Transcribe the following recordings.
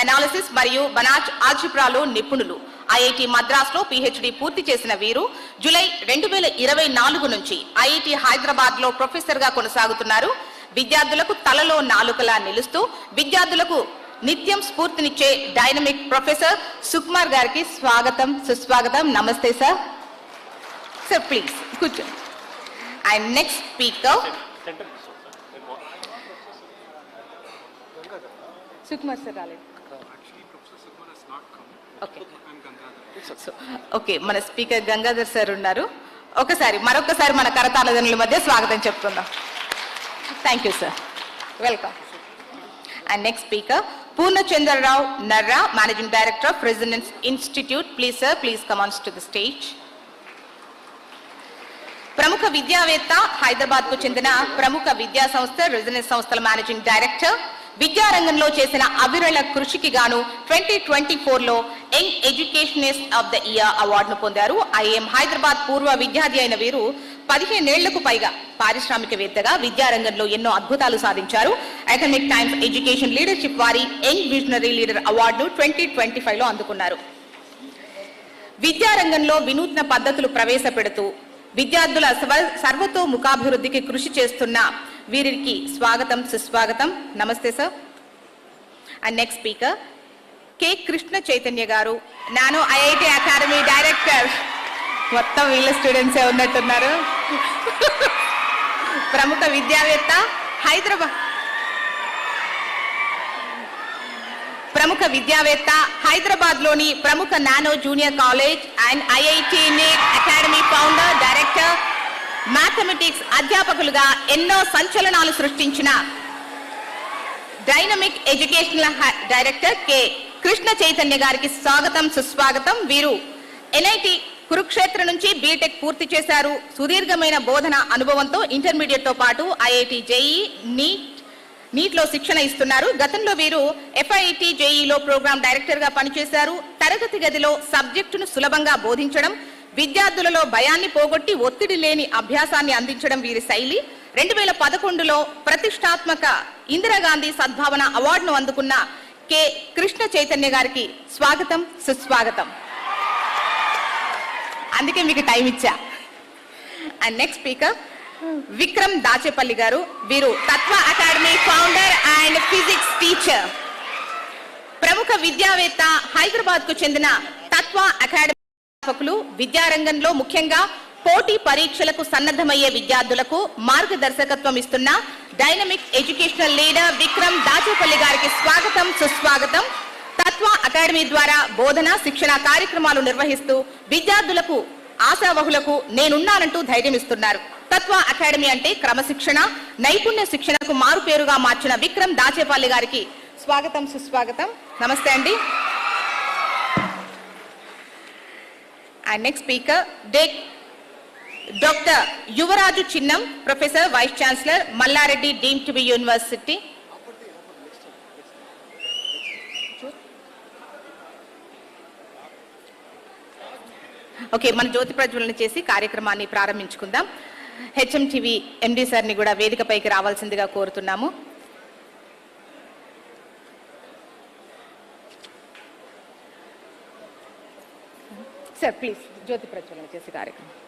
Analysis మరియు ఆల్జిబ్రాలో నిపుణులు. IIT మద్రాస్లో PhD పూర్తి చేసిన వీరు జూలై 2024 నుంచి ఐఐటి హైదరాబాద్లో ప్రొఫెసర్గా కొనసాగుతున్నారు. విద్యార్థులకు తలలో నాలుకలా నిలుస్తూ విద్యార్థులకు నిత్యం స్ఫూర్తినిచ్చే డైనమిక్ ప్రొఫెసర్ సుకుమార్ గారికి స్వాగతం, సుస్వాగతం. నమస్తే సార్. సార్ ప్లీజ్ కూర్చోండి. And next speaker Sukumar sir రాలేదు. ఓకే, మన స్పీకర్ గంగాధర్ సార్ ఉన్నారు. మరొకసారి మన కరతాళధ్వనుల మధ్య స్వాగతం చెప్తున్నాం. Thank you sir, welcome. And next speaker Purnachandrarao Narra, managing director of residence institute. Please sir, please come on to the stage. ప్రముఖ విద్యావేత్త, హైదరాబాద్ కు చెందిన ప్రముఖ విద్యా సంస్థ రెసిడెన్స్ సంస్థల మేనేజింగ్ డైరెక్టర్. విద్యారంగంలో చేసిన అవిరళ కృషికి గాను 2024లో young educationist of the year అవార్డును పొందారు. ఐఎం హైదరాబాద్ పూర్వ విద్యార్థి అయిన వీరు 15 ఏళ్లకు పైగా పారిశ్రామికవేత్తగా విద్యారంగంలో ఎన్నో అద్భుతాలు సాధించారు. ఎకనామిక్ టైమ్స్ ఎడ్యుకేషన్ లీడర్షిప్ వారి యంగ్ విజనరీ లీడర్ అవార్డును 2025లో అందుకున్నారు. విద్యారంగంలో వినూత్న పద్ధతులు ప్రవేశపెడుతూ విద్యార్థుల సర్వతోముఖాభివృద్ధికి కృషి చేస్తున్న వీరికి స్వాగతం, సుస్వాగతం. నమస్తే sir. And next speaker K Krishna Chaitanya గారు, నానో ఐఐటి అకాడమీ డైరెక్టర్. మొత్తం వీళ్ళ స్టూడెంట్సే ఉన్నట్టున్నారు. ప్రముఖ విద్యావేత్త, హైదరాబాద్ లోని ప్రముఖ nano junior college and IIT NEET academy founder, director, mathematics అధ్యాపకులుగా ఎన్నో సంచలనాలు సృష్టించిన dynamic educational director K Krishna Chaitanya గారికి స్వాగతం, సుస్వాగతం. వీరు ఎన్ఐటి కురుక్షేత్ర నుంచి బీటెక్ పూర్తి చేశారు. సుదీర్ఘమైన బోధన అనుభవంతో ఇంటర్మీడియట్ తో పాటు ఐఐటి జేఈ, నీట్లో శిక్షణ ఇస్తున్నారు. గతంలో వీరు ఎఫ్ఐటి జేఈలో ప్రోగ్రామ్ డైరెక్టర్ గా పనిచేశారు. తరగతి గదిలో సబ్జెక్టును సులభంగా బోధించడం, విద్యార్థులలో భయాన్ని పోగొట్టి ఒత్తిడి లేని అభ్యాసాన్ని అందించడం వీరి శైలి. 2011లో ప్రతిష్టాత్మక ఇందిరాగాంధీ సద్భావన అవార్డును అందుకున్న కె కృష్ణ చైతన్య గారికి స్వాగతం, సుస్వాగతం. అందుకే మీకు టైం ఇచ్చా. And next speaker Vikram Dachepalli గారు. వీరు తత్వ academy founder and physics teacher. ప్రముఖ విద్యావేత్త, హైదరాబాద్ కు చెందిన తత్వ అకాడమీ అధ్యాపకులు. విద్యారంగంలో ముఖ్యంగా పోటీ పరీక్షలకు సన్నద్ధమయ్యే విద్యార్థులకు మార్గదర్శకత్వం ఇస్తున్న dynamic educational leader Vikram Dachepalli గారికి స్వాగతం, సుస్వాగతం. తత్వ అకాడమీ ద్వారా బోధన, శిక్షణ కార్యక్రమాలు నిర్వహిస్తూ విద్యార్థులకు, ఆశావహులకు నేనున్నానంటూ ధైర్యం ఇస్తున్నారు. తత్వ అకాడమీ అంటే క్రమశిక్షణ, నైపుణ్య శిక్షణకు మారుపేరుగా మార్చిన విక్రమ్ దాచేపల్లి గారికి స్వాగతం, సుస్వాగతం. నమస్తే అండి. And next speaker doctor Yuvaraju Chinnam, professor, vice chancellor, Mallareddy deemed to be university. Okay, మన జ్యోతి ప్రజ్వలన చేసి కార్యక్రమాన్ని ప్రారంభించుకుందాం. హెచ్ఎంటీవీ ఎండి సార్ని కూడా వేదికపైకి రావాల్సిందిగా కోరుతున్నాము. సార్ ప్లీజ్ జ్యోతి ప్రజ్వలన చేసి కార్యక్రమం.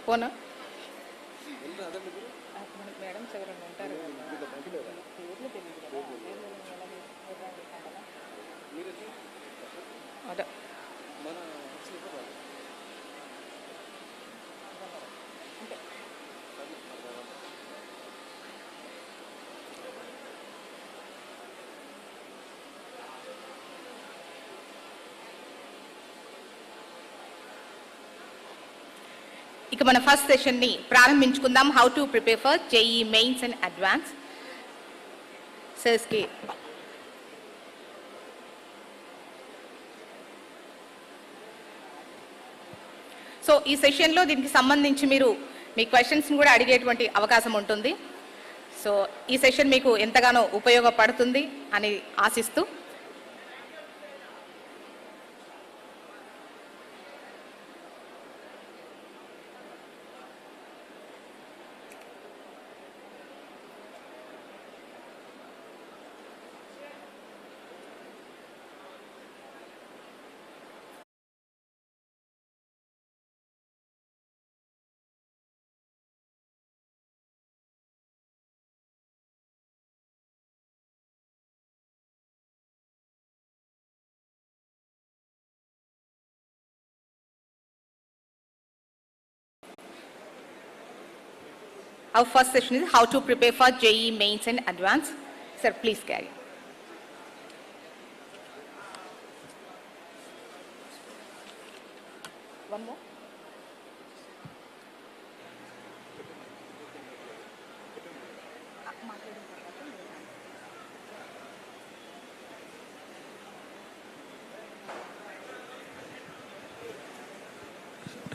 పోనా మేడం ఎవరైనా ఉంటారు కదా. ఇక మన ఫస్ట్ సెషన్ని ప్రారంభించుకుందాం. How to prepare for JEE mains and advance. సర్స్కి సో ఈ సెషన్లో దీనికి సంబంధించి మీరు మీ క్వశ్చన్స్ని కూడా అడిగేటువంటి అవకాశం ఉంటుంది. సో ఈ సెషన్ మీకు ఎంతగానో ఉపయోగపడుతుంది అని ఆశిస్తూ our first session is how to prepare for JEE mains and advance. Sir, please carry. One more.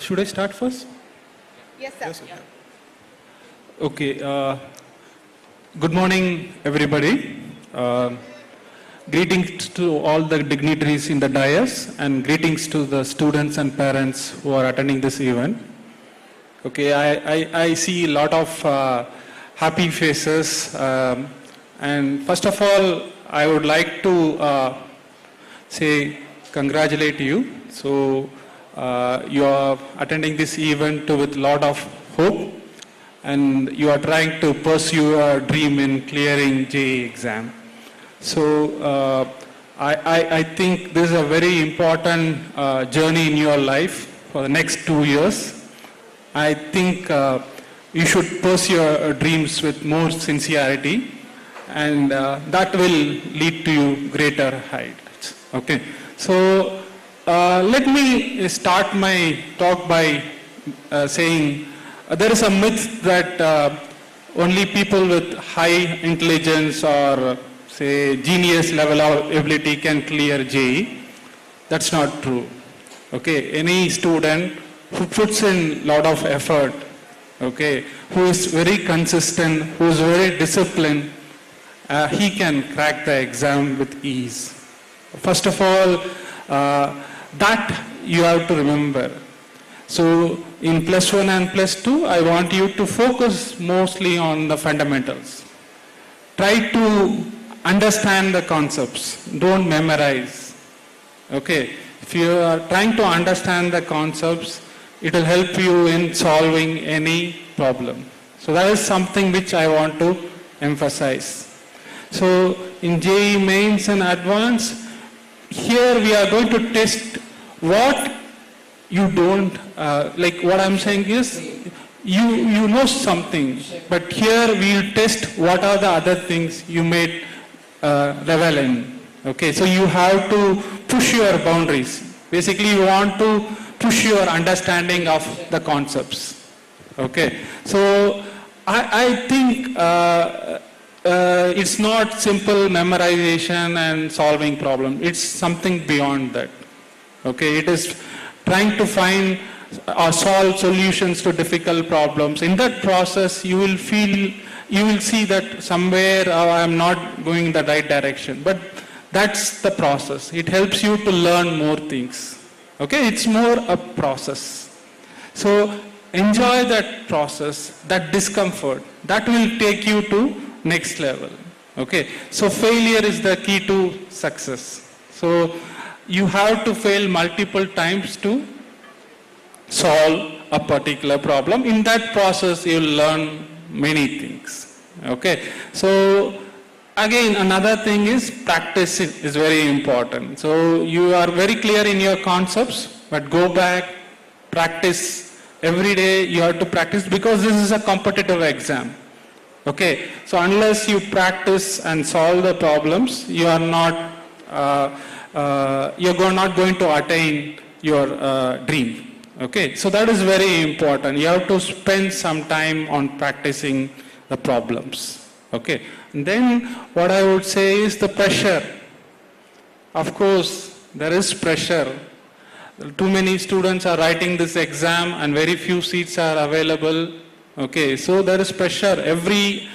Should I start first? Yes, sir. Yes, okay. Okay, good morning everybody. Greetings to all the dignitaries in the dais and greetings to the students and parents who are attending this event. Okay, I see a lot of happy faces and first of all I would like to say congratulate you. So you are attending this event with a lot of hope. And you are trying to pursue your dream in clearing JEE exam. So I think this is a very important journey in your life for the next 2 years. I think you should pursue your dreams with more sincerity and that will lead to you greater heights. Okay. So let me start my talk by saying there is a myth that only people with high intelligence or say genius level of ability can clear JEE. That's not true. Okay, any student who puts in lot of effort, okay, who is very consistent, who is very disciplined, he can crack the exam with ease. First of all, that you have to remember. So in +1 and +2, I want you to focus mostly on the fundamentals. Try to understand the concepts. Don't memorize. Okay. If you are trying to understand the concepts, it will help you in solving any problem. So that is something which I want to emphasize. So in JEE mains and advance, here we are going to test what you don't, like what I'm saying is, you know something, but here we'll test what are the other things you may revel in. Okay, so you have to push your boundaries. Basically, you want to push your understanding of the concepts. Okay, so I think it's not simple memorization and solving problem. It's something beyond that. Okay, it is trying to find or solve solutions to difficult problems. In that process, you will see that somewhere I am not going in the right direction. But that's the process. It helps you to learn more things. Okay, it's more a process. So enjoy that process, that discomfort. That will take you to next level. Okay, so failure is the key to success. So you have to fail multiple times to solve a particular problem. In that process, you will learn many things. Okay. So again, another thing is practice is very important. So you are very clear in your concepts, but go back, practice. Every day you have to practice because this is a competitive exam. Okay. So unless you practice and solve the problems, you are not you're not going to attain your dream. Okay, so that is very important. You have to spend some time on practicing the problems. Okay, and then what I would say is the pressure. Of course, there is pressure. Too many students are writing this exam and very few seats are available. Okay, so there is pressure. Every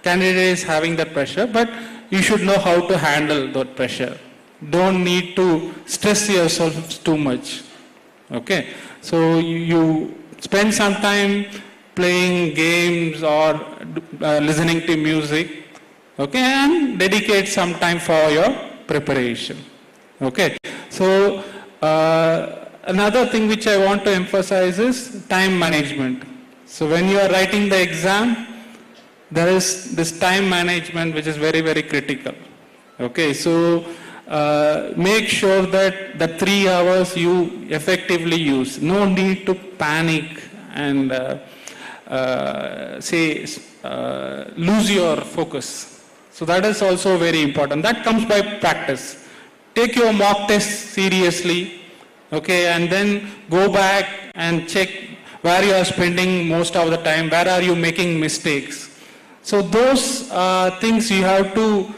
candidate is having that pressure, but you should know how to handle that pressure. Don't need to stress yourself too much. Okay, so you spend some time playing games or listening to music, okay, and dedicate some time for your preparation. Okay, so another thing which I want to emphasize is time management. So when you are writing the exam, there is this time management which is very, very critical. Okay, so make sure that the 3 hours you effectively use. No need to panic and lose your focus. So that is also very important. That comes by practice. Take your mock test seriously, okay, and then go back and check where you are spending most of the time, where are you making mistakes. So those things you have to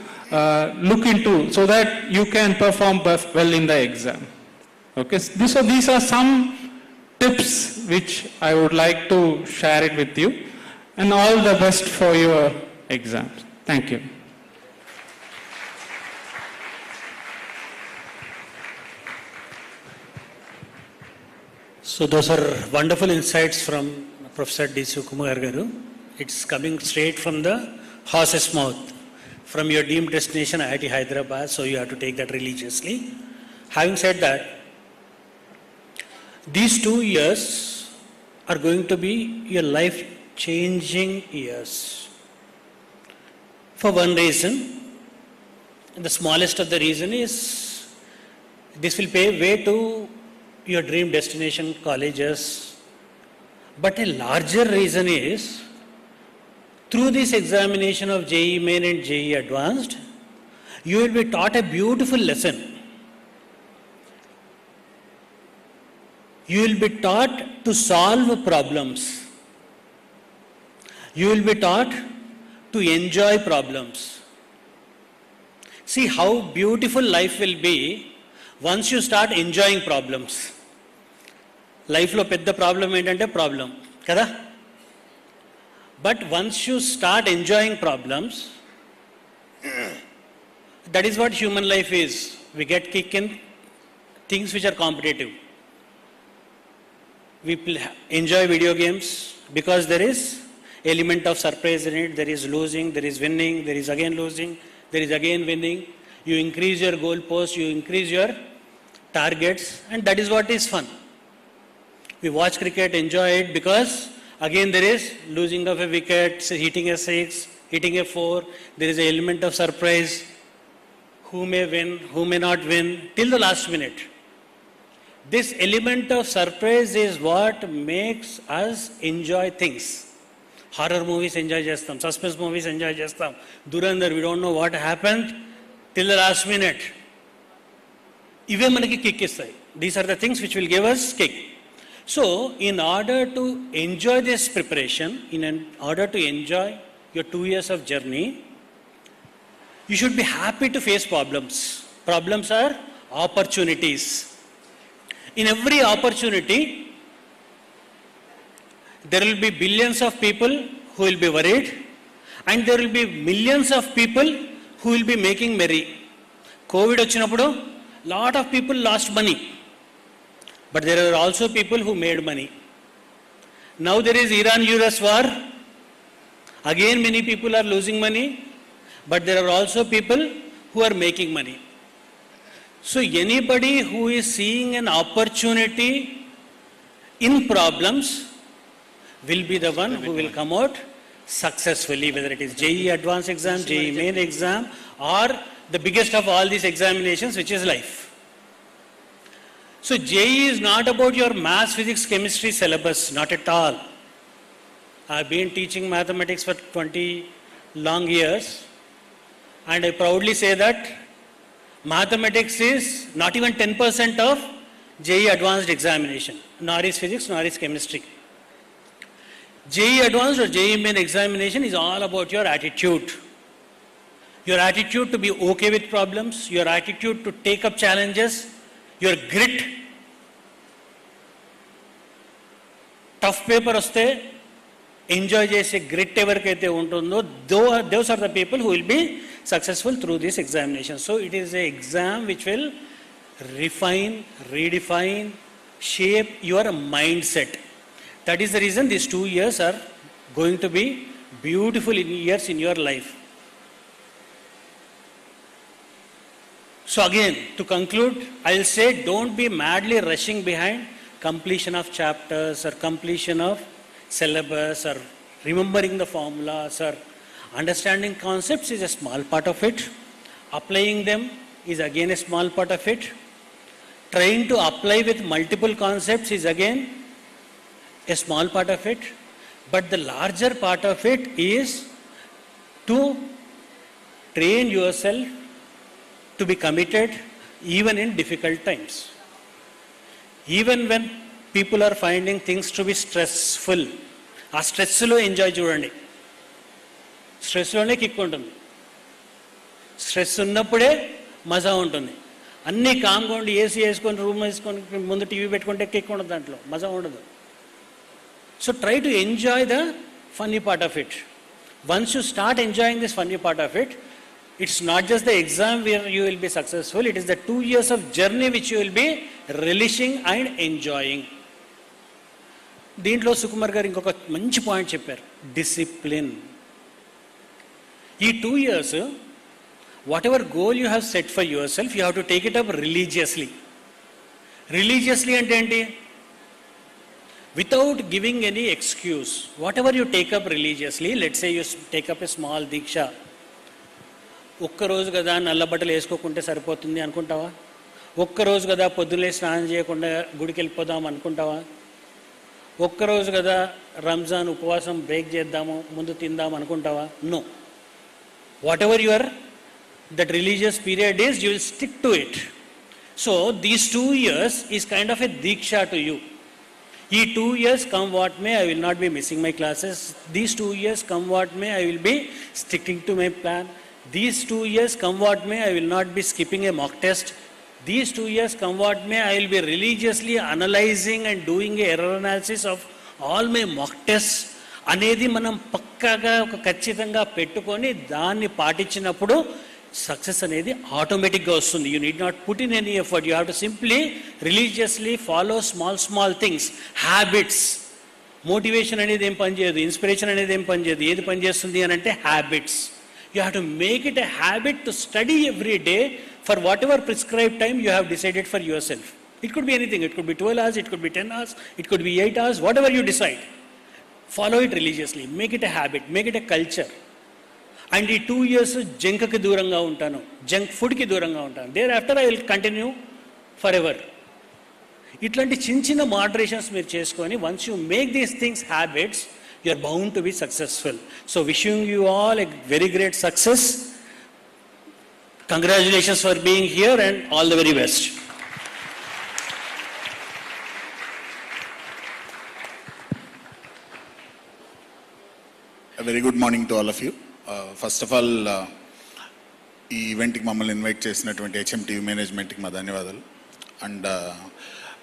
look into so that you can perform well in the exam. Okay, so these are some tips which I would like to share it with you, and all the best for your exams. Thank you. So those are wonderful insights from Professor D. Sukumar Garu. It's coming straight from the horse's mouth, from your deemed destination IIT Hyderabad, so you have to take that religiously. Having said that, these 2 years are going to be your life-changing years. For one reason, the smallest of the reason is this will pave way to your dream destination colleges. But a larger reason is, through this examination of JEE Main and JEE Advanced, you will be taught a beautiful lesson. You will be taught to solve problems. You will be taught to enjoy problems. See how beautiful life will be once you start enjoying problems. Life lo pedda problem entante problem, kada? But once you start enjoying problems, that is what human life is. We get kick in things which are competitive. We enjoy video games because there is element of surprise in it. There is losing, there is winning, there is again losing, there is again winning. You increase your goal post, you increase your targets, and that is what is fun. We watch cricket, enjoy it because again there is losing of a wicket, hitting a 6, hitting a 4. There is an element of surprise. Who may win, who may not win, till the last minute. This element of surprise is what makes us enjoy things. Horror movies enjoy chestam, suspense movies enjoy chestam. Durandar, we don't know what happened till the last minute. Ive manaki kick istai. These are the things which will give us kick. So, in order to enjoy this preparation, in order to enjoy your 2 years of journey, you should be happy to face problems. Problems are opportunities. In every opportunity, there will be billions of people who will be worried, and there will be millions of people who will be making merry. COVID vachinappudu, lot of people lost money. But there are also people who made money. Now there is Iran-US war. Again many people are losing money. But there are also people who are making money. So anybody who is seeing an opportunity in problems will be the one who will come out successfully, whether it is JEE Advanced exam, JEE Main exam, or the biggest of all these examinations, which is life. So JEE is not about your maths, physics, chemistry syllabus, not at all. I've been teaching mathematics for 20 long years, and I proudly say that mathematics is not even 10% of JEE Advanced examination, nor is physics, nor is chemistry. JEE Advanced or JEE Main examination is all about your attitude. Your attitude to be okay with problems, your attitude to take up challenges, your grit. Tough paper వస్తే enjoy చేసే grit ఎవరికైతే ఉంటుందో those are the people who will be successful through this examination. So it is an exam which will refine, redefine, shape your mindset. That is the reason these 2 years are going to be beautiful years in your life. So again, to conclude, I will say don't be madly rushing behind completion of chapters or completion of syllabus or remembering the formulas or understanding concepts is a small part of it. Applying them is again a small part of it. Trying to apply with multiple concepts is again a small part of it. But the larger part of it is to train yourself to be committed even in difficult times. Even when people are finding things to be stressful, ఆ స్ట్రెస్లో enjoy చూడండి. స్ట్రెస్లోనే kick ఉంటుంది. Stress ఉన్నప్పుడే మజా ఉంటుంది. అన్నీ కామ్గా ఉండి AC వేసుకొని రూమ్ వేసుకొని ముందు టీవీ పెట్టుకుంటే కిక్ ఉండదు, దాంట్లో మజా ఉండదు. So try to enjoy the funny part of it. Once you start enjoying this funny part of it, it's not just the exam where you will be successful, it is the 2 years of journey which you will be relishing and enjoying. దీంట్లో సుకుమార్ గారు ఇంకొక మంచి point చెప్పారు, discipline. ఈ 2 years whatever goal you have set for yourself, you have to take it up religiously. Religiously అంటే ఏంటి? Without giving any excuse. Whatever you take up religiously, let's say you take up a small deeksha. ఒక్కరోజు కదా నల్లబట్టలు వేసుకోకుంటే సరిపోతుంది అనుకుంటావా? ఒక్కరోజు కదా పొద్దున్నే స్నానం చేయకుండా గుడికి వెళ్ళిపోదాం అనుకుంటావా? ఒక్కరోజు కదా రంజాన్ ఉపవాసం బ్రేక్ చేద్దాము, ముందు తిందాం అనుకుంటావా? No. Whatever your that religious period is, you will stick to it. So these 2 years is kind of a deeksha to you. ఈ 2 years come what may, I will not be missing my classes. These 2 years come what may, I will be sticking to my plan. These 2 years come what may, I will not be skipping a mock test. These 2 years come what may, I will be religiously analyzing and doing a error analysis of all my mock tests. అనేది మనం పక్కాగా ఒక ఖచ్చితంగా పెట్టుకొని దాన్ని పాటించినప్పుడు success అనేది ఆటోమేటిక్గా వస్తుంది. You need not put in any effort, you have to simply religiously follow small things, habits. Motivation అనేది ఏం పనిచేయదు, ఇన్స్పిరేషన్ అనేది ఏం పనిచేయదు. ఏది పనిచేస్తుంది అని అంటే habits. You have to make it a habit to study every day for whatever prescribed time you have decided for yourself. It could be anything. It could be 12 hours, it could be 10 hours, it could be 8 hours, whatever you decide. Follow it religiously. Make it a habit, make it a culture. And ఈ 2 years జంక్కి దూరంగా ఉంటాను, junk ఫుడ్కి దూరంగా ఉంటాను. Thereafter I will continue forever. ఇట్లాంటి చిన్న మోడరేషన్స్ మీరు చేసుకొని once you make these things habits, you are bound to be successful. So wishing you all a very great success. Congratulations for being here and all the very best. A very good morning to all of you. First of all, ఈ ఈవెంట్కి మమ్మల్ని invite చేసినటువంటి HMTV మేనేజ్మెంట్కి మా ధన్యవాదాలు. And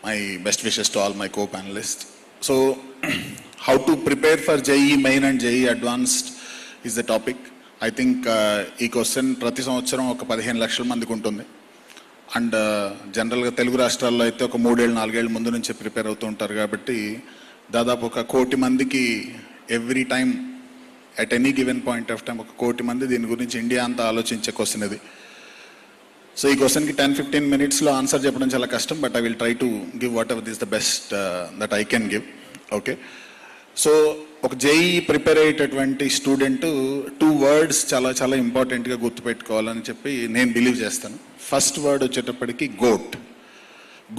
my best wishes to all my co panellist. So how to prepare for JEE Main and JEE Advanced is the topic. I think ఈ question ప్రతి సంవత్సరం ఒక 15 లక్షల మందికి ఉంటుంది. అండ్ జనరల్గా తెలుగు రాష్ట్రాల్లో అయితే ఒక 3-4 ఏళ్ళ ముందు నుంచే ప్రిపేర్ అవుతూ ఉంటారు. కాబట్టి దాదాపు 1 కోటి మందికి every time at any given point of time 1 కోటి మంది దీని గురించి ఇండియా అంతా ఆలోచించే క్వశ్చన్ ఇది. సో ఈ క్వశ్చన్కి 10-15 minutesలో ఆన్సర్ చెప్పడం చాలా కష్టం. But I will try to give what ever this the best that I can give. Okay, so ఒక JEE ప్రిపేర్ అయ్యేటటువంటి స్టూడెంట్ 2 words చాలా చాలా ఇంపార్టెంట్గా గుర్తుపెట్టుకోవాలని చెప్పి నేను బిలీవ్ చేస్తాను. ఫస్ట్ వర్డ్ వచ్చేటప్పటికి గోట్.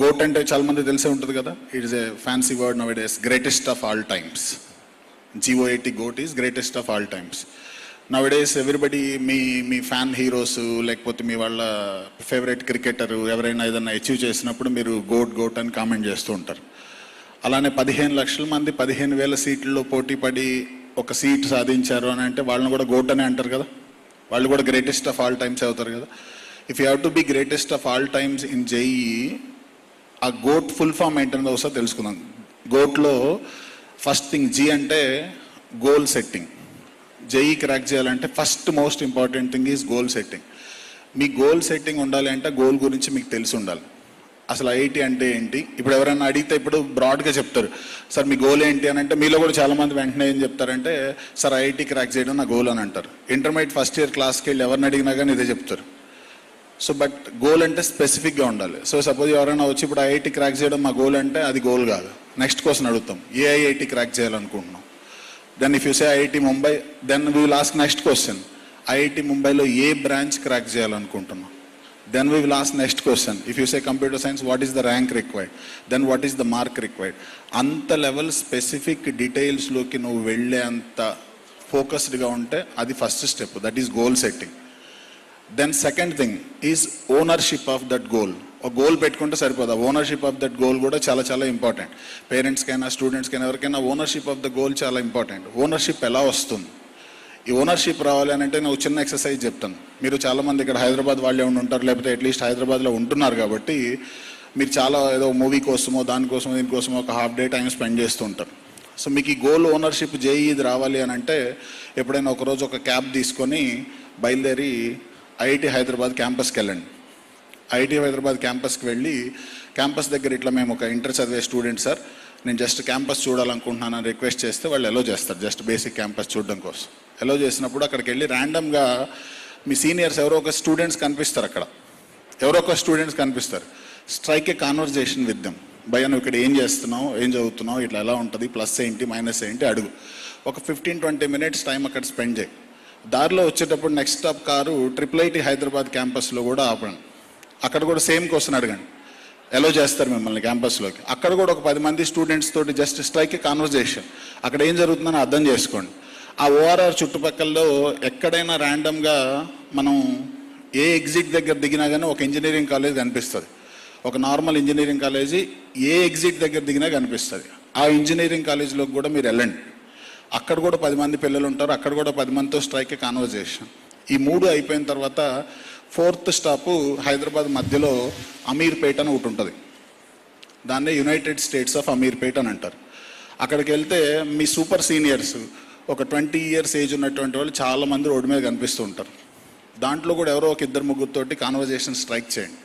గోట్ అంటే చాలా మంది తెలిసే ఉంటుంది కదా. It is a fancy word now it is greatest of all times. GOAT, goat is greatest of all times. Nowadays everybody మీ ఫ్యాన్ హీరోస్ లేకపోతే మీ వాళ్ళ ఫేవరెట్ క్రికెటర్ ఎవరైనా ఏదైనా అచీవ్ చేసినప్పుడు మీరు గోట్ అని కామెంట్ చేస్తూ ఉంటారు. అలానే 15 లక్షల మంది 15,000 సీట్లలో పోటీ పడి ఒక సీట్ సాధించారు అని అంటే వాళ్ళని కూడా గోట్ అని అంటారు కదా, వాళ్ళు కూడా గ్రేటెస్ట్ ఆఫ్ ఆల్ టైమ్స్ అవుతారు కదా. If you have to B greatest of all times in JEE, ఆ గోట్ ఫుల్ ఫామ్ ఏంటనేది ఒకసారి తెలుసుకుందాం. గోట్లో ఫస్ట్ థింగ్ జీ అంటే గోల్ సెట్టింగ్. జేఈ క్రాక్ చేయాలంటే first most important thing is goal setting. Me goal setting ఉండాలి అంటే goal గురించి మీకు తెలిసి ఉండాలి. అసలు ఐఐటి అంటే ఏంటి? ఇప్పుడు ఎవరైనా అడిగితే ఇప్పుడు బ్రాడ్గా చెప్తారు, సార్ మీ గోల్ ఏంటి అని అంటే మీలో కూడా చాలామంది వెంటనే ఏం చెప్తారంటే, సార్ ఐఐటి క్రాక్ చేయడం నా గోల్ అని అంటారు. ఇంటర్మీడియట్ ఫస్ట్ ఇయర్ క్లాస్కి వెళ్ళి ఎవరిని అడిగినా కానీ ఇదే చెప్తారు. సో బట్ గోల్ అంటే స్పెసిఫిక్గా ఉండాలి. సో సపోజ్ ఎవరైనా వచ్చి ఇప్పుడు ఐఐటి క్రాక్ చేయడం మా గోల్ అంటే అది గోల్ కాదు. నెక్స్ట్ క్వశ్చన్ అడుగుతాం, ఏ ఐఐటి క్రాక్ చేయాలనుకుంటున్నాం? Then if you say IIT Mumbai, then we will ask next question, IIT ముంబైలో ఏ బ్రాంచ్ క్రాక్ చేయాలనుకుంటున్నాం? Then we will ask next question, if you say computer science, what is the rank required? Then what is the mark required? అంత level specific డీటెయిల్స్లోకి నువ్వు వెళ్ళే అంత ఫోకస్డ్గా ఉంటే అది first step, that is goal setting. Then second thing is ownership of that goal. ఒక goal పెట్టుకుంటే సరిపోదు, ఓనర్షిప్ ఆఫ్ దట్ గోల్ కూడా చాలా చాలా ఇంపార్టెంట్. పేరెంట్స్కైనా స్టూడెంట్స్కైనా ఎవరికైనా ఓనర్షిప్ ఆఫ్ ద గోల్ చాలా ఇంపార్టెంట్. ఓనర్షిప్ ఎలా వస్తుంది? ఈ ఓనర్షిప్ రావాలి అని అంటే నేను చిన్న ఎక్సర్సైజ్ చెప్తాను. మీరు చాలామంది ఇక్కడ హైదరాబాద్ వాళ్ళే ఉంటారు, లేకపోతే అట్లీస్ట్ హైదరాబాద్లో ఉంటున్నారు కాబట్టి మీరు చాలా ఏదో మూవీ కోసమో దానికోసమో దీనికోసమో ఒక హాఫ్ డే టైం స్పెండ్ చేస్తూ ఉంటారు. సో మీకు ఈ గోల్ ఓనర్షిప్ జేఈ ఇది రావాలి అని అంటే ఎప్పుడైనా ఒకరోజు ఒక క్యాబ్ తీసుకొని బయలుదేరి ఐఐటి హైదరాబాద్ క్యాంపస్కి వెళ్ళండి. ఐఐటి హైదరాబాద్ క్యాంపస్కి వెళ్ళి క్యాంపస్ దగ్గర ఇట్లా మేము ఒక ఇంటర్ చదివే స్టూడెంట్ సార్, నేను జస్ట్ క్యాంపస్ చూడాలనుకుంటున్నానని రిక్వెస్ట్ చేస్తే వాళ్ళు ఎలో చేస్తారు, జస్ట్ బేసిక్ క్యాంపస్ చూడడం కోసం. ఎలో చేసినప్పుడు అక్కడికి వెళ్ళి ర్యాండమ్గా మీ సీనియర్స్ ఎవరో ఒక స్టూడెంట్స్ కనిపిస్తారు, అక్కడ ఎవరో ఒక స్టూడెంట్స్ కనిపిస్తారు. Strike A conversation with them. భయ్యా నువ్వు ఇక్కడ ఏం చేస్తున్నావు, ఏం చదువుతున్నావు, ఇట్లా ఎలా ఉంటుంది, ప్లస్ ఏంటి మైనస్ ఏంటి అడుగు. ఒక 15-20 మినిట్స్ టైం అక్కడ స్పెండ్ చేయి. దారిలో వచ్చేటప్పుడు next stop car IIIT Hyderabad క్యాంపస్లో కూడా ఆపండి. అక్కడ కూడా సేమ్ క్వశ్చన్ అడగండి, ఎలో చేస్తారు మిమ్మల్ని క్యాంపస్లోకి. అక్కడ కూడా ఒక 10 మంది స్టూడెంట్స్ తోటి జస్ట్ స్ట్రైక్ ఏ కాన్వర్జేషన్, అక్కడ ఏం జరుగుతుందని అర్థం చేసుకోండి. ఆ ఓఆర్ఆర్ చుట్టుపక్కలలో ఎక్కడైనా ర్యాండమ్గా మనం ఏ ఎగ్జిట్ దగ్గర దిగినా కానీ ఒక ఇంజనీరింగ్ కాలేజ్ కనిపిస్తుంది. ఒక నార్మల్ ఇంజనీరింగ్ కాలేజీ ఏ ఎగ్జిట్ దగ్గర దిగినా కనిపిస్తుంది. ఆ ఇంజనీరింగ్ కాలేజీలోకి కూడా మీరు వెళ్ళండి, అక్కడ కూడా 10 మంది పిల్లలు ఉంటారు, అక్కడ కూడా 10 మందితో స్ట్రైక్ కాన్వర్జేషన్. ఈ 3 అయిపోయిన తర్వాత 4th స్టాపు హైదరాబాద్ మధ్యలో అమీర్పేట అని ఒకటి ఉంటుంది. దాన్నే యునైటెడ్ స్టేట్స్ ఆఫ్ అమీర్పేట అని అంటారు. అక్కడికి వెళ్తే మీ సూపర్ సీనియర్స్ ఒక 20 ఇయర్స్ ఏజ్ ఉన్నటువంటి వాళ్ళు చాలామంది రోడ్డు మీద కనిపిస్తూ ఉంటారు. దాంట్లో కూడా ఎవరో ఒక 2-3తోటి కాన్వర్జేషన్ స్ట్రైక్ చేయండి.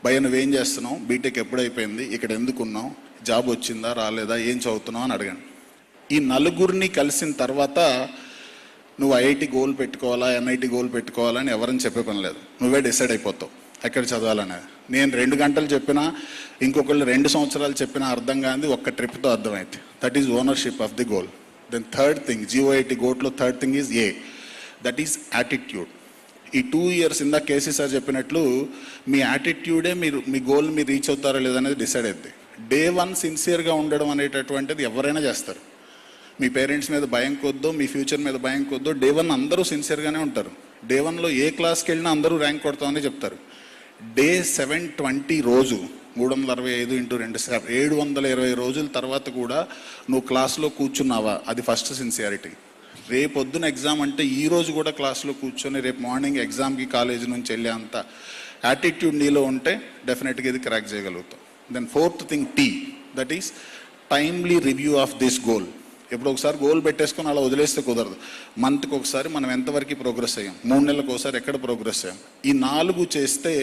భయ్య నువ్వేం చేస్తున్నావు, బీటెక్ ఎప్పుడైపోయింది, ఇక్కడ ఎందుకున్నావు, జాబ్ వచ్చిందా రాలేదా, ఏం చదువుతున్నావు అని అడగండి. ఈ 4 కలిసిన తర్వాత నువ్వు ఐఐటి గోల్ పెట్టుకోవాలా ఎన్ఐటి గోల్ పెట్టుకోవాలా అని ఎవరని చెప్పే పని లేదు, నువ్వే డిసైడ్ అయిపోతావు ఎక్కడ చదవాలనేది. నేను 2 గంటలు చెప్పినా ఇంకొకళ్ళు 2 సంవత్సరాలు చెప్పినా అర్థం కాదు, ఒక్క ట్రిప్తో అర్థమైంది. That is ownership of the goal. Then third thing, G O I T గోట్లో third thing is a, that is attitude. ఈ 2 ఇయర్స్ ఇందా కేసీ సార్ చెప్పినట్లు మీ యాటిట్యూడే మీరు మీ గోల్ మీరు రీచ్ అవుతారా లేదనేది డిసైడ్ అవుతుంది. డే 1 సిన్సియర్గా ఉండడం అనేటటువంటిది ఎవరైనా చేస్తారు. మీ పేరెంట్స్ మీద భయం కొద్దో, మీ ఫ్యూచర్ మీద భయం కొద్దో డే 1 అందరూ సిన్సియర్గానే ఉంటారు. డే 1లో ఏ క్లాస్కి వెళ్ళినా అందరూ ర్యాంక్ కొడతామని చెప్తారు. డే 720 రోజు 365 × 2 720 రోజుల తర్వాత కూడా నువ్వు క్లాస్లో కూర్చున్నావా, అది ఫస్ట్ సిన్సియారిటీ. రేపొద్దున ఎగ్జామ్ అంటే ఈ రోజు కూడా క్లాస్లో కూర్చొని రేపు మార్నింగ్ ఎగ్జామ్కి కాలేజీ నుంచి వెళ్ళే అంత యాటిట్యూడ్ నీలో ఉంటే డెఫినెట్గా ఇది క్రాక్ చేయగలుగుతావు. Then 4th thing T, that is timely review of this goal. ఎప్పుడు ఒకసారి గోల్ పెట్టేసుకొని అలా వదిలేస్తే కుదరదు. మంత్కి ఒకసారి మనం ఎంతవరకు ప్రోగ్రెస్ అయ్యాం, 3 నెలలకు ఒకసారి ఎక్కడ ప్రోగ్రెస్ అయ్యాం, ఈ 4 చేస్తే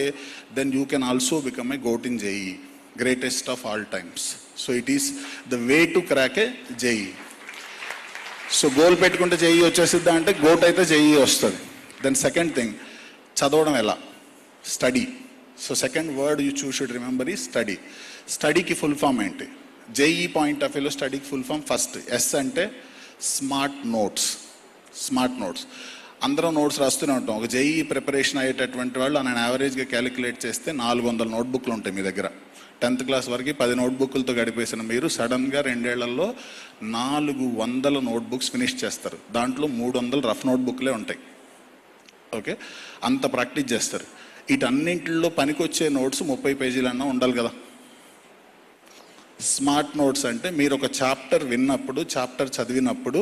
then you can also become a GOAT in JEE, greatest of all times. So it is the way to crack a JEE. So goal పెట్టుకుంటే జేఈ వచ్చేసిద్దా అంటే గోట్ అయితే జేఈ వస్తుంది. దెన్ సెకండ్ థింగ్, చదవడం ఎలా, study. So second word you should remember ఈ study. స్టడీకి full form ఏంటి? JEE point of వ్యూలో స్టడీకి ఫుల్ ఫామ్ ఫస్ట్ ఎస్ అంటే స్మార్ట్ నోట్స్. స్మార్ట్ నోట్స్ అందరం నోట్స్ రాస్తూనే ఉంటాం. ఒక జేఈ ప్రిపరేషన్ అయ్యేటటువంటి వాళ్ళు నేను యావరేజ్గా క్యాలిక్యులేట్ చేస్తే 400 నోట్బుక్లు ఉంటాయి మీ దగ్గర. 10th క్లాస్ వరకు 10 నోట్బుక్లతో గడిపేసిన మీరు సడన్గా 2 ఏళ్లలో 400 నోట్బుక్స్ ఫినిష్ చేస్తారు. దాంట్లో 300 రఫ్ నోట్బుక్లే ఉంటాయి. ఓకే, అంత ప్రాక్టీస్ చేస్తారు. వీటన్నింటిలో పనికొచ్చే నోట్స్ 30 పేజీలన్నా ఉండాలి కదా. స్మార్ట్ నోట్స్ అంటే మీరు ఒక చాప్టర్ విన్నప్పుడు, చాప్టర్ చదివినప్పుడు,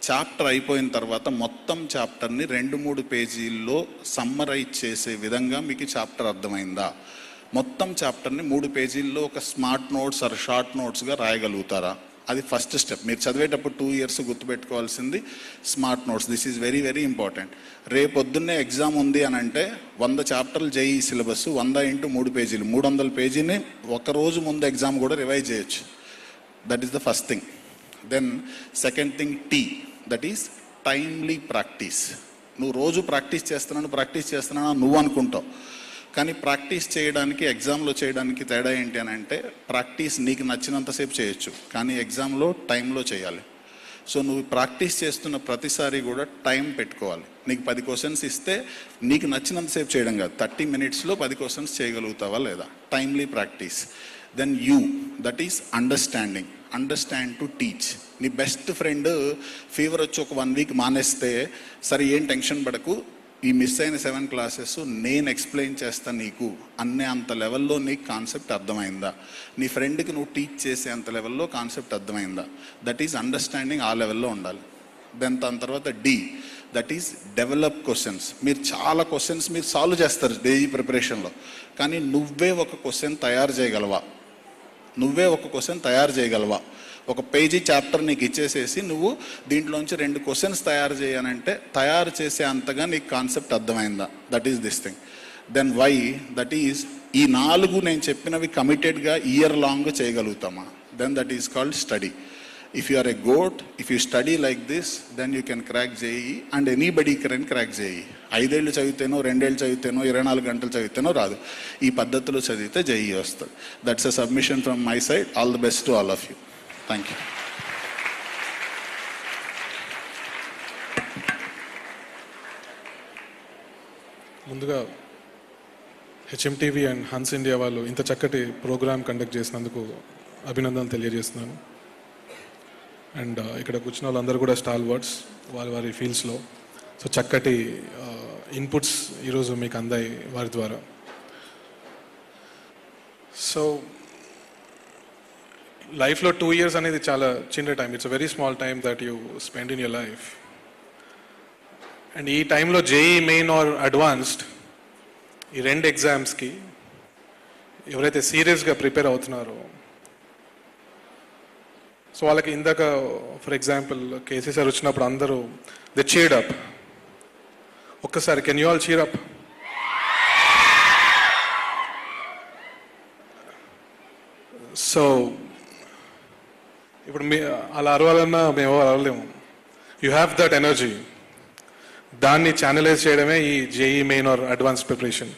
చాప్టర్ అయిపోయిన తర్వాత మొత్తం చాప్టర్ని 2-3 పేజీల్లో సమ్మరైజ్ చేసే విధంగా మీకు చాప్టర్ అర్థమైందా? మొత్తం చాప్టర్ని 3 పేజీల్లో ఒక స్మార్ట్ నోట్స్ ఆర్ షార్ట్ నోట్స్గా రాయగలుగుతారా? అది ఫస్ట్ స్టెప్. మీరు చదివేటప్పుడు 2 years గుర్తుపెట్టుకోవాల్సింది smart notes. This is very very important. రేపొద్దున్నే ఎగ్జామ్ ఉంది అని అంటే 100 చాప్టర్లు జేఈ సిలబస్, 100 × 3 పేజీలు, 300 పేజీని ఒక రోజు ముందు ఎగ్జామ్ కూడా రివైజ్ చేయొచ్చు. That is the first thing. Then second thing T, that is timely practice. నువ్వు రోజు ప్రాక్టీస్ చేస్తున్నాను నువ్వు అనుకుంటావు, కానీ ప్రాక్టీస్ చేయడానికి, ఎగ్జామ్లో చేయడానికి తేడా ఏంటి అని అంటే, ప్రాక్టీస్ నీకు నచ్చినంతసేపు చేయొచ్చు, కానీ ఎగ్జామ్లో టైంలో చేయాలి. సో నువ్వు ప్రాక్టీస్ చేస్తున్న ప్రతిసారి కూడా టైం పెట్టుకోవాలి. నీకు 10 క్వశ్చన్స్ ఇస్తే నీకు నచ్చినంతసేపు చేయడం కాదు, 30 minutesలో 10 క్వశ్చన్స్ చేయగలుగుతావా లేదా? Timely practice. Then that is understand to teach. నీ బెస్ట్ ఫ్రెండ్ ఫీవర్ వచ్చి ఒక 1 week మానేస్తే, సరే ఏం టెన్షన్ పడకు, ఈ మిస్ అయిన 7 classes నేను ఎక్స్ప్లెయిన్ చేస్తాను నీకు అనే అంత లెవెల్లో నీకు కాన్సెప్ట్ అర్థమైందా? నీ ఫ్రెండ్కి నువ్వు టీచ్ చేసే అంత లెవెల్లో కాన్సెప్ట్ అర్థమైందా? దట్ ఈజ్ అండర్స్టాండింగ్, ఆ లెవెల్లో ఉండాలి. దెన్ దాని తర్వాత దట్ ఈజ్ డెవలప్ క్వశ్చన్స్. మీరు చాలా క్వశ్చన్స్ మీరు సాల్వ్ చేస్తారు డైలీ ప్రిపరేషన్లో, కానీ నువ్వే ఒక క్వశ్చన్ తయారు చేయగలవా? ఒక పేజీ చాప్టర్ నీకు ఇచ్చేసేసి నువ్వు దీంట్లోంచి 2 క్వశ్చన్స్ తయారు చేయనంటే తయారు చేసే అంతగా నీకు కాన్సెప్ట్ అర్థమైందా? That is this thing. Then why, that is ఈ 4 నేను చెప్పినవి కమిటెడ్గా ఇయర్ లాంగ్ చేయగలుగుతామా? Then that is called study. If you are a goat, if you study like this, then you can crack JEE and anybody can crack JEE. 5 ఏళ్ళు చదివితేనో, 2 ఏళ్ళు చదివితేనో, 24 గంటలు చదివితేనో రాదు. ఈ పద్ధతిలో చదివితే జేఈ వస్తుంది. That's a submission from my side. All the best to all of you. Thank you. ముందుగా HMTV and Hans India వాళ్ళు ఇంత చక్కటి ప్రోగ్రామ్ కండక్ట్ చేసినందుకు అభినందనలు తెలియజేస్తున్నాను. అండ్ ఇక్కడ కూర్చున్న వాళ్ళందరూ కూడా స్టాల్ వర్డ్స్ వారి ఫీల్డ్స్లో. సో చక్కటి ఇన్పుట్స్ ఈరోజు మీకు అందాయి వారి ద్వారా. సో లైఫ్లో 2 years అనేది చాలా చిన్న time. It's a very small time that you spend in your life. And ఈ టైంలో జేఈ మెయిన్ ఆర్ అడ్వాన్స్డ్, ఈ 2 ఎగ్జామ్స్కి ఎవరైతే సీరియస్గా ప్రిపేర్ అవుతున్నారో, సో వాళ్ళకి ఇందాక ఫర్ ఎగ్జాంపుల్ కేసీ సార్ వచ్చినప్పుడు అందరూ దే చీర్డ్ అప్. ఒక్కసారి can you all cheer up? So ఇప్పుడు అలా అరవాలన్నా మేము అరవలేము. You have that energy. దాన్ని ఛానలైజ్ చేయడమే ఈ JEE main or advance preparation.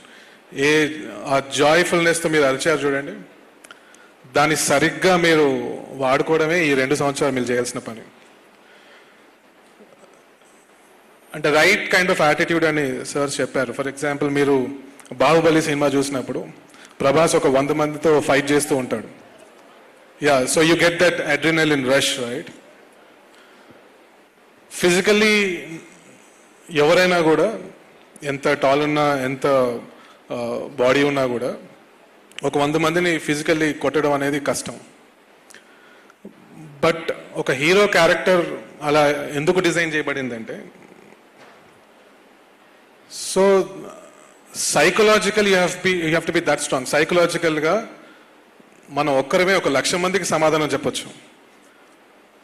ఆ జాయ్ఫుల్నెస్తో మీరు అరిచారు చూడండి, దాన్ని సరిగ్గా మీరు వాడుకోవడమే ఈ 2 సంవత్సరాలు మీరు చేయాల్సిన పని. అంటే రైట్ కైండ్ ఆఫ్ యాటిట్యూడ్ అని సార్ చెప్పారు. ఫర్ ఎగ్జాంపుల్ మీరు బాహుబలి సినిమా చూసినప్పుడు ప్రభాస్ ఒక 100 మందితో ఫైట్ చేస్తూ ఉంటాడు. So you get that adrenaline rush, right? Physically ఎవరైనా కూడా, ఎంత టాల్ ఉన్నా, ఎంత బాడీ ఉన్నా కూడా, ఒక 100 మందిని ఫిజికల్లీ కొట్టడం అనేది కష్టం. బట్ ఒక హీరో క్యారెక్టర్ అలా ఎందుకు డిజైన్ చేయబడిందంటే, so psychological you have to be that strong. సైకలాజికల్గా మనం ఒక్కరమే 1,00,000 మందికి సమాధానం చెప్పొచ్చు.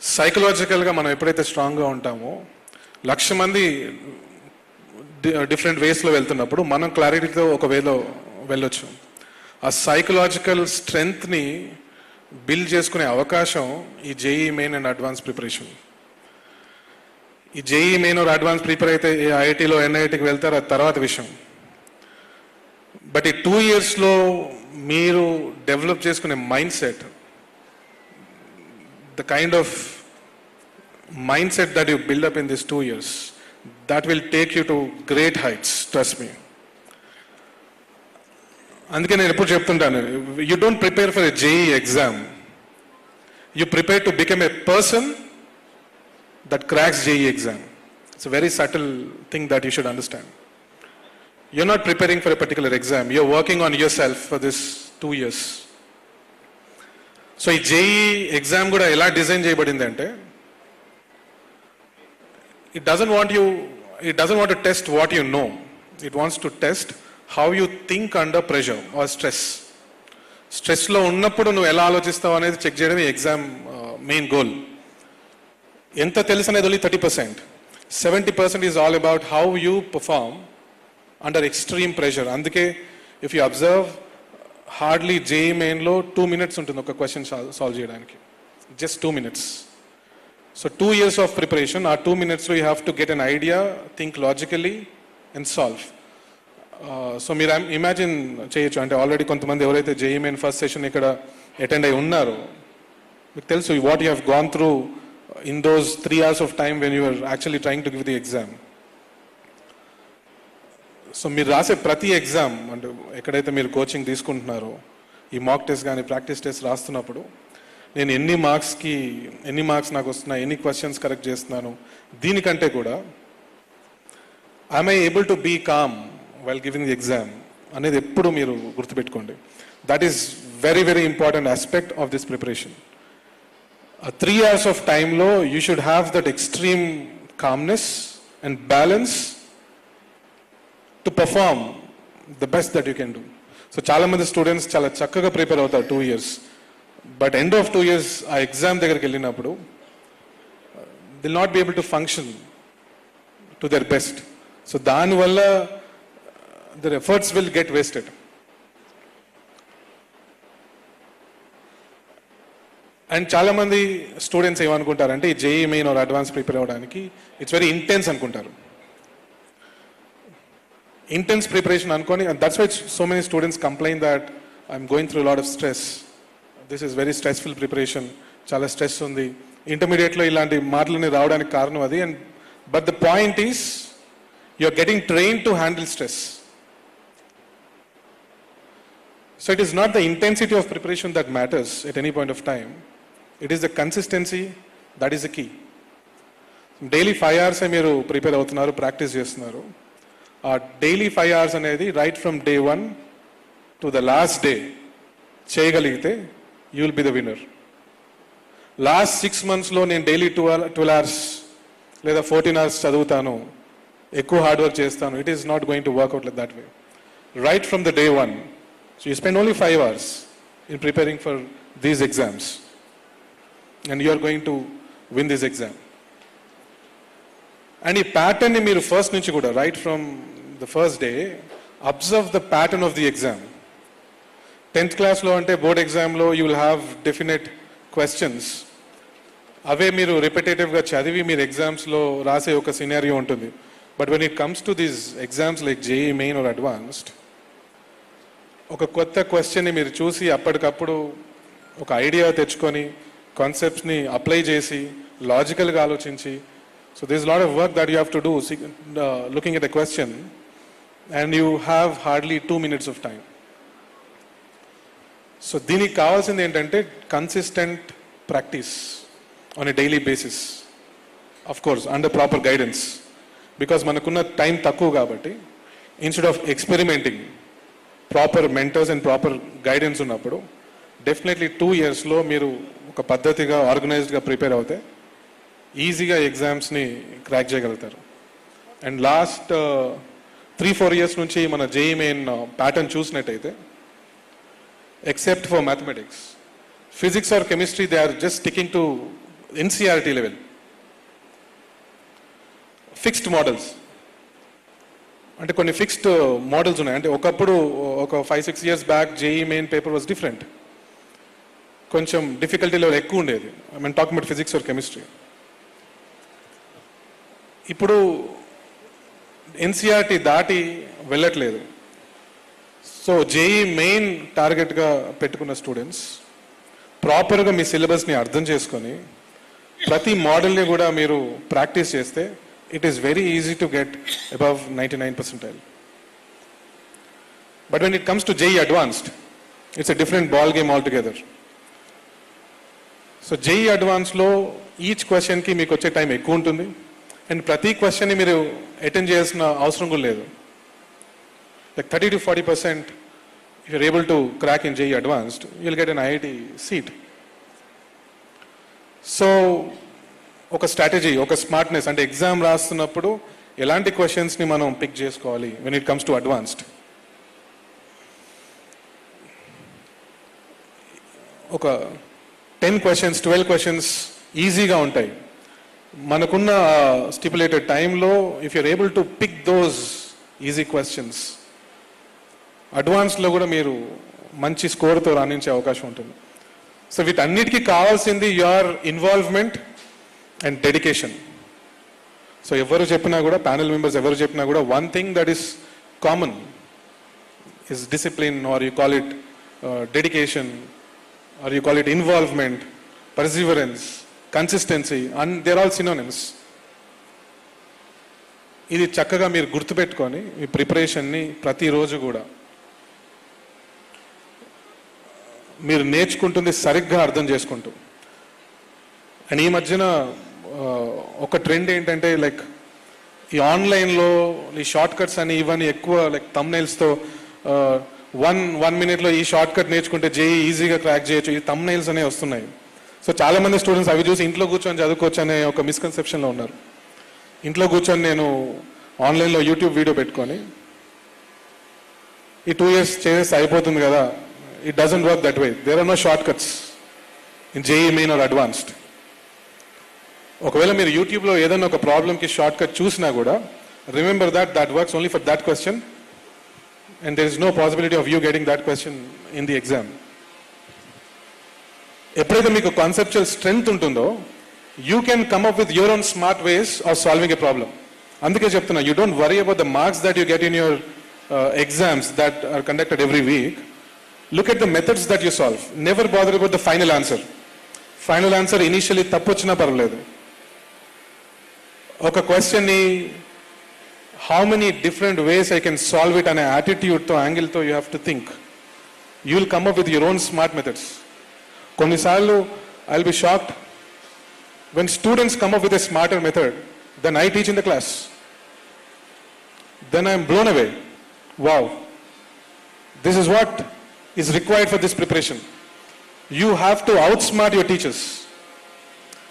సైకలాజికల్గా మనం ఎప్పుడైతే స్ట్రాంగ్గా ఉంటామో, 1,00,000 మంది డిఫరెంట్ వేస్లో వెళ్తున్నప్పుడు మనం క్లారిటీతో ఒక వేలో వెళ్ళొచ్చు. ఆ సైకలాజికల్ స్ట్రెంగ్త్ని బిల్డ్ చేసుకునే అవకాశం ఈ JEE main and advance preparation. ఈ JEE main or advance prepare అయితే ఐఐటీలో ఎన్ఐటీకి వెళ్తారు, అది తర్వాత విషయం. బట్ ఈ 2 yearsలో మీరు డెవలప్ చేసుకునే mind set, the kind of mind set that you build up in this 2 years, that will take you to great heights, trust me. అందుకే నేను ఎప్పుడు చెప్తుంటాను, you don't prepare for a JEE exam, you prepare to become a person that cracks JEE exam. It's a very subtle thing that you should understand. You're not preparing for a particular exam. You're working on yourself for this 2 years. So, ఈ JEE exam కూడా ఎలా design చేయబడింది అంటే, it doesn't want to test what you know. It wants to test how you think under pressure or stress. స్ట్రెస్లో ఉన్నప్పుడు నువ్వు ఎలా ఆలోచిస్తావు అనేది check చేయడం ఈ ఎగ్జామ్ మెయిన్ గోల్. ఎంత తెలుసు అనేది only 30%. 70% is all about how you perform under extreme pressure. అందుకే if you observe hardly JEE మెయిన్లో 2 minutes ఉంటుంది ఒక క్వశ్చన్ సాల్వ్ చేయడానికి, just 2 minutes. So 2 years of preparation, ఆ 2 minutesలో you have to get an idea, think logically and solve. So మీరు imagine చేయొచ్చు, అంటే ఆల్రెడీ కొంతమంది ఎవరైతే జేఈ మెయిన్ ఫస్ట్ సెషన్ ఇక్కడ అటెండ్ అయి ఉన్నారో మీకు తెలుసు what you have gone through in those 3 hours of time when you were actually trying to give the exam. So మీరు రాసే ప్రతి ఎగ్జామ్, అంటే ఎక్కడైతే మీరు కోచింగ్ తీసుకుంటున్నారో ఈ మాక్ టెస్ట్ కానీ ప్రాక్టీస్ టెస్ట్ రాస్తున్నప్పుడు నేను ఎన్ని మార్క్స్ నాకు వస్తున్నాయి, ఎన్ని క్వశ్చన్స్ కరెక్ట్ చేస్తున్నాను, దీనికంటే కూడా I'm I able to be calm while giving the exam అనేది ఎప్పుడు మీరు గుర్తుపెట్టుకోండి. That is very very important aspect of this preparation. 3 hours of time lo you should have that extreme calmness and balance to perform the best that you can do. So chaala mandi students chala chakkaga prepare avutaru 2 years, but end of 2 years aa exam dagariki ellinappudu they'll not be able to function to their best. So dani valla their efforts will get wasted. And చాలామంది students ఏమనుకుంటారంటే ఈ JEE main or advance prepare అవ్వడానికి it's very intense అనుకుంటారు. Intense preparation అనుకొని, that's why so many students complain that I'm going through lot of stress, this is very stressful preparation, చాలా stress ఉంది. ఇంటర్మీడియట్లో ఇలాంటి మాటలని రావడానికి కారణం అది. And but the point is you are getting train to handle stress. So it is not the intensity of preparation that matters at any point of time. It is the consistency that is the key. Daily 5 hours మీరు prepare అవుతున్నారు, practice చేస్తున్నారు. ఆ daily 5 hours అనేది right from day 1 to the last day చేయగలిగితే you will be the winner. Last 6 monthsలో నేను daily 12 hours లేదా 14 hours చదువుతాను, ఎక్కువ హార్డ్ వర్క్ చేస్తాను, it is not going to work out like that way. Right from the day 1. So you spend only 5 hours in preparing for these exams and you are going to win this exam. And ee pattern ni meeru first nunchi kuda right from the first day observe the pattern of the exam. 10th class lo ante board exam lo you will have definite questions. Ave meeru repetitive ga chadivi meer exams lo rase oka scenario untundi. But when it comes to these exams like JEE main or advanced, ఒక కొత్త క్వశ్చన్ని మీరు చూసి అప్పటికప్పుడు ఒక idea తెచ్చుకొని కాన్సెప్ట్స్ని apply చేసి లాజికల్గా ఆలోచించి, so this lot of work that you have to do looking at a question and you have hardly 2 minutes of time. So దీనికి కావాల్సింది ఏంటంటే consistent practice on a daily basis, of course under proper guidance. Because మనకున్న time తక్కువ కాబట్టి instead of experimenting, proper mentors and proper guidance ఉన్నప్పుడు definitely 2 yearsలో మీరు ఒక పద్ధతిగా ఆర్గనైజ్డ్గా ప్రిపేర్ అవుతే ఈజీగా ఎగ్జామ్స్ని క్రాక్ చేయగలుగుతారు. అండ్ లాస్ట్ 3-4 years నుంచి మన జేఈ మెయిన్ ప్యాటర్న్ చూసినట్టయితే, except for mathematics, physics or chemistry they are just sticking to NCERT level, fixed models. అంటే కొన్ని ఫిక్స్డ్ మోడల్స్ ఉన్నాయి. అంటే ఒకప్పుడు ఒక 5-6 years back JEE main paper was different, కొంచెం డిఫికల్టీ లెవెల్ ఎక్కువ ఉండేది. I mean talking about physics or chemistry. ఇప్పుడు ఎన్సీఆర్టీ దాటి వెళ్ళట్లేదు. సో జేఈ మెయిన్ టార్గెట్గా పెట్టుకున్న స్టూడెంట్స్ ప్రాపర్గా మీ సిలబస్ని అర్థం చేసుకొని ప్రతి మోడల్ని కూడా మీరు ప్రాక్టీస్ చేస్తే it is very easy to get above 99 percentile. But when it comes to JEE Advanced, it's a different ball game altogether. So JEE Advanced lo each question ki meeku vache time ekku untundi and prati question ni meeru attend cheyalsina avasaram kuda ledu. Like 30 to 40%, if you're able to crack in JEE Advanced, you'll get an IIT seat. So ఒక strategy, ఒక smartness, అంటే exam రాస్తున్నప్పుడు ఎలాంటి క్వశ్చన్స్ని మనం pick చేసుకోవాలి when it comes to advanced. ఒక 10 questions 12 questions ఈజీగా ఉంటాయి. మనకున్న స్టిపులేటెడ్ టైంలో if you're able to pick those easy questions, అడ్వాన్స్లో కూడా మీరు మంచి స్కోర్తో రాణించే అవకాశం ఉంటుంది. సో వీటన్నిటికీ కావాల్సింది your involvement and dedication. So ఎవరు చెప్పినా కూడా, ప్యానెల్ మెంబర్స్ ఎవరు చెప్పినా కూడా, one thing that is common is discipline, or you call it dedication, or you call it involvement, perseverance, consistency, and they're all synonyms. ఇది చక్కగా మీరు గుర్తుపెట్టుకొని మీ ప్రిపరేషన్ని ప్రతిరోజు కూడా మీరు నేర్చుకుంటుంది సరిగ్గా అర్థం చేసుకుంటూ. అండ్ ఈ మధ్యన ఒక ట్రెండ్ ఏంటంటే, లైక్ ఈ ఆన్లైన్లో ఈ షార్ట్ కట్స్ అని ఇవన్నీ ఎక్కువ, లైక్ థంబ్నైల్స్తో వన్ మినిట్లో ఈ షార్ట్ కట్ నేర్చుకుంటే జేఈ ఈజీగా క్రాక్ చేయొచ్చు, ఈ థంబ్నైల్స్ అనేవి వస్తున్నాయి. సో చాలా మంది స్టూడెంట్స్ అవి చూసి ఇంట్లో కూర్చొని చదువుకోవచ్చు అనే ఒక మిస్కన్సెప్షన్లో ఉన్నారు. ఇంట్లో కూర్చొని నేను ఆన్లైన్లో యూట్యూబ్ వీడియో పెట్టుకొని ఈ 2 years చేస్తే అయిపోతుంది కదా, it doesn't work that way. There are no short cuts in JEE main or advanced. ఒకవేళ మీరు యూట్యూబ్లో ఏదైనా ఒక ప్రాబ్లమ్కి షార్ట్ కట్ చూసినా కూడా, remember that works only for that question and there is no possibility of you getting that question in the exam. ఎప్పుడైతే మీకు conceptual strength ఉంటుందో, you can come up with your own smart ways of solving a problem. అందుకే చెప్తున్నా, you don't worry about the marks that you get in your exams that are conducted every week. Look at the methods that you solve. Never bother about the final answer. Final answer initially తప్పు వచ్చినా పర్వాలేదు. ఒక క్వశ్చన్ని how many different ways I can solve it అనే యాటిట్యూడ్తో, యాంగిల్తో you have to think. You will come up with your own smart methods. కొన్నిసార్లు I'll be shocked when students come up with a smarter method than I teach in the class. Then I am blown away. Wow. This is what is required for this preparation. You have to outsmart your teachers.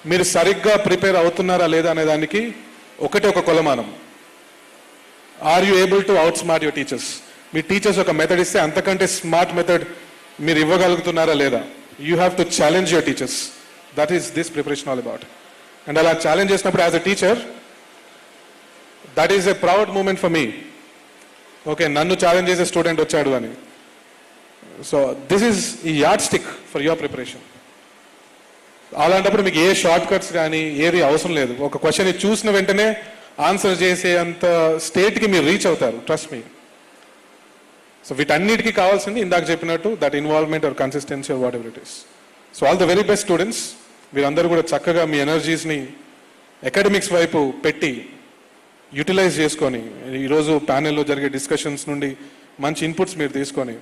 మీరు సరిగ్గా prepare అవుతున్నారా లేదా అనే దానికి ఒకటే ఒక కొలమానం. Are you able to outsmart your teachers? మీ టీచర్స్ ఒక మెథడ్ ఇస్తే అంతకంటే స్మార్ట్ మెథడ్ మీరు ఇవ్వగలుగుతున్నారా లేదా? You have to challenge your teachers. That is this preparation all about. And అలా ఛాలెంజ్ చేసినప్పుడు as a teacher, that is a proud moment for me. Okay, నన్ను ఛాలెంజ్ చేసే స్టూడెంట్ వచ్చాడు అని. సో దిస్ ఈజ్ ఈ yardstick for your preparation. అలాంటప్పుడు మీకు ఏ short cuts కానీ ఏది అవసరం లేదు. ఒక క్వశ్చన్ చూసిన వెంటనే ఆన్సర్ చేసే అంత స్టేట్కి మీరు రీచ్ అవుతారు, ట్రస్ట్ మీ. సో వీటన్నిటికీ కావాల్సింది ఇందాక చెప్పినట్టు that involvement or consistency or whatever it is. So all the very best students, మీరందరూ కూడా చక్కగా మీ ఎనర్జీస్ని అకాడమిక్స్ వైపు పెట్టి యూటిలైజ్ చేసుకొని, ఈరోజు ప్యానెల్లో జరిగే డిస్కషన్స్ నుండి మంచి ఇన్పుట్స్ మీరు తీసుకొని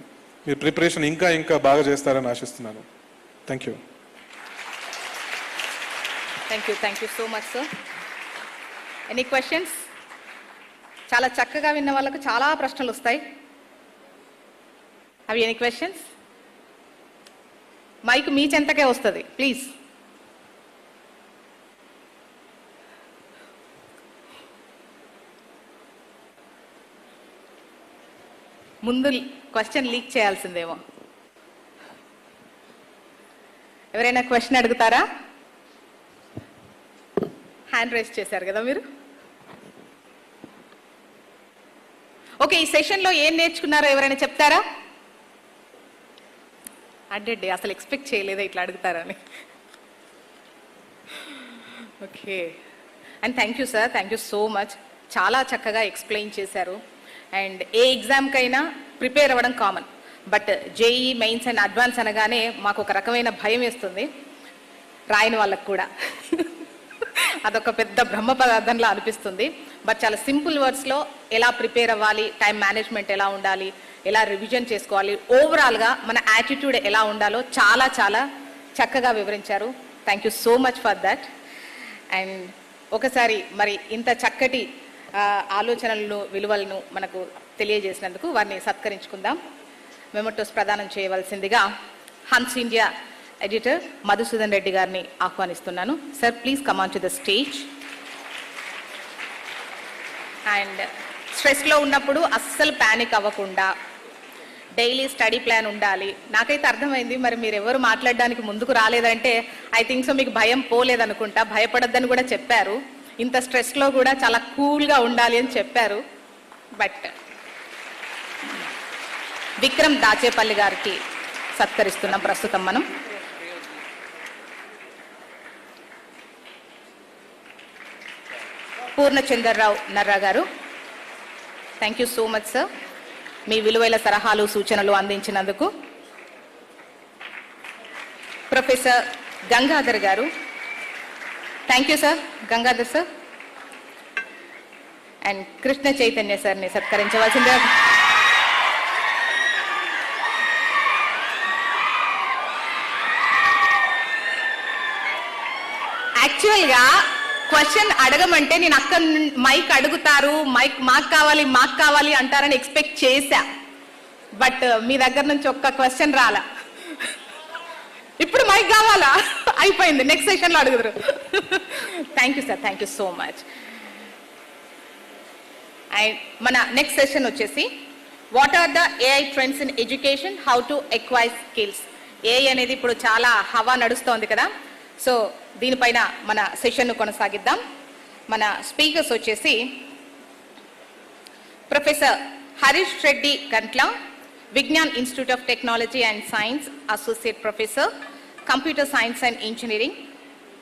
మీ ప్రిపరేషన్ ఇంకా ఇంకా బాగా చేస్తారని ఆశిస్తున్నాను. Thank you. Thank you so much sir. Any questions? చాలా చక్కగా విన్న వాళ్ళకు చాలా ప్రశ్నలు వస్తాయి. అవి ఎనీ క్వశ్చన్స్? మైక్ మీ చెంతకే వస్తుంది ప్లీజ్. ముందు క్వశ్చన్ లీక్ చేయాల్సిందేమో. ఎవరైనా క్వశ్చన్ అడుగుతారా? హ్యాండ్ రైజ్ చేశారు కదా మీరు. ఓకే, ఈ సెషన్లో ఏం నేర్చుకున్నారో ఎవరైనా చెప్తారా? అడ్డే అసలు ఎక్స్పెక్ట్ చేయలేదా ఇట్లా అడుగుతారని. Okay, and thank you sir, thank you so much. చాలా చక్కగా ఎక్స్ప్లెయిన్ చేశారు. అండ్ ఏ ఎగ్జామ్కైనా ప్రిపేర్ అవ్వడం common, but JEE mains and advance అనగానే మాకు ఒక రకమైన భయం వేస్తుంది, రాయని వాళ్ళకు కూడా. అదొక పెద్ద బ్రహ్మ పదార్థంలా అనిపిస్తుంది. బట్ చాలా సింపుల్ వర్డ్స్లో ఎలా ప్రిపేర్ అవ్వాలి, టైం మేనేజ్మెంట్ ఎలా ఉండాలి, ఎలా రివిజన్ చేసుకోవాలి, ఓవరాల్గా మన యాటిట్యూడ్ ఎలా ఉండాలో చాలా చాలా చక్కగా వివరించారు. Thank you so much for that. And ఒకసారి మరి ఇంత చక్కటి ఆలోచనలను విలువలను మనకు తెలియజేసినందుకు వారిని సత్కరించుకుందాం. మెమోటోస్ ప్రదానం చేయవలసిందిగా హన్స్ ఇండియా ఎడిటర్ మధుసూదన్ రెడ్డి గారిని ఆహ్వానిస్తున్నాను. Sir please come on to the stage. And స్ట్రెస్లో ఉన్నప్పుడు అస్సలు ప్యానిక్ అవ్వకుండా డైలీ స్టడీ ప్లాన్ ఉండాలి. నాకైతే అర్థమైంది, మరి మీరు ఎవరు మాట్లాడడానికి ముందుకు రాలేదంటే ఐ థింక్ సో మీకు భయం పోలేదనుకుంటా. భయపడొద్దని కూడా చెప్పారు, ఇంత స్ట్రెస్లో కూడా చాలా కూల్గా ఉండాలి అని చెప్పారు. బట్ విక్రమ్ దాచేపల్లి గారికి సత్కరిస్తున్నాం ప్రస్తుతం మనం. పూర్ణచంద్రరావు నర్రా గారు, thank you so much sir, మీ విలువైన సలహాలు సూచనలు అందించినందుకు. ప్రొఫెసర్ గంగాధర్ గారు, thank you sir Gangadhar sir. And Krishna Chaitanya సార్ని సత్కరించవలసిందిగా. యాక్చువల్గా క్వశ్చన్ అడగమంటే నేను అక్కడ మైక్ అడుగుతారు, మైక్ మాకు కావాలి అంటారని ఎక్స్పెక్ట్ చేశా. బట్ మీ దగ్గర నుంచి ఒక్క క్వశ్చన్ రాలా. ఇప్పుడు మైక్ కావాలా? అయిపోయింది, నెక్స్ట్ సెషన్లో అడుగుతారు. Thank you sir, thank you so much. And మన నెక్స్ట్ సెషన్ వచ్చేసి what are the AI trends in education, how to acquire skills. AI అనేది ఇప్పుడు చాలా హవా నడుస్తోంది కదా, సో దీనిపైన మన సెషన్ను కొనసాగిద్దాం. మన స్పీకర్స్ వచ్చేసి professor Harish Reddy Gantla, Vignan institute of technology and science, associate professor, computer science and engineering.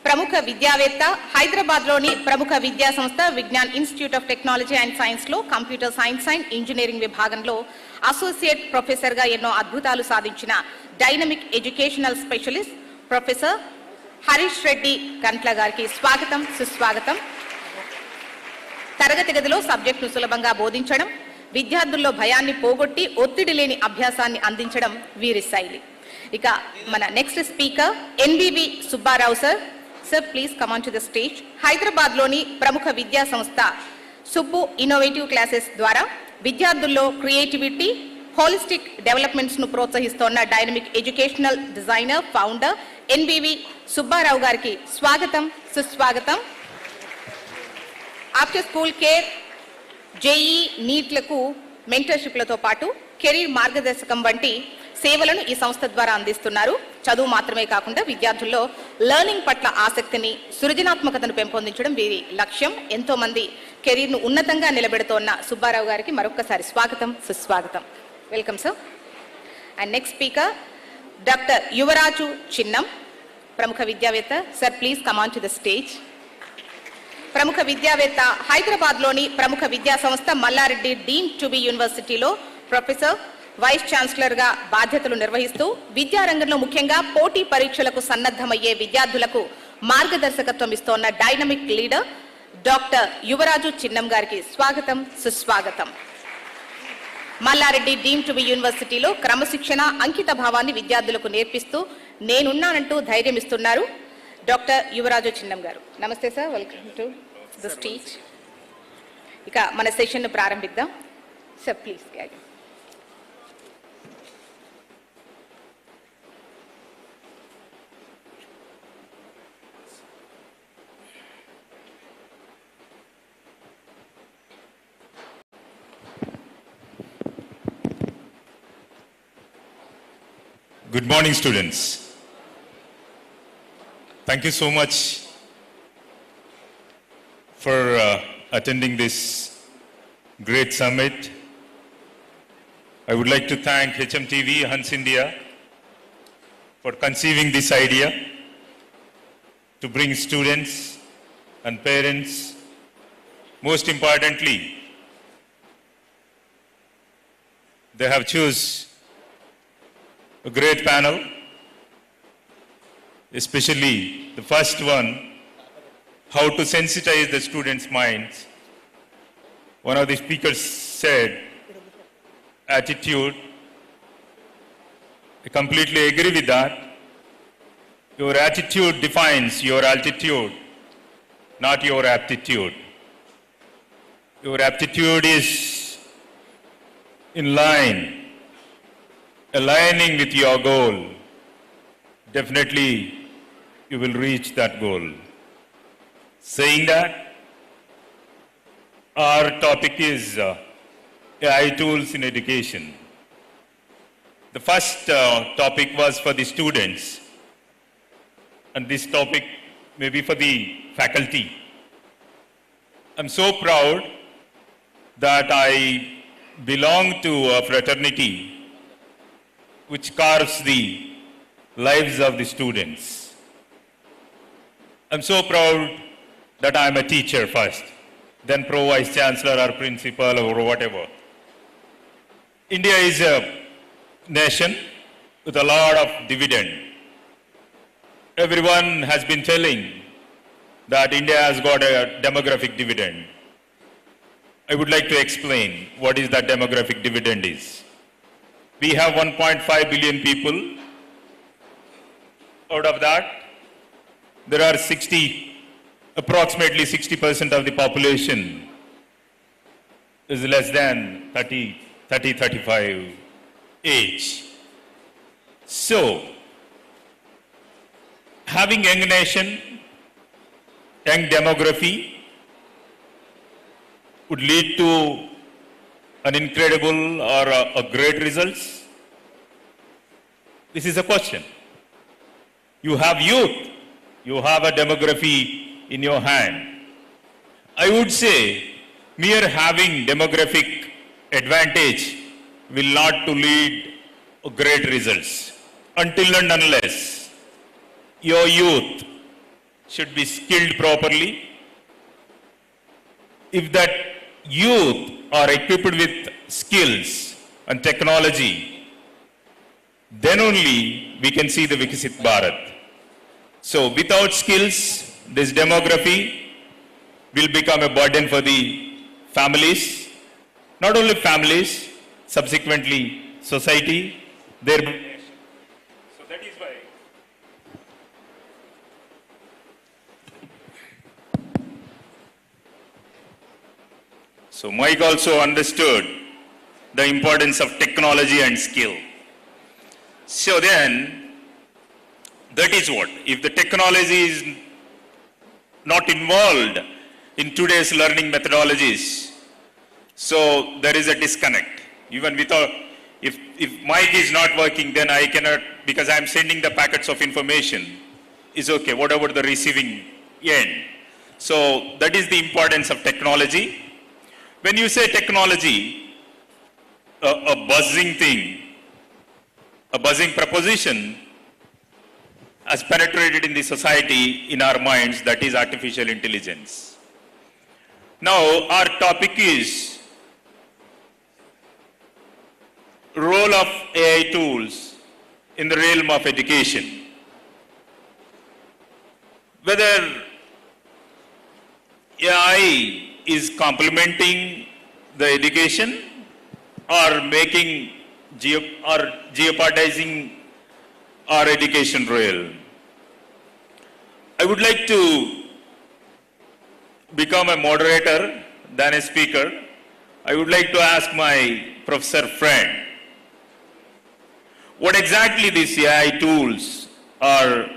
ప్రముఖ విద్యావేత్త, హైదరాబాద్లోని ప్రముఖ విద్యా సంస్థ Vignan institute of technology and సైన్స్లో కంప్యూటర్ సైన్స్ అండ్ ఇంజనీరింగ్ విభాగంలో అసోసియేట్ ప్రొఫెసర్గా ఎన్నో అద్భుతాలు సాధించిన dynamic educational specialist professor Harish Reddy Gantla గారికి స్వాగతం, సుస్వాగతం. తరగతి గదిలో సబ్జెక్టును సులభంగా బోధించడం, విద్యార్థుల్లో భయాన్ని పోగొట్టి ఒత్తిడి లేని అభ్యాసాన్ని అందించడం వీరి శైలి. ఇక మన next speaker NBV Subbarao sir. Sir please come on to the stage. హైదరాబాద్లోని ప్రముఖ విద్యా సంస్థ సుబ్బు ఇన్నోవేటివ్ క్లాసెస్ ద్వారా విద్యార్థుల్లో క్రియేటివిటీ, హోలిస్టిక్ డెవలప్మెంట్స్ ను ప్రోత్సహిస్తోన్న dynamic educational designer, founder NBV Subbarao గారికి స్వాగతం, సుస్వాగతం. ఆఫ్టర్ స్కూల్ కేర్, జేఈ, నీట్లకు మెంటర్షిప్లతో పాటు కెరీర్ మార్గదర్శకం వంటి సేవలను ఈ సంస్థ ద్వారా అందిస్తున్నారు. చదువు మాత్రమే కాకుండా విద్యార్థుల్లో లెర్నింగ్ పట్ల ఆసక్తిని, సృజనాత్మకతను పెంపొందించడం వీరి లక్ష్యం. ఎంతో మంది కెరీర్ను ఉన్నతంగా నిలబెడుతోన్న సుబ్బారావు గారికి మరొక్కసారి స్వాగతం, సుస్వాగతం. Welcome sir. And next speaker doctor Yuvaraju Chinnam, ప్రముఖ విద్యావేత్త. Sir please come on to the stage. ప్రముఖ విద్యావేత్త, హైదరాబాద్లోని ప్రముఖ విద్యా సంస్థ మల్లారెడ్డి డీమ్డ్ టు బి యూనివర్సిటీలో ప్రొఫెసర్, వైస్ ఛాన్సలర్గా బాధ్యతలు నిర్వహిస్తూ విద్యారంగంలో ముఖ్యంగా పోటీ పరీక్షలకు సన్నద్ధమయ్యే విద్యార్థులకు మార్గదర్శకత్వం ఇస్తోన్న డైనమిక్ లీడర్ డాక్టర్ యువరాజు చిన్నం గారికి స్వాగతం, సుస్వాగతం. మల్లారెడ్డి డీమ్డ్ టు బి యూనివర్సిటీలో క్రమశిక్షణ, అంకిత భావాన్ని విద్యార్థులకు నేర్పిస్తూ నేనున్నానంటూ ధైర్యం ఇస్తున్నారు డాక్టర్ యువరాజు చిన్నం గారు. నమస్తే sir, welcome to the stage. ఇక మన సెషన్ను ప్రారంభిద్దాం. Sir please. Good morning, students. Thank you so much for attending this great summit. I would like to thank HMTV, HansIndia, for conceiving this idea to bring students and parents. Most importantly, they have chosen a great panel, especially the first one, how to sensitize the students' minds. One of the speakers said, attitude. I completely agree with that. Your attitude defines your altitude, not your aptitude. Your aptitude is in line, aligning with your goal. Definitely, you will reach that goal. Saying that, our topic is AI tools in education. The first topic was for the students, and this topic may be for the faculty. I'm so proud that I belong to a fraternity which carves the lives of the students. I'm so proud that I'm a teacher first, then pro-vice chancellor or principal or whatever. India is a nation with a lot of dividend. Everyone has been telling that India has got a demographic dividend. I would like to explain what is that demographic dividend is. We have 1.5 billion people. Out of that, there are approximately 60% of the population is less than 35 age. So, having young nation, young demography would lead to an incredible or a great results? This is a question. You have youth, you have a demography in your hand. I would say mere having demographic advantage will not to lead to great results until and unless your youth should be skilled properly. If that youth are equipped with skills and technology, then only we can see the Viksit Bharat. So without skills, this demography will become a burden for the families, not only families, subsequently society, thereby nation. So that is why Mike also understood the importance of technology and skill. So then, that is what, if the technology is not involved in today's learning methodologies, so there is a disconnect. Even without, if mic is not working, then I cannot, because I am sending the packets of information, is okay, what about the receiving end? So that is the importance of technology. When you say technology, a buzzing thing, a buzzing proposition has penetrated in the society, in our minds, that is artificial intelligence. Now, our topic is role of AI tools in the realm of education. Whether AI is complementing the education or making or jeopardizing our education realm. I would like to become a moderator than a speaker. I would like to ask my professor friend, what exactly these AI tools are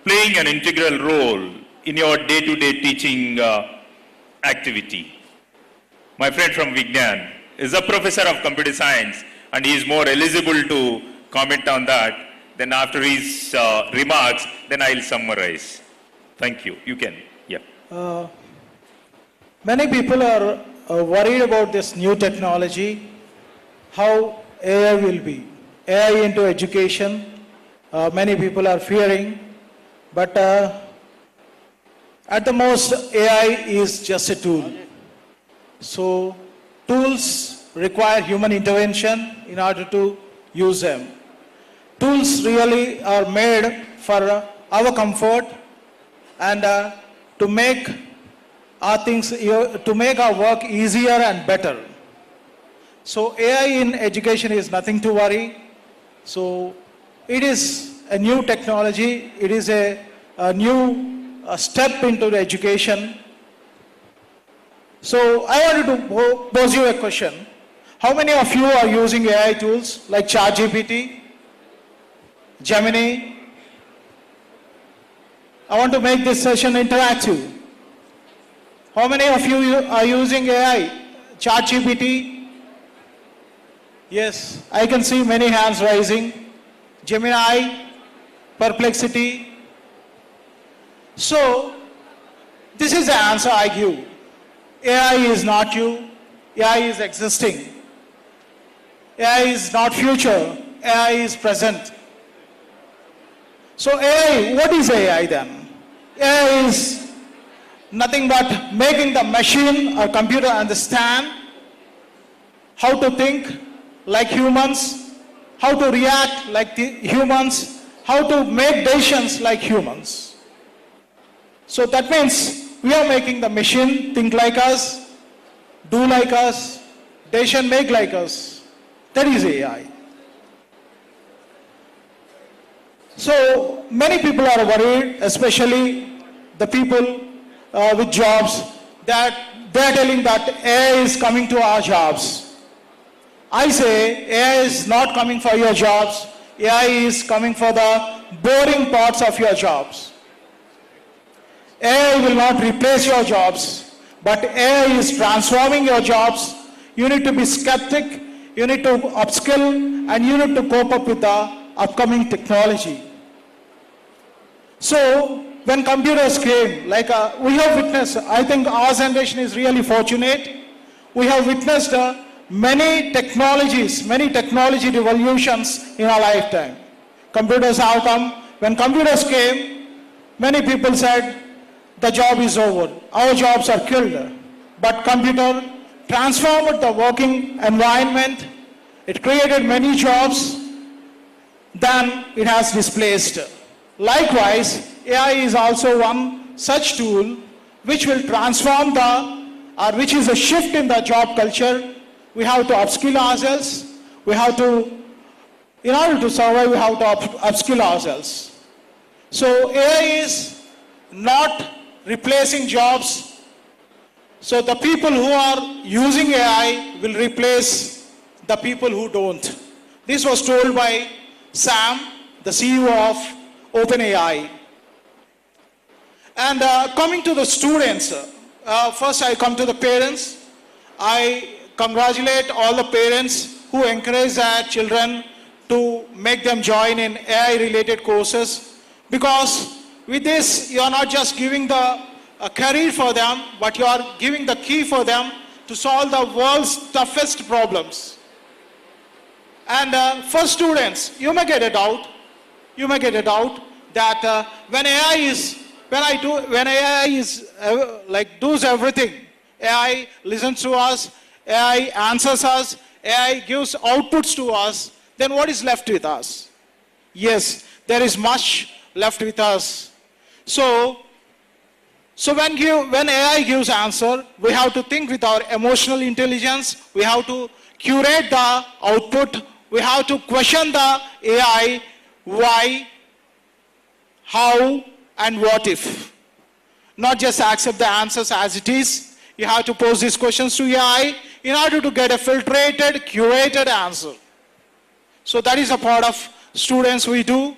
playing an integral role in your day-to-day teaching activity. My friend from Vignan is a professor of computer science and he is more eligible to comment on that. Then after his remarks, then I'll summarize. Thank you. You can. Yeah. Many people are worried about this new technology, how AI will be. AI into education, many people are fearing, but at the most, AI is just a tool. So, tools require human intervention in order to use them. Tools really are made for our comfort and to make are things to make our work easier and better. So AI in education is nothing to worry. So it is a new technology. It is a new step into the education. So I wanted to pose you a question. How many of you are using AI tools like ChatGPT, Gemini? I want to make this session interactive. How many of you are using AI, ChatGPT? Yes, I can see many hands rising. Gemini, Perplexity. So, this is the answer I give. AI is not you, AI is existing. AI is not future, AI is present. So AI, what is AI then? AI is nothing but making the machine or computer understand how to think like humans, how to react like the humans, how to make decisions like humans. So that means we are making the machine think like us, do like us, decision make like us. That is AI. So many people are worried, especially the people with jobs, that they are telling that AI is coming to our jobs. I say AI is not coming for your jobs. AI is coming for the boring parts of your jobs. AI will not replace your jobs, but AI is transforming your jobs. You need to be skeptic, you need to upskill, and you need to cope up with the upcoming technology. So when computers came, like we have witnessed, I think our generation is really fortunate. We have witnessed many technologies, many technology revolutions in our lifetime. Computers have come. When computers came, many people said, the job is over. Our jobs are killed. But computer transformed the working environment. It created many jobs. Then it has displaced. Likewise, AI is also one such tool which will transform which is a shift in the job culture. We have to upskill ourselves. We have to, in order to survive, we have to upskill ourselves. So AI is not replacing jobs. So the people who are using AI will replace the people who don't. This was told by Sam, the CEO of OpenAI. And coming to the students, first I come to the parents. I congratulate all the parents who encourage their children to make them join in AI-related courses, because with this you are not just giving the career for them, but you are giving the key for them to solve the world's toughest problems. And for students, you may get a doubt that when AI does everything, AI listens to us, AI answers us, AI gives outputs to us, then what is left with us? Yes, there is much left with us. So when AI gives answer, we have to think with our emotional intelligence, we have to curate the output, we have to question the AI, why, how, and what if. Not just accept the answers as it is. You have to pose these questions to AI in order to get a filtered, curated answer. So that is a part of students we do.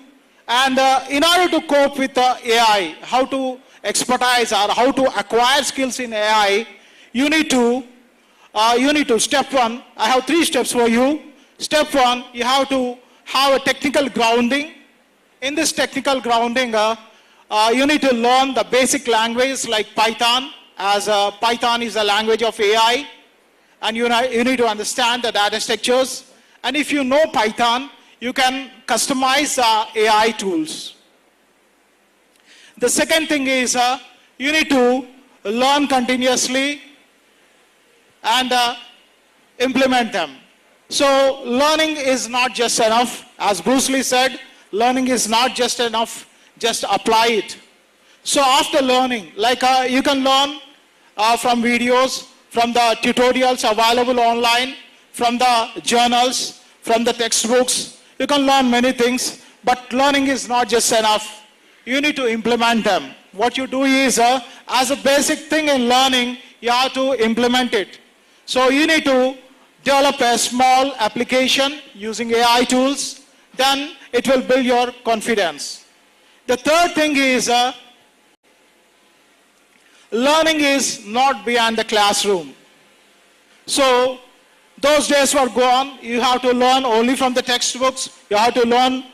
And in order to cope with AI, how to expertise or how to acquire skills in AI, you need to, step one, I have 3 steps for you. Step one, you have to have a technical grounding. In this technical grounding, you need to learn the basic language like Python, as Python is the language of AI, and you need to understand the data structures. And if you know Python, you can customize AI tools. The second thing is you need to learn continuously and implement them. So learning is not just enough. As Bruce Lee said, learning is not just enough, just apply it. So after learning, like you can learn from videos, from the tutorials available online, from the journals, from the textbooks. You can learn many things, but learning is not just enough. You need to implement them. What you do is, as a basic thing in learning, you have to implement it. So you need to develop a small application using AI tools, then it will build your confidence. The third thing is, learning is not beyond the classroom. So those days were gone. You have to learn only from the textbooks. You have to learn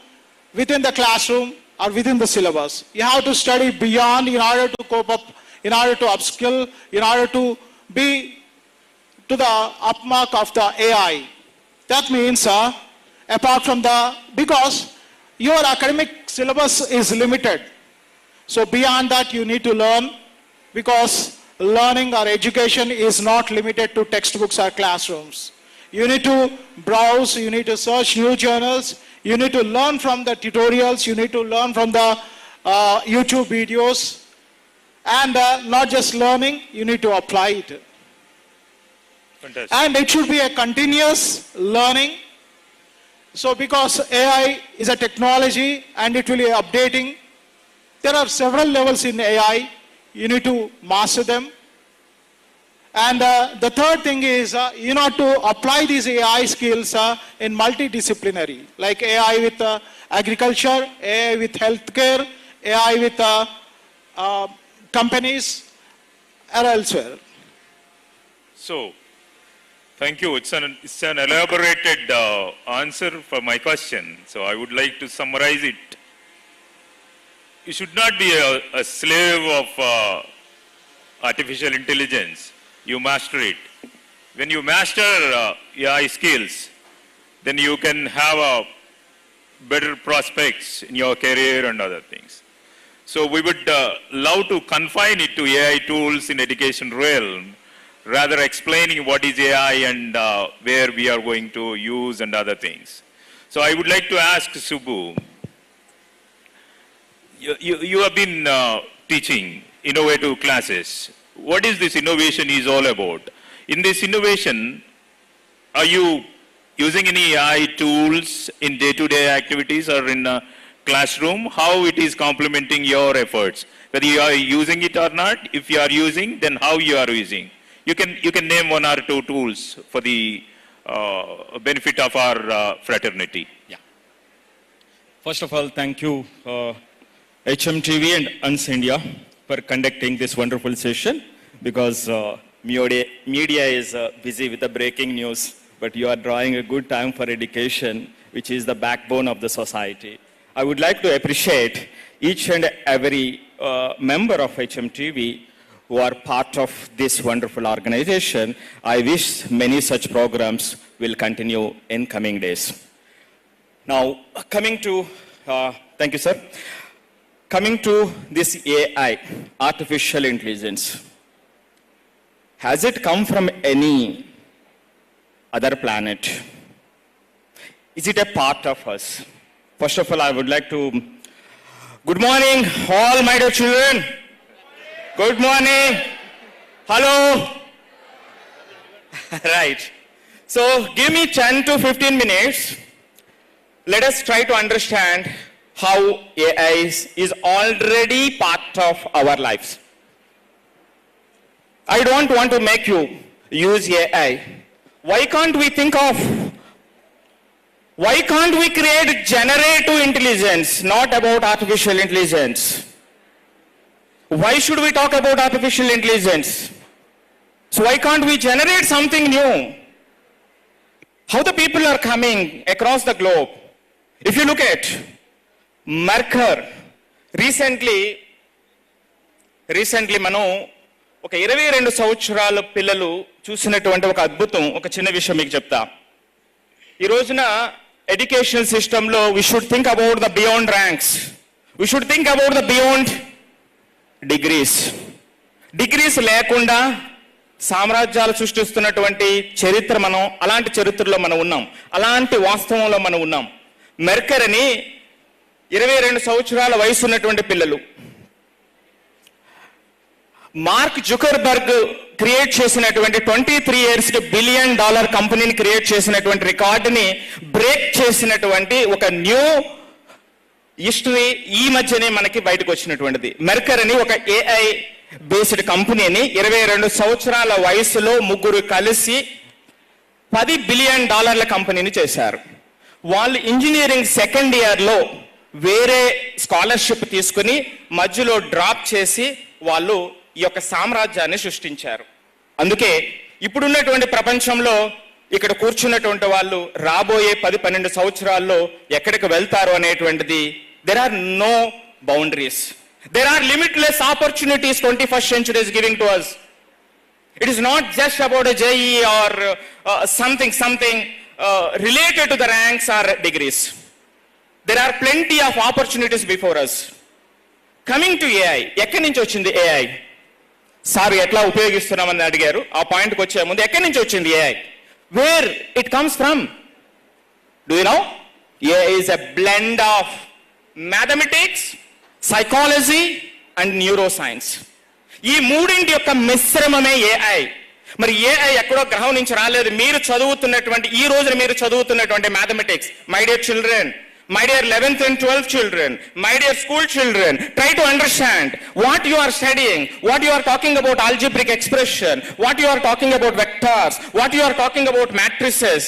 within the classroom or within the syllabus. You have to study beyond in order to cope up, in order to upskill, in order to be to the upmark of the AI. That means, apart from because your academic syllabus is limited. So beyond that you need to learn, because learning or education is not limited to textbooks or classrooms. You need to browse, you need to search new journals, you need to learn from the tutorials, you need to learn from the YouTube videos, and not just learning, you need to apply it. Fantastic. And it should be a continuous learning. So because AI is a technology and it will be updating, there are several levels in AI. You need to master them. And the third thing is, you know, to apply these AI skills in multidisciplinary, like AI with agriculture, AI with healthcare, AI with companies, or elsewhere. So, thank you. It's an elaborated answer for my question. So I would like to summarize it. You should not be a slave of artificial intelligence. You master it. When you master AI skills, then you can have better prospects in your career and other things. So we would love to confine it to AI tools in education realm, rather explaining what is AI and where we are going to use and other things. So I would like to ask Subbu, you have been teaching innovative classes. What is this innovation is all about? In this innovation, are you using any AI tools in day-to-day activities or in a classroom? How it is complementing your efforts? Whether you are using it or not, if you are using, then how you are using? You can name one or two tools for the benefit of our fraternity. Yeah. First of all, thank you, HMTV and HansIndia, for conducting this wonderful session, because media is busy with the breaking news, but you are drawing a good time for education, which is the backbone of the society. I would like to appreciate each and every member of HMTV who are part of this wonderful organization. I wish many such programs will continue in coming days. Now, coming to, thank you, sir. Coming to this AI, artificial intelligence, has it come from any other planet? Is it a part of us? First of all, I would like to, good morning, all my dear children. Good morning. Hello. Right. So give me 10 to 15 minutes. Let us try to understand how AI is already part of our lives. I don't want to make you use AI. Why can't we create generative intelligence, not about artificial intelligence? Why should we talk about artificial intelligence? So why can't we generate something new? How the people are coming across the globe. If you look at Mercer, recently మనం ఒక 22 సంవత్సరాల పిల్లలు చూసినటువంటి ఒక అద్భుతం, ఒక చిన్న విషయం మీకు చెప్తా. ఈ రోజున ఎడ్యుకేషన్ సిస్టంలో we should think about the beyond ranks. We should think about the beyond degrees లేకుండా సామ్రాజ్యాలు సృష్టిస్తున్నటువంటి చరిత్ర అలాంటి చరిత్రలో మనం ఉన్నాం, అలాంటి వాస్తవంలో మనం ఉన్నాం. మెర్కర్ అని 22 సంవత్సరాల వయసు ఉన్నటువంటి పిల్లలు, మార్క్ జుకర్బర్గ్ క్రియేట్ చేసినటువంటి 23 years $1 billion కంపెనీని క్రియేట్ చేసినటువంటి రికార్డుని బ్రేక్ చేసినటువంటి ఒక న్యూ హిస్టరీ ఈ మధ్యనే మనకి బయటకు వచ్చినటువంటిది. మెర్కర్ అని ఒక AI బేస్డ్ కంపెనీని 22 సంవత్సరాల వయసులో ముగ్గురు కలిసి $10 billion కంపెనీని చేశారు. వాళ్ళు ఇంజనీరింగ్ సెకండ్ ఇయర్లో వేరే స్కాలర్షిప్ తీసుకుని మధ్యలో డ్రాప్ చేసి వాళ్ళు ఈ యొక్క సామ్రాజ్యాన్ని సృష్టించారు. అందుకే ఇప్పుడున్నటువంటి ప్రపంచంలో ఇక్కడ కూర్చున్నటువంటి వాళ్ళు రాబోయే 10-12 సంవత్సరాల్లో ఎక్కడికి వెళ్తారు అనేటువంటిది there are no boundaries. There are limitless opportunities 21st century is giving to us. It is not just about a JE or something related to the ranks or degrees. There are plenty of opportunities before us. Coming to AI, ఎక్కడి నుంచి వచ్చింది AI? Sir ఎట్లా ఉపయోగిస్తున్నామని అడిగారు. ఆ పాయింట్కి వచ్చే ముందు ఎక్కడి నుంచి వచ్చింది AI? Where it comes from? Do you know? AI is a blend of mathematics, psychology and neuroscience. ఈ మూడింటి యొక్క మిశ్రమమే AI. మరి AI ఎక్కడో గ్రహం నుంచి రాలేదు. మీరు చదువుతున్నటువంటి ఈ రోజున మీరు చదువుతున్నటువంటి mathematics, my dear children, my dear 11th and 12th children, my dear school children, try to understand what you are studying, what you are talking about algebraic expression, what you are talking about vectors, what you are talking about matrices.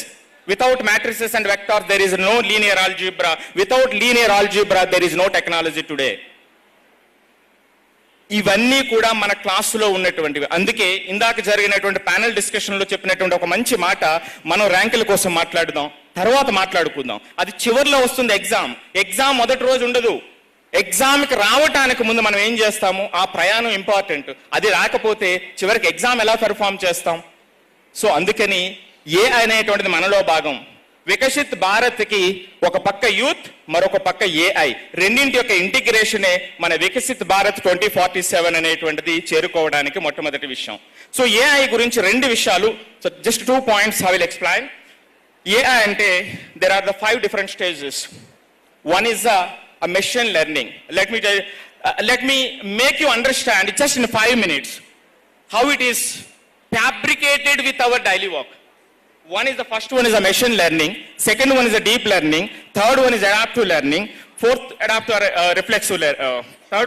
Without matrices and vectors, there is no linear algebra. Without linear algebra, there is no technology today. ఇవన్నీ కూడా మన క్లాసులో ఉన్నటువంటివి. అందుకే ఇందాక జరిగినటువంటి panel డిస్కషన్లో చెప్పినటువంటి ఒక మంచి మాట, మనం ర్యాంకుల కోసం మాట్లాడుదాం, తర్వాత మాట్లాడుకుందాం. అది చివరిలో వస్తుంది. ఎగ్జామ్ మొదటి రోజు ఉండదు. ఎగ్జామ్కి రావటానికి ముందు మనం ఏం చేస్తాము, ఆ ప్రయాణం ఇంపార్టెంట్. అది రాకపోతే చివరికి ఎగ్జామ్ ఎలా పెర్ఫామ్ చేస్తాం? సో అందుకని ఏ అనేటువంటిది మనలో భాగం. వికసిత్ భారత్కి ఒక పక్క యూత్, మరొక పక్క AI, రెండింటి యొక్క ఇంటిగ్రేషనే మన వికసిత్ భారత్ 2047 అనేటువంటిది చేరుకోవడానికి మొట్టమొదటి విషయం. సో AI గురించి 2 విషయాలు, so just 2 points I will explain. AI అంటే there are the 5 different stages. One is a machine learning. Let me make you understand just in 5 minutes how it is fabricated with our daily work. First one is a machine learning, second one is a deep learning, third one is adaptive learning, third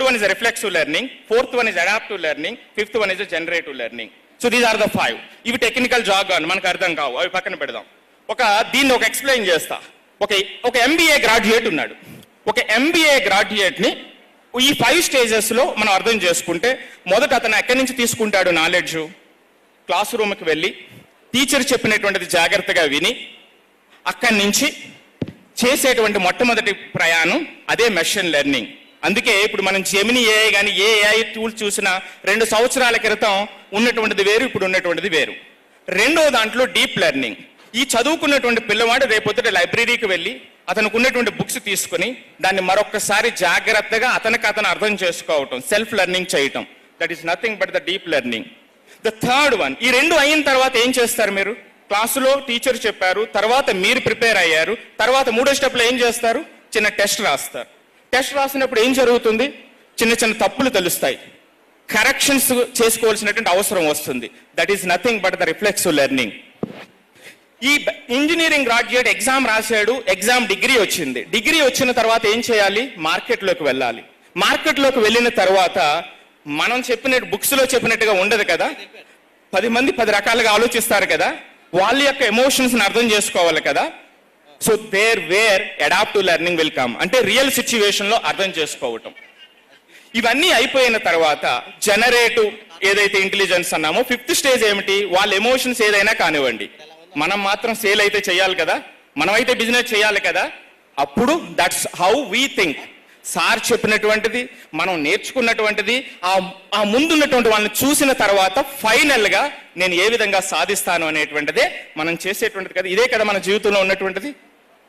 one is a reflexive learning, fourth one is adaptive learning, fifth one is a generative learning. So these are the 5. ఇవి technical jargon, మనకు అర్థం కావు, అవి పక్కన పెడదాం. దీన్ని explain చేస్తా. ఒక MBA గ్రాడ్యుయేట్ ఉన్నాడు. ఒక MBA గ్రాడ్యుయేట్ని ఈ 5 స్టేజెస్లో మనం అర్థం చేసుకుంటే, మొదట అతను ఎక్కడి నుంచి తీసుకుంటాడు నాలెడ్జ్? క్లాస్ రూమ్కి వెళ్ళి టీచర్ చెప్పినటువంటిది జాగ్రత్తగా విని అక్కడి నుంచి చేసేటువంటి మొట్టమొదటి ప్రయాణం అదే మెషిన్ లెర్నింగ్. అందుకే ఇప్పుడు మనం జెమిని AI కానీ ఏ AI టూల్ చూసినా 2 సంవత్సరాల క్రితం ఉన్నటువంటిది వేరు, ఇప్పుడు ఉన్నటువంటిది వేరు. రెండో దాంట్లో డీప్ లెర్నింగ్. ఈ చదువుకున్నటువంటి పిల్లవాడు రేపొద్దుట లైబ్రరీకి వెళ్ళి అతనికి ఉన్నటువంటి బుక్స్ తీసుకుని దాన్ని మరొకసారి జాగ్రత్తగా అతను అర్థం చేసుకోవటం, సెల్ఫ్ లెర్నింగ్ చేయటం. That is nothing but the deep learning. The third one, ఈ 2 అయిన తర్వాత ఏం చేస్తారు మీరు? క్లాసులో టీచర్ చెప్పారు, తర్వాత మీరు ప్రిపేర్ అయ్యారు, తర్వాత 3వ స్టెప్లో ఏం చేస్తారు? చిన్న టెస్ట్ రాస్తారు. టెస్ట్ రాసినప్పుడు ఏం జరుగుతుంది? చిన్న చిన్న తప్పులు తెలుస్తాయి, కరెక్షన్స్ చేసుకోవాల్సినటువంటి అవసరం వస్తుంది. That is nothing but the reflexive learning. ఈ ఇంజనీరింగ్ గ్రాడ్యుయేట్ ఎగ్జామ్ రాశాడు, ఎగ్జామ్ డిగ్రీ వచ్చింది. డిగ్రీ వచ్చిన తర్వాత ఏం చేయాలి? మార్కెట్లోకి వెళ్ళాలి. మార్కెట్లోకి వెళ్ళిన తర్వాత మనం బుక్స్లో చెప్పినట్టుగా ఉండదు కదా. 10 మంది 10 రకాలుగా ఆలోచిస్తారు కదా, వాళ్ళ యొక్క ఎమోషన్స్ని అర్థం చేసుకోవాలి కదా. So where adaptive learning will come, అంటే రియల్ సిచ్యువేషన్లో అర్థం చేసుకోవటం. ఇవన్నీ అయిపోయిన తర్వాత జనరేటివ్ ఏదైతే ఇంటెలిజెన్స్ అన్నామో 5th స్టేజ్ ఏమిటి? వాళ్ళ ఎమోషన్స్ ఏదైనా కానివ్వండి, మనం మాత్రం సేల్ అయితే చేయాలి కదా, మనమైతే బిజినెస్ చేయాలి కదా. అప్పుడు that's how we think. Sir చెప్పినటువంటిది, మనం నేర్చుకున్నటువంటిది, ఆ ముందున్నటువంటి వాళ్ళని చూసిన తర్వాత ఫైనల్గా నేను ఏ విధంగా సాధిస్తాను అనేటువంటిదే మనం చేసేటువంటిది కదా. ఇదే కదా మన జీవితంలో ఉన్నటువంటిది.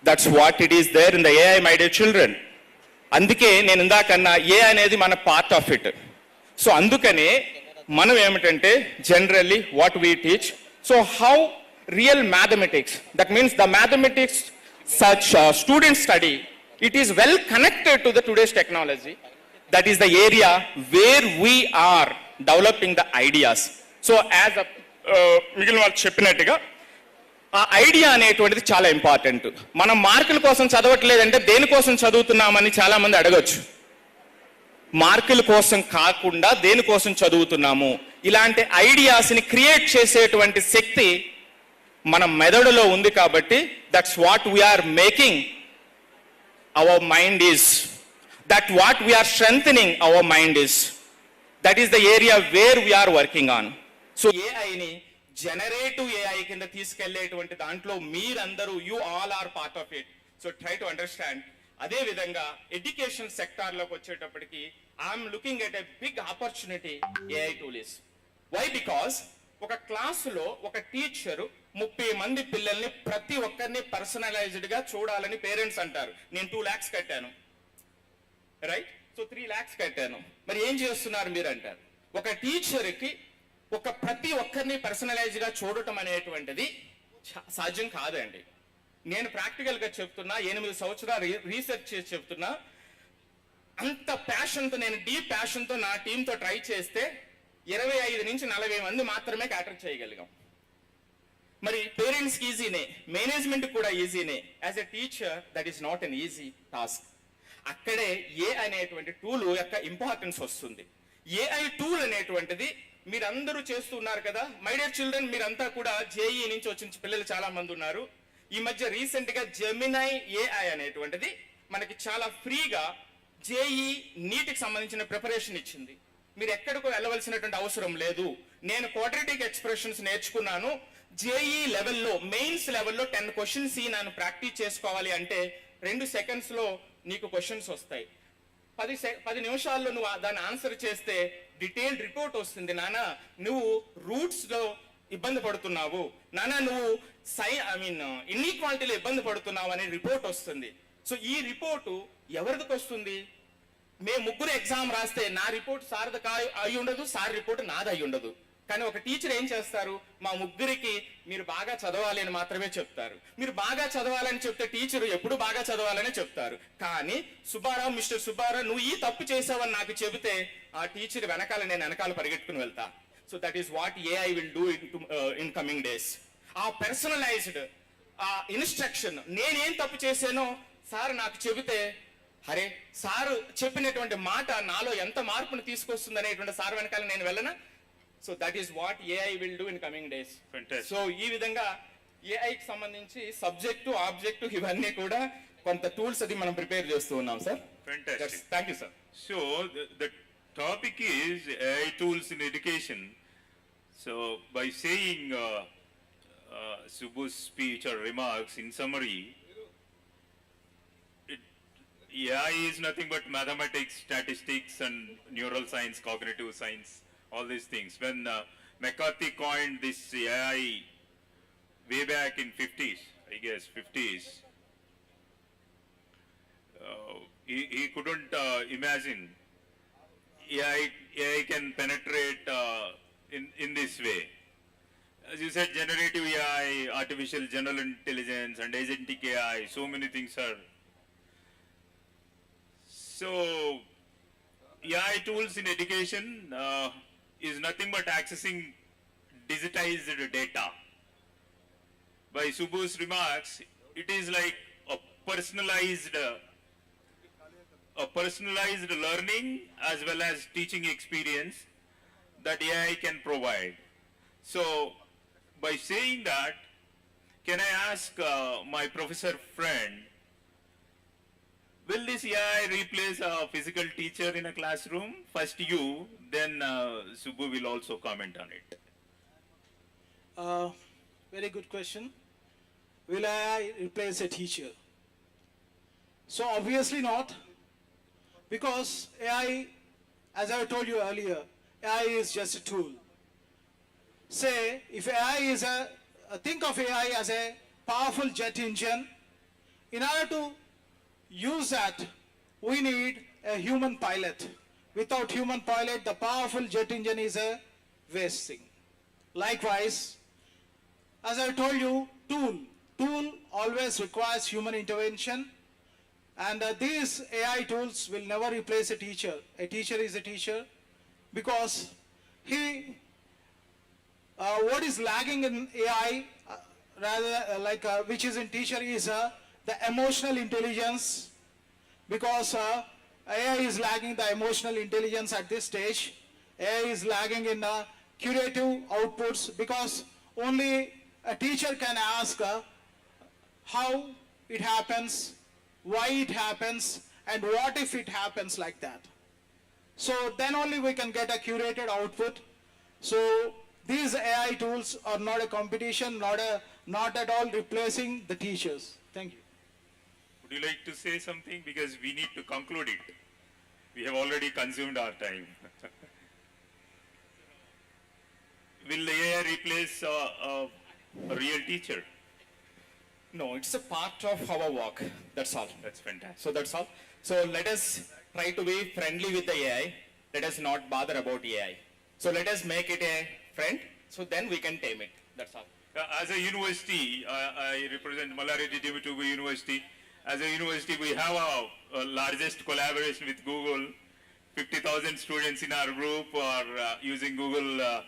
That's what it is there in the AI, my dear children. అందుకే నేను ఇందాకన్నా ఏ అనేది మన పార్ట్ ఆఫ్ ఇట్. సో అందుకనే మనం ఏమిటంటే generally what we teach. So how real mathematics, that means the mathematics such student study, it is well connected to the today's technology. That is the area where we are developing the ideas. So as మిగిలిన వాళ్ళు చెప్పినట్టుగా ఆ idea అనేటువంటిది చాలా important. మనం మార్కుల కోసం చదవట్లేదంటే దేనికోసం చదువుతున్నామని చాలా మంది అడగచ్చు. మార్కుల కోసం కాకుండా దేనికోసం చదువుతున్నాము, ఇలాంటి ఐడియాస్ని క్రియేట్ చేసేటువంటి శక్తి మన మెదడులో ఉంది. కాబట్టి that's what we're making our mind is, that what we're strengthening our mind is, that is the area where we're working on. So ఏఐని జనరేటివ్ ఏఐ కింద తీసుకెళ్లేటువంటి దాంట్లో మీరందరూ you all are part of it. So try to understand. అదే విధంగా education సెక్టార్లోకి వచ్చేటప్పటికి I'm looking at a big opportunity AI tool is. Why? Because ఒక క్లాసులో ఒక టీచరు 30 మంది పిల్లల్ని ప్రతి ఒక్కరిని పర్సనలైజ్డ్ గా చూడాలని పేరెంట్స్ అంటారు. నేను 2 lakhs కట్టాను, రైట్? సో 3 lakhs కట్టాను, మరి ఏం చేస్తున్నారు మీరు అంటారు. ఒక టీచర్కి ప్రతి ఒక్కరిని పర్సనలైజ్ గా చూడటం అనేటువంటిది సాధ్యం కాదండి. నేను ప్రాక్టికల్ గా చెప్తున్నా, 8 సంవత్సరాలు రీసెర్చ్ చేసి చెప్తున్నా. అంత ప్యాషన్తో, నేను డీప్ ప్యాషన్తో నా టీంతో ట్రై చేస్తే 25 నుంచి 40 మంది మాత్రమే క్యాటర్ చేయగలిగాం. మరి పేరెంట్స్కి ఈజీనే, మేనేజ్మెంట్ కూడా ఈజీనే. As a teacher that is not an easy task. అక్కడే ఏ అనేటువంటి టూల్ యొక్క ఇంపార్టెన్స్ వస్తుంది. ఏఐ టూల్ అనేటువంటిది మీరందరూ చేస్తున్నారు కదా. మై డియర్ చిల్డ్రన్, మీరంతా కూడా జేఈ నుంచి వచ్చిన పిల్లలు చాలా మంది ఉన్నారు. ఈ మధ్య రీసెంట్ గా జెమినై ఏఐ అనేటువంటిది మనకి చాలా ఫ్రీగా జేఈ నీటికి సంబంధించిన ప్రిపరేషన్ ఇచ్చింది. మీరు ఎక్కడికో వెళ్ళవలసినటువంటి అవసరం లేదు. నేను క్వాడ్రాటిక్ ఎక్స్ప్రెషన్స్ నేర్చుకున్నాను. జేఈ లెవెల్లో, మెయిన్స్ లెవెల్లో 10 క్వశ్చన్స్ నన్ను ప్రాక్టీస్ చేసుకోవాలి అంటే 2 seconds లో నీకు క్వశ్చన్స్ వస్తాయి. 10 నిమిషాల్లో నువ్వు దాన్ని ఆన్సర్ చేస్తే డీటెయిల్డ్ రిపోర్ట్ వస్తుంది. నానా నువ్వు రూట్స్ లో ఇబ్బంది పడుతున్నావు, నానా నువ్వు ఇన్ఈక్వాలిటీలో ఇబ్బంది పడుతున్నావు అనే రిపోర్ట్ వస్తుంది. సో ఈ రిపోర్టు ఎవరిదికి వస్తుంది? మేము 3 ఎగ్జామ్ రాస్తే నా రిపోర్ట్ సార్ది అయి ఉండదు, సార్ రిపోర్ట్ నాది అయి ఉండదు. కానీ ఒక టీచర్ ఏం చేస్తారు, మా 3కి మీరు బాగా చదవాలి అని మాత్రమే చెప్తారు. మీరు బాగా చదవాలని చెప్తే టీచరు ఎప్పుడు బాగా చదవాలని చెప్తారు. కానీ సుబ్బారావు, మిస్టర్ సుబ్బారావు నువ్వు ఈ తప్పు చేసావని నాకు చెబితే ఆ టీచర్ వెనకాల నేను వెనకాల పరిగెట్టుకుని వెళ్తా. So that is what AI will do in coming days. ఆ పర్సనలైజ్డ్ ఆ ఇన్స్ట్రక్షన్, నేనేం తప్పు చేశానో సార్ నాకు చెబితే, అరే సారు చెప్పినటువంటి మాట నాలో ఎంత మార్పును తీసుకొస్తుంది అనేటువంటి సార్ వెనకాల నేను వెళ్ళనా? So that is what AI will do in coming days. So ఈ విధంగా ఏఐకి సంబంధించి సబ్జెక్టు, ఆబ్జెక్టు ఇవన్నీ కూడా కొంత టూల్స్ అది మనం ప్రిపేర్ చేస్తూ ఉన్నాం sir. Thank you sir. So the topic is AI tools in education. So by saying Subbu's speech or remarks in summary, AI is nothing but mathematics, statistics and neural science, cognitive science, all these things. When McCarthy coined this AI way back in 50s, I guess 50s, he couldn't imagine AI can penetrate in this way. As you said, generative AI, artificial general intelligence and agentic AI, so many things are. So AI tools in education is nothing but accessing digitized data. By Subbu's remarks, it is like a personalized learning as well as teaching experience that AI can provide. So by saying that, can I ask my professor friend, will this AI replace a physical teacher in a classroom? First you, then Subbu will also comment on it. Very good question. Will AI replace a teacher? So obviously not, because AI, as I told you earlier, AI is just a tool. Say, if AI is think of AI as a powerful jet engine. In order to use that, we need a human pilot. Without human pilot, the powerful jet engine is a waste thing. Likewise, as I told you, tool always requires human intervention, and these AI tools will never replace a teacher. A teacher is a teacher, because What is lagging in AI, which is in teacher, is the emotional intelligence, because AI is lagging the emotional intelligence at this stage. AI is lagging in curative outputs, because only a teacher can ask how it happens, why it happens, and what if it happens like that. So then only we can get a curated output. So these AI tools are not a competition, not at all replacing the teachers. Thank you. Would you like to say something? Because we need to conclude it. We have already consumed our time. Will AI replace a real teacher? No, it's a part of our work. That's all. That's fantastic. So that's all. So let us try to be friendly with the AI. Let us not bother about AI. So let us make it a friend. So then we can tame it. That's all. As a university, I represent Mallaredi Timutugu University. As a university, we have a largest collaboration with Google. 50,000 students in our group are using Google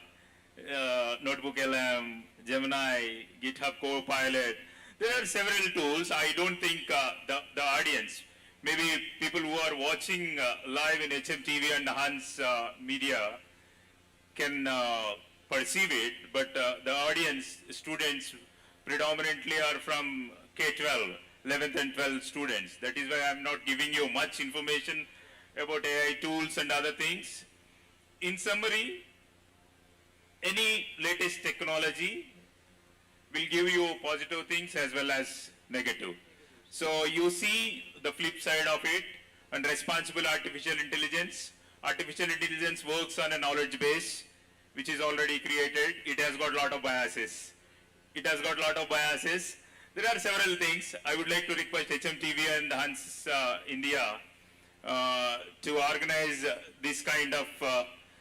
Notebook LM, Gemini, GitHub Copilot. There are several tools. I don't think the audience, maybe people who are watching live in HMTV and Hans Media can perceive it, but the audience, students predominantly are from K-12, 11th and 12th students. That is why I'm not giving you much information about AI tools and other things. In summary, any latest technology will give you positive things as well as negative. So you see the flip side of it, and responsible artificial intelligence. Artificial intelligence works on a knowledge base which is already created. It has got a lot of biases. There are several things. I would like to request HMTV and HansIndia to organize this kind of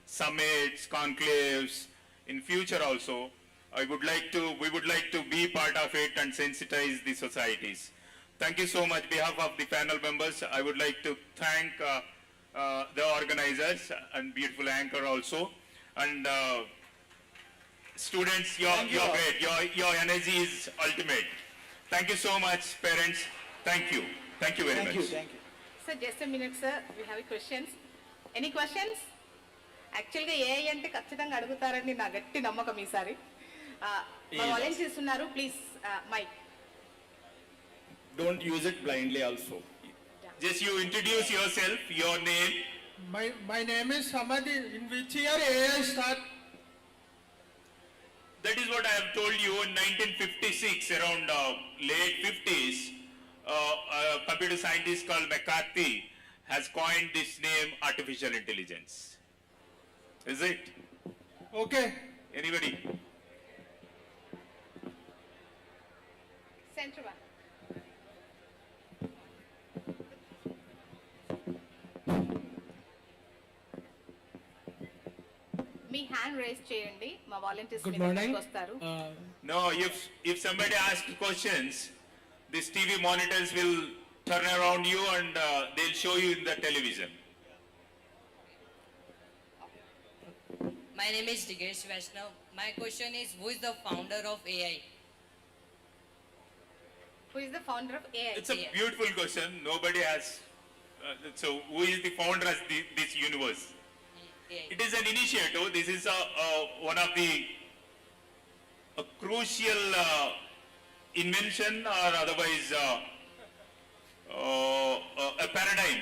summits, conclaves in future also. We would like to be part of it and sensitize the societies. Thank you so much. On behalf of the panel members, I would like to thank the organizers and beautiful anchor also. And students, you're great. Your energy is ultimate. Thank you so much, parents. Thank you. Thank you very much. Thank you. Sir, just a minute, sir. We have questions. Any questions? Actually, AI ante ఖచ్చితంగా అడుగుతారని నా గట్టి నమ్మకం ఈసారి. మా volunteers ఉన్నారు, please mic. Don't use it blindly also. Just you introduce yourself, your name. My name is Samadhi. In which year AI start? That is what I have told you in 1956, around late 50s. A computer scientist called McCarthy has coined this name artificial intelligence. Is it? Okay. Anybody? Center one. Me hand race చేయండి, మా volunteers Good morning. వస్తారు. No, if somebody asks questions, this TV monitors will turn around you and they'll show you in the television. My name is Digesh Vaishnav. My question is, who is the founder of AI? Who is the founder of AI? It's a beautiful question. Nobody has. So, who is the founder of this universe? AI. It is an initiative. This is one of the crucial invention, or otherwise a paradigm,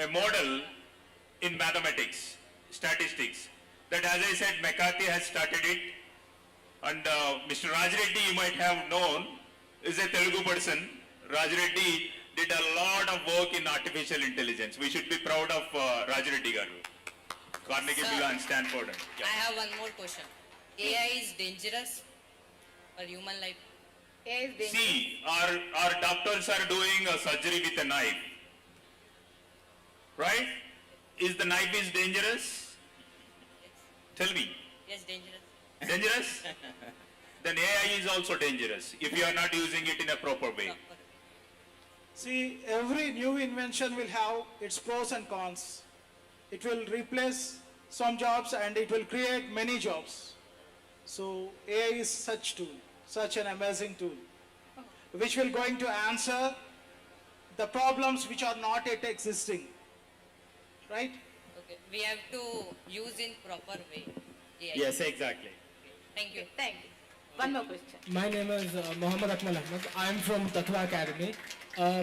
a model in mathematics, statistics. That, as I said, McCarthy has started it, and Mr. Raj Reddy, you might have known, is a Telugu person. Raj Reddy did a lot of work in artificial intelligence. We should be proud of Raj Reddy garu. Carnegie Sir, Mellon and Stanford. I have one more question. AI is dangerous for human life? AI is dangerous. See, our doctors are doing a surgery with a knife, right? Is the knife is dangerous? Tell me. Yes, dangerous. Dangerous? Then AI is also dangerous if you are not using it in a proper way. See, every new invention will have its pros and cons. It will replace some jobs and it will create many jobs. So AI is such tool, such an amazing tool, which will going to answer the problems which are not yet existing, right? Okay, we have to use in proper way. AI. Yes, exactly. Thank you. Thank you. One more question. My name is Mohammad Akmal Ahmed. I am from Tatwa Academy.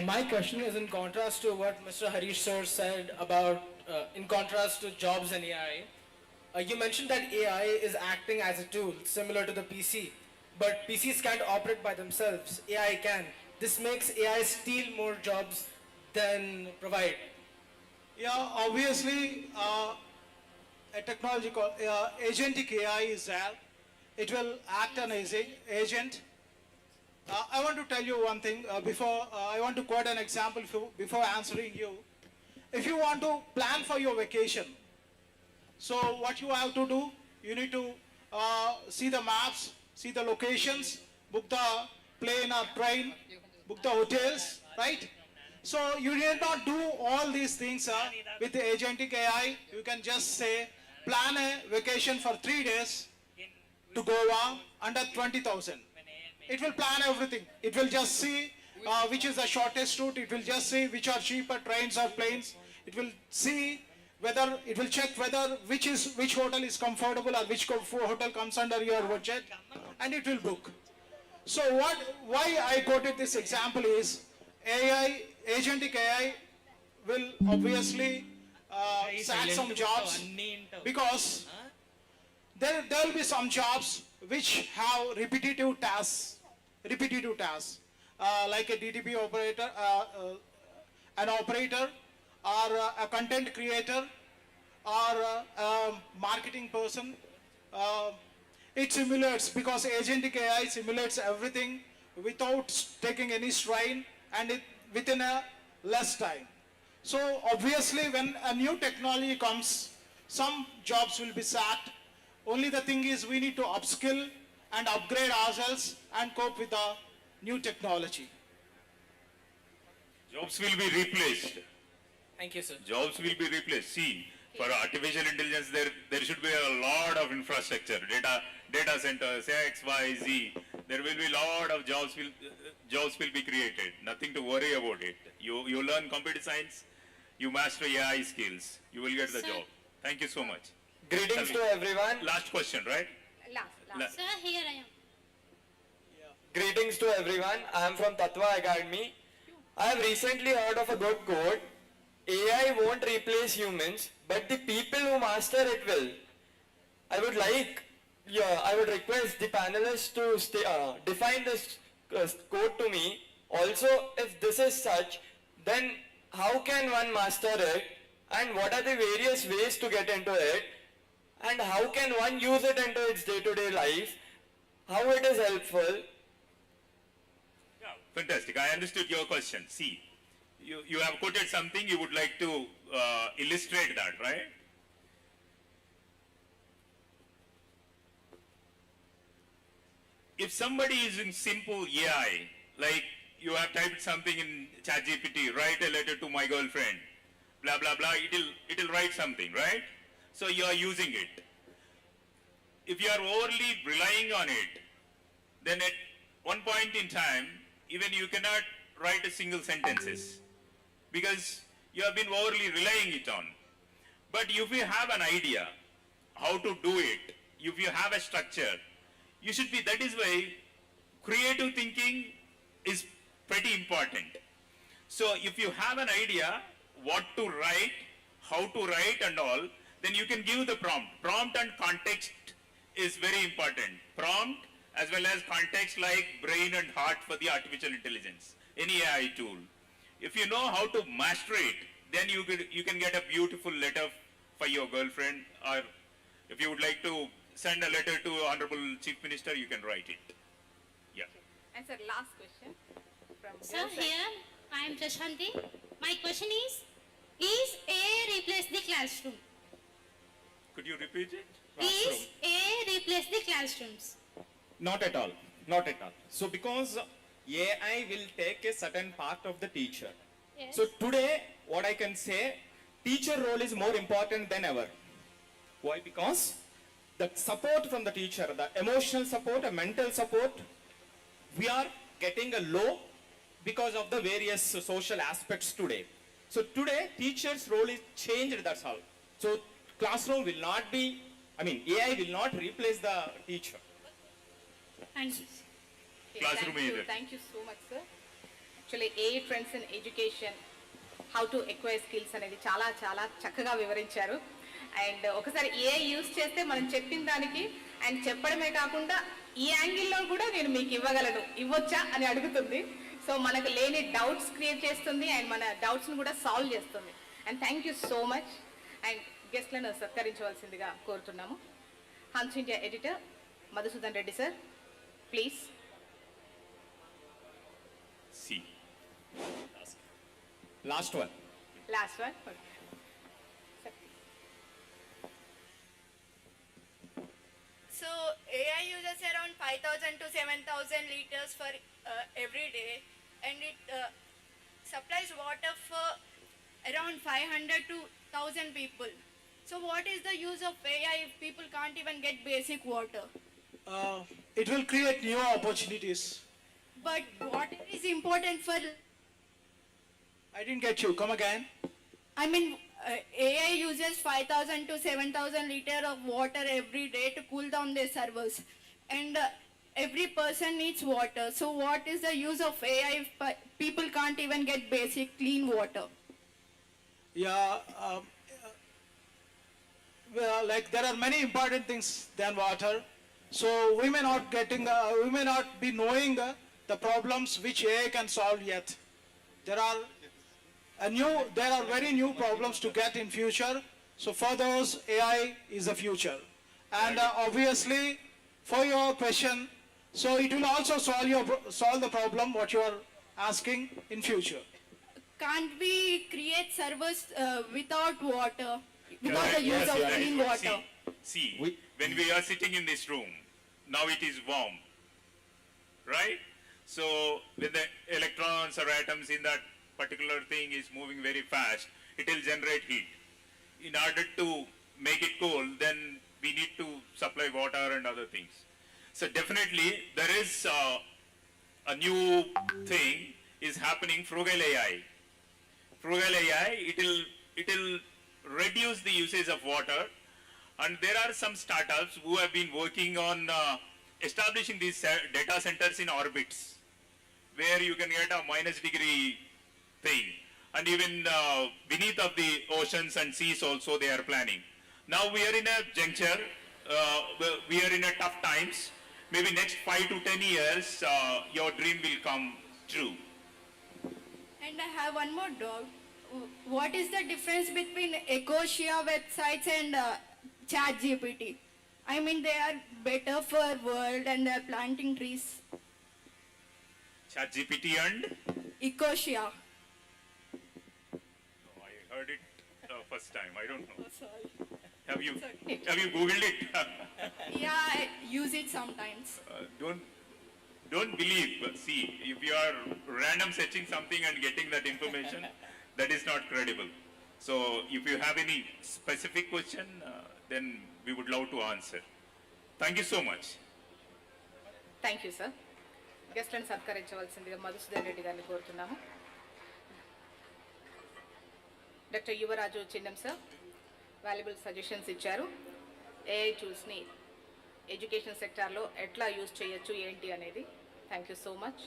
My question is in contrast to what Mr. Harish sir said about, in contrast to jobs and AI. You mentioned that AI is acting as a tool similar to the PC, but PCs can't operate by themselves. AI can. This makes AI steal more jobs than provide. Yeah, obviously, a technology called agentic AI is there. It will act as an agent. I want to tell you one thing before, I want to quote an example before answering you. If you want to plan for your vacation, so what you have to do, you need to see the maps, see the locations, book the plane or train, book the hotels, right? So you need not do all these things with the agentic AI. You can just say, plan a vacation for 3 days to Goa under 20,000. It will plan everything. It will just see which is the shortest route. It will just see which are cheaper trains or planes. It will see whether, it will check whether which hotel is comfortable or which hotel comes under your budget, and it will book. So why I quoted this example is AI, agentic AI will obviously sack some jobs, because there will be some jobs which have repetitive tasks, like a DTP operator, an operator, or a content creator, or a marketing person. It simulates, because agentic AI simulates everything without taking any strain and within a less time. So obviously when a new technology comes, some jobs will be sacked. Only the thing is we need to upskill and upgrade ourselves and cope with the new technology. Jobs will be replaced. Thank you, sir. Jobs will be replaced. See, for artificial intelligence, there should be a lot of infrastructure, data centers, X, Y, Z. There will be a lot of jobs will be created. Nothing to worry about it. You learn computer science, you master AI skills, you will get the job. Thank you so much. Greetings to everyone. Last question, right? Last. Sir, here I am. Greetings to everyone. I am from Tatwa Academy. I have recently heard of a good quote. AI won't replace humans, but the people who master it will. I would request the panelists to define this quote to me. Also, if this is such, then how can one master it, and what are the various ways to get into it, and how can one use it into its day-to-day life, how it is helpful. Yeah, fantastic. I understood your question. See, you have quoted something, you would like to illustrate that, right? If somebody is in simple AI, like you have typed something in ChatGPT, write a letter to my girlfriend, blah, blah, blah, it'll write something, right? So you are using it. If you are overly relying on it, then at one point in time, even you cannot write a single sentences, because you have been overly relying it on. But if you have an idea how to do it, if you have a structure, you should be, that is why creative thinking is pretty important. So if you have an idea what to write, how to write and all, then you can give the prompt. Prompt and context is very important. Prompt as well as context, like brain and heart for the artificial intelligence, any AI tool. If you know how to master it, then you can get a beautiful letter for your girlfriend, or if you would like to send a letter to Honorable Chief Minister, you can write it. Yeah. And sir, last question from Sir, here I am Prashanti. My question is AI replace the classroom? Could you repeat it? Is AI replace the classrooms? Not at all. Not at all. So because AI will take a certain part of the teacher. Yes. So today, what I can say, teacher role is more important than ever. Why? Because the support from the teacher, the emotional support, and mental support, we are getting a low because of the various social aspects today. So today, teacher's role is changed, that's all. So classroom will not be, AI will not replace the teacher. Thank you. Classroom either. Thank you so much, sir. Actually, AI trends in education, how to acquire skills అనేది చాలా చాలా చక్కగా వివరించారు. And ఒకసారి AI use చేస్తే మనం చెప్పిన దానికి అండ్ చెప్పడమే కాకుండా ఈ యాంగిల్లో కూడా నేను మీకు ఇవ్వచ్చా అని అడుగుతుంది. సో మనకు లేని డౌట్స్ క్రియేట్ చేస్తుంది అండ్ మన డౌట్స్ని కూడా సాల్వ్ చేస్తుంది. And thank you so much. And గెస్ట్లను సత్కరించవలసిందిగా కోరుతున్నాము. Hans India editor Madhusudan Reddy sir, please. See. Last one. Last one. Okay. So AI uses around 5,000 to 7,000 liters for every day, and it supplies water for around 500 to 1,000 people. So what is the use of AI if people can't even get basic water? It will create new opportunities. But what is important for, I didn't get you. Come again. AI uses 5,000 to 7,000 liters of water every day to cool down their servers, and every person needs water. So what is the use of AI if people can't even get basic clean water? Yeah. Well, like there are many important things than water. So we may not be knowing the problems which AI can solve yet. There are very new problems to get in future. So for those, AI is the future. And obviously, for your question, so it will also solve the problem what you are asking in future. Can't we create servers without water, without the use of clean water? See, when we are sitting in this room, now it is warm, right? So when the electrons or atoms in that particular thing is moving very fast, it will generate heat. In order to make it cool, then we need to supply water and other things. So definitely there is a new thing is happening, frugal AI. Frugal AI, it will reduce the usage of water, and there are some startups who have been working on establishing these data centers in orbits, where you can get a -degree thing, and even beneath of the oceans and seas also they are planning. Now we are in a juncture, we are in a tough times. Maybe next 5 to 10 years, your dream will come true. And I have one more doubt. What is the difference between Ecosia websites and ChatGPT? They are better for world and they are planting trees. ChatGPT and Ecosia. I heard it first time. I don't know. Oh, sorry. Have you It's okay. have you googled it? Yeah, I use it sometimes. Don't believe. See, if you are random searching something and getting that information, that is not credible. So if you have any specific question, then we would love to answer. Thank you so much. Thank you sir. గెస్ట్లను సత్కరించవలసిందిగా మధుసూదన్ రెడ్డి గారిని కోరుతున్నాము. Doctor Yuvaraju Chinnam sir valuable suggestions ఇచ్చారు. AI టూల్స్ని education సెక్టార్లో ఎట్లా use చేయొచ్చు ఏంటి అనేది. Thank you so much.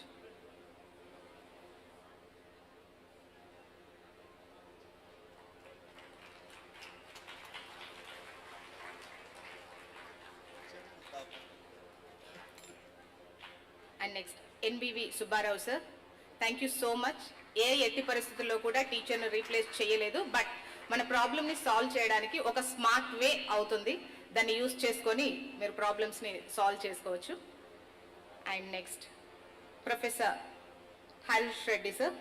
And next NBV Subbarao sir, thank you so much. ఏ ఎట్టి పరిస్థితుల్లో కూడా టీచర్ను రీప్లేస్ చేయలేదు, బట్ మన ప్రాబ్లమ్ని సాల్వ్ చేయడానికి ఒక స్మార్ట్ వే అవుతుంది. దాన్ని యూజ్ చేసుకొని మీరు ప్రాబ్లమ్స్ని సాల్వ్ చేసుకోవచ్చు. And next professor Harish Reddy sir,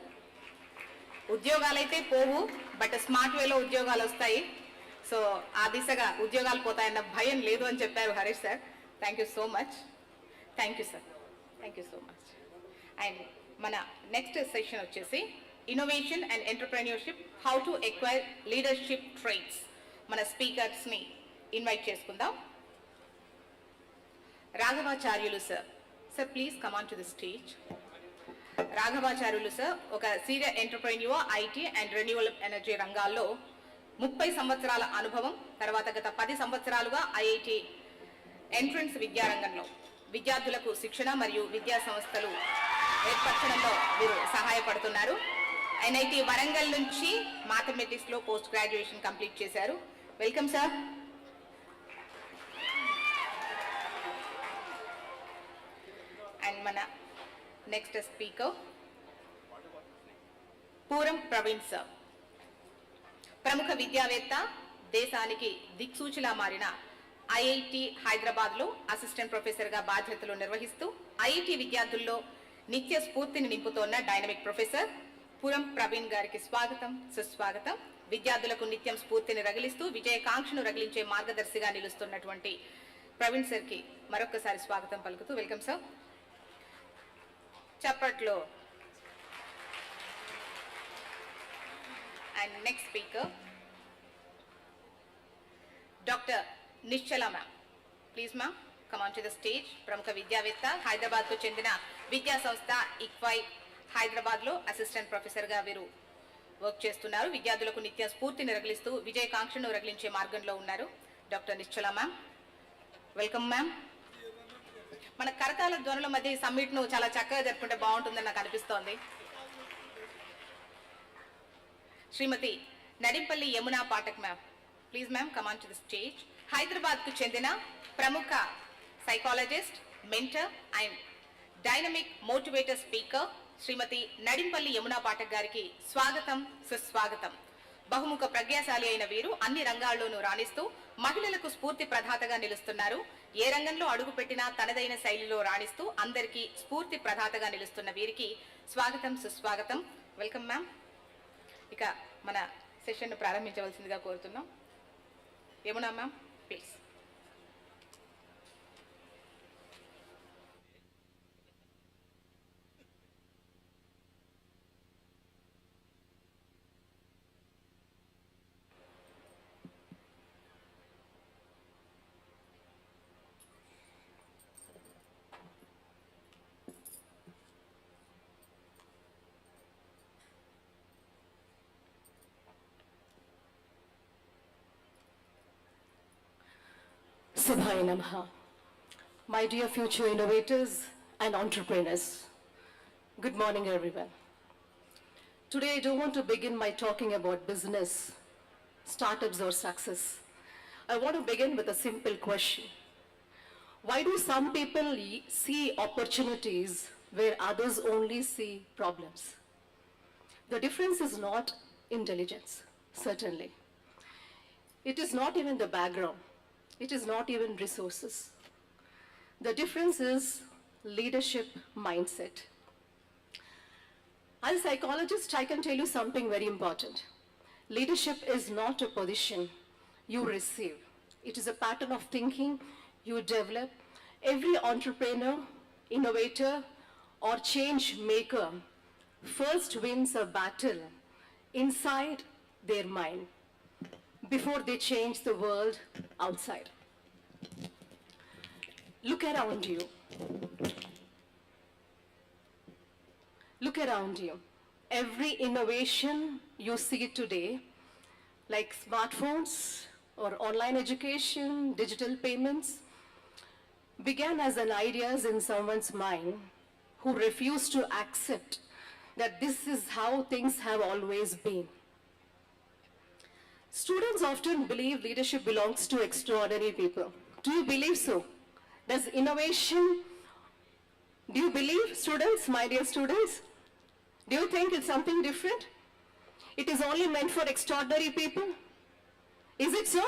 ఉద్యోగాలైతే పోవు బట్ స్మార్ట్ వేలో ఉద్యోగాలు వస్తాయి. సో ఆ దిశగా ఉద్యోగాలు పోతాయన్న భయం లేదు అని చెప్పారు Harish sir. Thank you so much. Thank you sir. Thank you so much. And మన నెక్స్ట్ సెషన్ వచ్చేసి innovation and entrepreneurship, how to acquire leadership traits. మన స్పీకర్స్ని ఇన్వైట్ చేసుకుందాం. Raghavacharyulu sir, sir please come on to the stage. Raghavacharyulu sir ఒక senior entrepreneur IT and renewal energy రంగాల్లో 30 సంవత్సరాల అనుభవం, తర్వాత గత 10 సంవత్సరాలుగా ఐఐటి ఎంట్రన్స్ విద్యారంగంలో విద్యార్థులకు శిక్షణ మరియు విద్యా సంస్థలు ఏర్పరచడంలో వీరు సహాయపడుతున్నారు. ఎన్ఐటి వరంగల్ నుంచి మ్యాథమెటిక్స్ లో పోస్ట్ గ్రాడ్యుయేషన్ కంప్లీట్ చేశారు. Welcome sir. అండ్ మన నెక్స్ట్ స్పీకర్ పూరం ప్రవీణ్ సార్, ప్రముఖ విద్యావేత్త, దేశానికి దిక్సూచిలా మారిన ఐఐటి హైదరాబాద్ లో అసిస్టెంట్ ప్రొఫెసర్ గా బాధ్యతలు నిర్వహిస్తూ ఐఐటి విద్యార్థుల్లో నిత్య స్ఫూర్తిని నింపుతోన్న డైనమిక్ ప్రొఫెసర్ పూరం ప్రవీణ్ గారికి స్వాగతం, సుస్వాగతం. విద్యార్థులకు నిత్యం స్ఫూర్తిని రగిలిస్తూ విజయకాంక్షను రగిలించే మార్గదర్శిగా నిలుస్తున్నటువంటి ప్రవీణ్ సార్ కి మరొకసారి స్వాగతం పలుకుతూ వెల్కమ్ సార్. చప్పట్లో. And next speaker doctor Nischala ma'am, please ma'am come on to the stage. ప్రముఖ విద్యావేత్త, హైదరాబాద్ కు చెందిన విద్యా సంస్థ ఇక్వై హైదరాబాద్ లో అసిస్టెంట్ ప్రొఫెసర్ గా వీరు వర్క్ చేస్తున్నారు. విద్యార్థులకు నిత్య స్ఫూర్తిని రగిలిస్తూ విజయకాంక్షను రగిలించే మార్గంలో ఉన్నారు. Doctor Nischala ma'am, welcome ma'am. మన కరతాల ధ్వనుల మధ్య ఈ సమ్మిట్ ను చాలా చక్కగా జరుపుకుంటే బాగుంటుందని నాకు అనిపిస్తోంది. Shrimati Nadimpalli Yamuna Pathak ma'am, please ma'am come on to the stage. Hyderabad కు చెందిన ప్రముఖ psychologist, mentor and dynamic motivator speaker Shrimati Nadimpalli Yamuna Pathak గారికి స్వాగతం, సుస్వాగతం. బహుముఖ ప్రజ్ఞాశాలి అయిన వీరు అన్ని రంగాల్లోనూ రాణిస్తూ మహిళలకు స్ఫూర్తి ప్రదాతగా నిలుస్తున్నారు. ఏ రంగంలో అడుగుపెట్టినా తనదైన శైలిలో రాణిస్తూ అందరికీ స్ఫూర్తి ప్రదాతగా నిలుస్తున్న వీరికి స్వాగతం, సుస్వాగతం. Welcome ma'am. ఇక మన సెషన్ ప్రారంభించవలసిందిగా కోరుతున్నాం. Yamuna ma'am please. Subhaya Namaha. My dear future innovators and entrepreneurs, good morning everyone. Today I don't want to begin by talking about business, startups or success. I want to begin with a simple question. Why do some people see opportunities where others only see problems? The difference is not intelligence, certainly. It is not even the background. It is not even resources. The difference is leadership mindset. As a psychologist, I can tell you something very important. Leadership is not a position you receive. It is a pattern of thinking you develop. Every entrepreneur, innovator, or change maker first wins a battle inside their mind before they change the world outside. Look around you. Look around you. Every innovation you see today, like smartphones or online education, digital payments, began as an ideas in someone's mind who refused to accept that this is how things have always been. Students often believe leadership belongs to extraordinary people. Do you believe so? Does innovation, do you believe, students, my dear students? Do you think it's something different? It is only meant for extraordinary people? Is it so?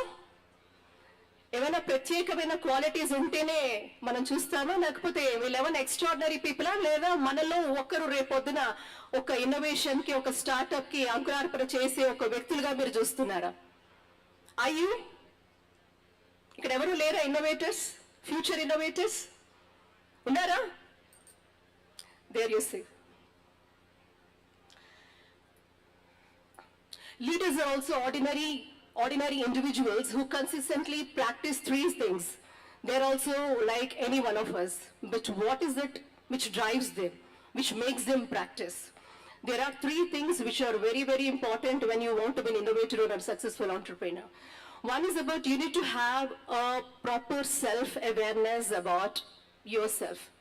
ఏమైనా ప్రత్యేకమైన qualities ఉంటేనే మనం చూస్తామా, లేకపోతే వీళ్ళేమైనా extraordinary పీపులా, లేదా మనలో ఒక్కరు రేపొద్దున ఒక ఇన్నోవేషన్ కి, ఒక స్టార్ట్అప్ కి అంకురార్పణ చేసే ఒక వ్యక్తులుగా మీరు చూస్తున్నారా? అయ్యూ ఇక్కడ ఎవరు లేరా ఇన్నోవేటర్స్, ఫ్యూచర్ ఇన్నోవేటర్స్ ఉన్నారా? There you see. Leaders are also ordinary individuals who consistently practice three things. They're also like any one of us. But what is it which drives them, which makes them practice? There are three things which are very, very important when you want to be an innovator or a successful entrepreneur. One is about you need to have a proper self-awareness about yourself,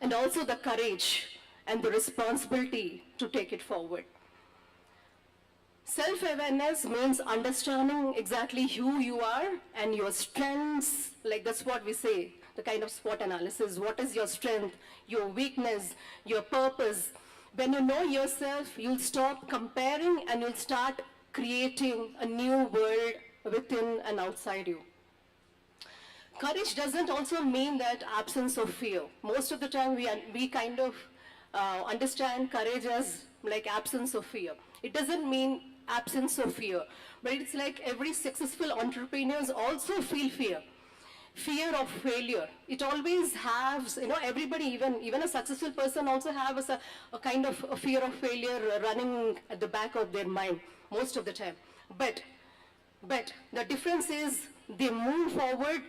and also the courage and the responsibility to take it forward. Self-awareness means understanding exactly who you are and your strengths, like that's what we say, the kind of SWOT analysis. What is your strength, your weakness, your purpose? When you know yourself, you'll stop comparing and you'll start creating a new world within and outside you. Courage doesn't also mean that absence of fear. Most of the time we kind of understand courage as like absence of fear. It doesn't mean absence of fear, but it's like every successful entrepreneurs also feel fear. Fear of failure. It always has, everybody, even a successful person also has a kind of a fear of failure running at the back of their mind most of the time. But the difference is they move forward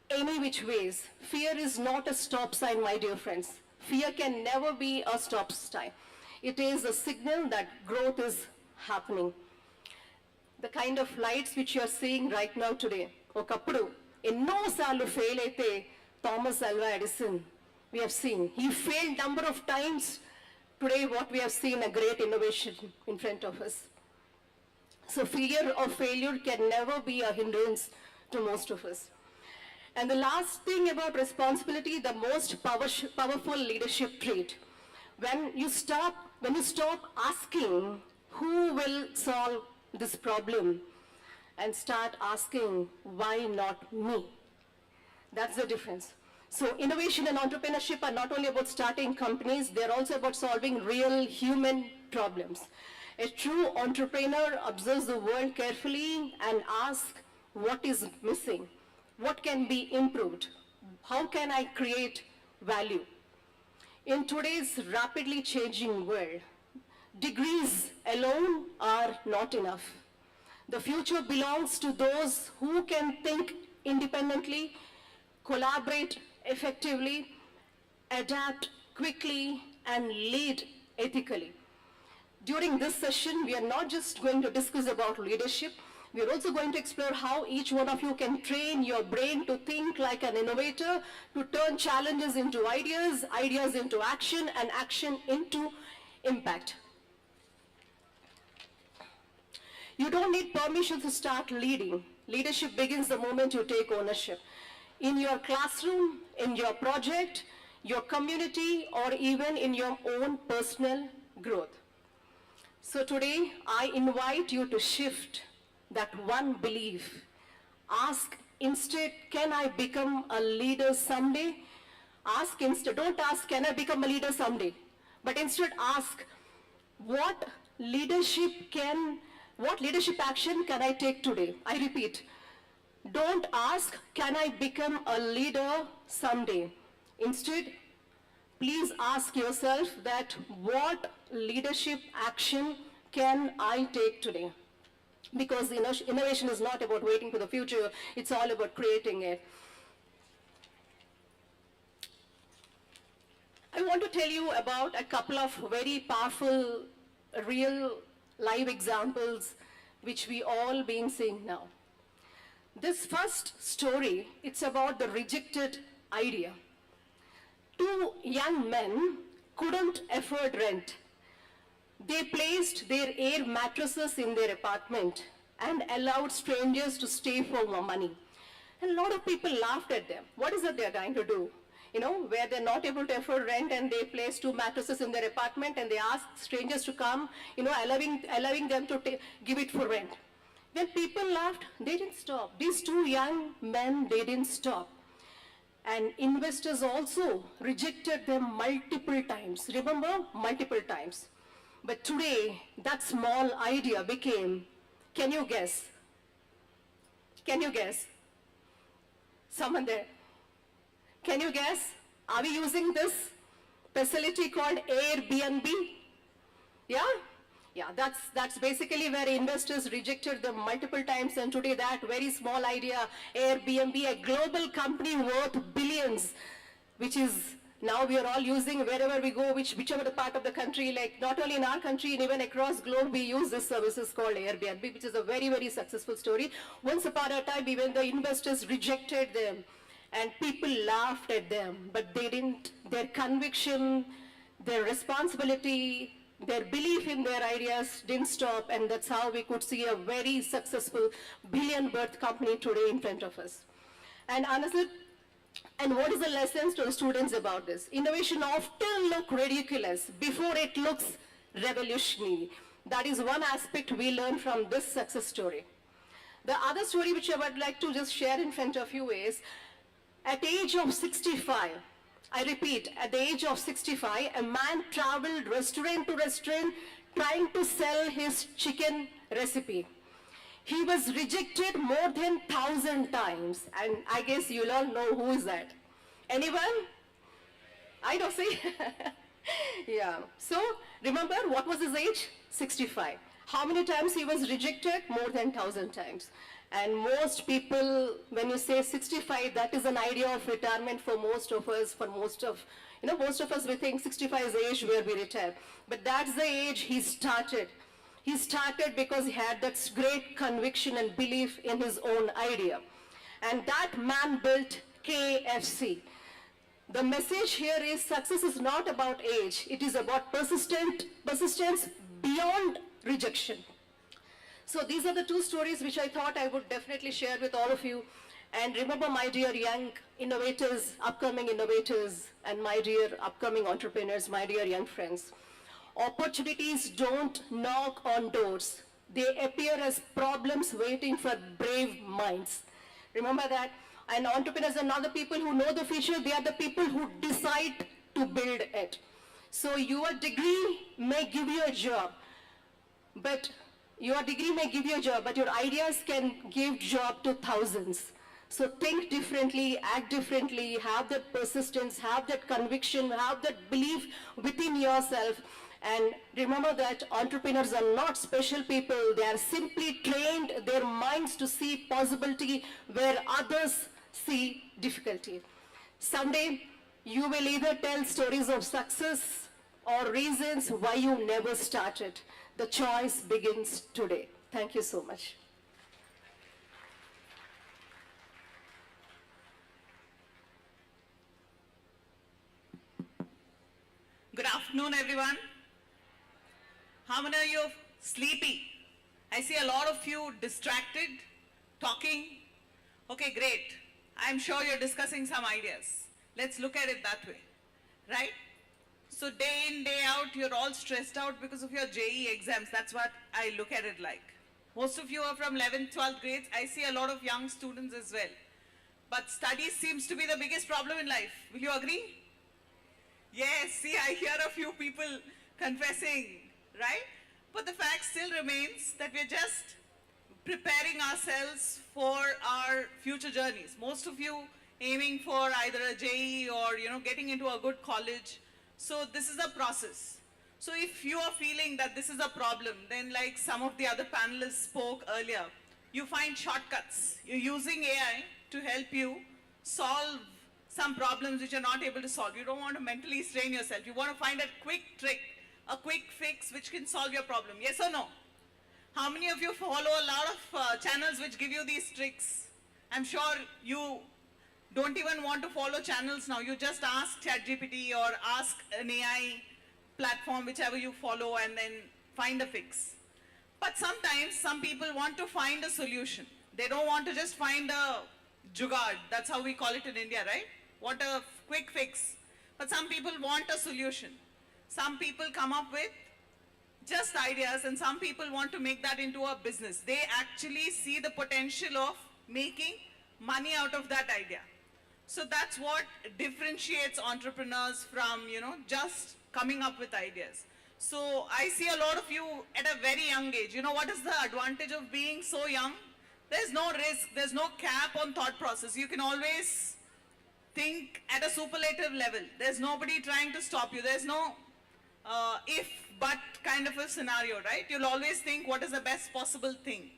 any which ways. Fear is not a stop sign, my dear friends. Fear can never be a stop sign. It is a signal that growth is happening. The kind of lights which you are seeing right now today, okappudu enno saalu fail aithe Thomas Alva Edison, we have seen he failed number of times. Today what we have seen, a great innovation in front of us. So fear of failure can never be a hindrance to most of us. And the last thing about responsibility, the most powerful leadership trait. When you stop asking who will solve this problem and start asking why not me. That's the difference. So innovation and entrepreneurship are not only about starting companies, they're also about solving real human problems. A true entrepreneur observes the world carefully and asks what is missing, what can be improved, how can I create value. In today's rapidly changing world, degrees alone are not enough. The future belongs to those who can think independently, collaborate effectively, adapt quickly, and lead ethically. During this session, we are not just going to discuss about leadership, we are also going to explore how each one of you can train your brain to think like an innovator, to turn challenges into ideas, ideas into action, and action into impact. You don't need permission to start leading. Leadership begins the moment you take ownership. In your classroom, in your project, your community, or even in your own personal growth. So today, I invite you to shift that one belief. Ask instead, can I become a leader someday? Ask instead, don't ask, can I become a leader someday? But instead ask, what leadership action can I take today? I repeat, don't ask, can I become a leader someday? Instead, please ask yourself that what leadership action can I take today? Because innovation is not about waiting for the future, it's all about creating it. I want to tell you about a couple of very powerful, real live examples which we all being seeing now. This first story, it's about the rejected idea. Two young men couldn't afford rent. They placed their air mattresses in their apartment and allowed strangers to stay for more money. And a lot of people laughed at them. What is it they're trying to do? Where they're not able to afford rent and they place two mattresses in their apartment and they ask strangers to come, allowing them to give it for rent. When people laughed, they didn't stop. These two young men, they didn't stop. And investors also rejected them multiple times. Remember, multiple times. But today, that small idea became, can you guess? Can you guess? Someone there? Can you guess? Are we using this facility called Airbnb? Yeah? Yeah, that's basically where investors rejected them multiple times, and today that very small idea, Airbnb, a global company worth billions, which is now we are all using wherever we go, whichever the part of the country, like not only in our country and even across globe, we use this services called Airbnb, which is a very, very successful story. Once upon a time, even the investors rejected them and people laughed at them, but they didn't, their conviction, their responsibility, their belief in their ideas didn't stop, and that's how we could see a very successful billion birth company today in front of us. And honestly, and what is the lessons to the students about this? Innovation often looks ridiculous before it looks revolutionary. That is one aspect we learn from this success story. The other story which I would like to just share in front of you is, at the age of 65, I repeat, at the age of 65, a man traveled restaurant to restaurant trying to sell his chicken recipe. He was rejected more than 1,000 times, and I guess you'll all know who is that. Anyone? I don't see. Yeah. So remember, what was his age? 65. How many times he was rejected? More than 1,000 times. And most people, when you say 65, that is an idea of retirement for most of us. Most of us, we think 65 is the age where we retire. But that's the age he started. He started because he had that great conviction and belief in his own idea. And that man built KFC. The message here is success is not about age. It is about persistence beyond rejection. So these are the two stories which I thought I would definitely share with all of you. And remember, my dear young innovators, upcoming innovators, and my dear upcoming entrepreneurs, my dear young friends, opportunities don't knock on doors. They appear as problems waiting for brave minds. Remember that. And entrepreneurs are not the people who know the future, they are the people who decide to build it. So your degree may give you a job, but your ideas can give job to thousands. So think differently, act differently, have that persistence, have that conviction, have that belief within yourself. And remember that entrepreneurs are not special people. They are simply trained their minds to see possibility where others see difficulty. Someday, you will either tell stories of success or reasons why you never started. The choice begins today. Thank you so much. Good afternoon, everyone. How many of you sleepy? I see a lot of you distracted, talking. Okay, great. I'm sure you're discussing some ideas. Let's look at it that way, right? So day in, day out, you're all stressed out because of your JEE exams. That's what I look at it like. Most of you are from 11th, 12th grades. I see a lot of young students as well. But studies seems to be the biggest problem in life. Will you agree? Yes, see, I hear a few people confessing, right? But the fact still remains that we're just preparing ourselves for our future journeys. Most of you aiming for either a JEE or, getting into a good college. So this is a process. So if you are feeling that this is a problem, then like some of the other panelists spoke earlier, you find shortcuts. You're using AI to help you solve some problems which you're not able to solve. You don't want to mentally strain yourself. You want to find a quick trick, a quick fix which can solve your problem. Yes or no? How many of you follow a lot of channels which give you these tricks? I'm sure you don't even want to follow channels now. You just ask ChatGPT or ask an AI platform, whichever you follow, and then find a fix. But sometimes some people want to find a solution. They don't want to just find a jugaad. That's how we call it in India, right? What a quick fix. But some people want a solution. Some people come up with just ideas, and some people want to make that into a business. They actually see the potential of making money out of that idea. So that's what differentiates entrepreneurs from, just coming up with ideas. So I see a lot of you at a very young age. What is the advantage of being so young? There's no risk, there's no cap on thought process. You can always think at a superlative level. There's nobody trying to stop you. There's no if but kind of a scenario, right? You'll always think what is the best possible thing.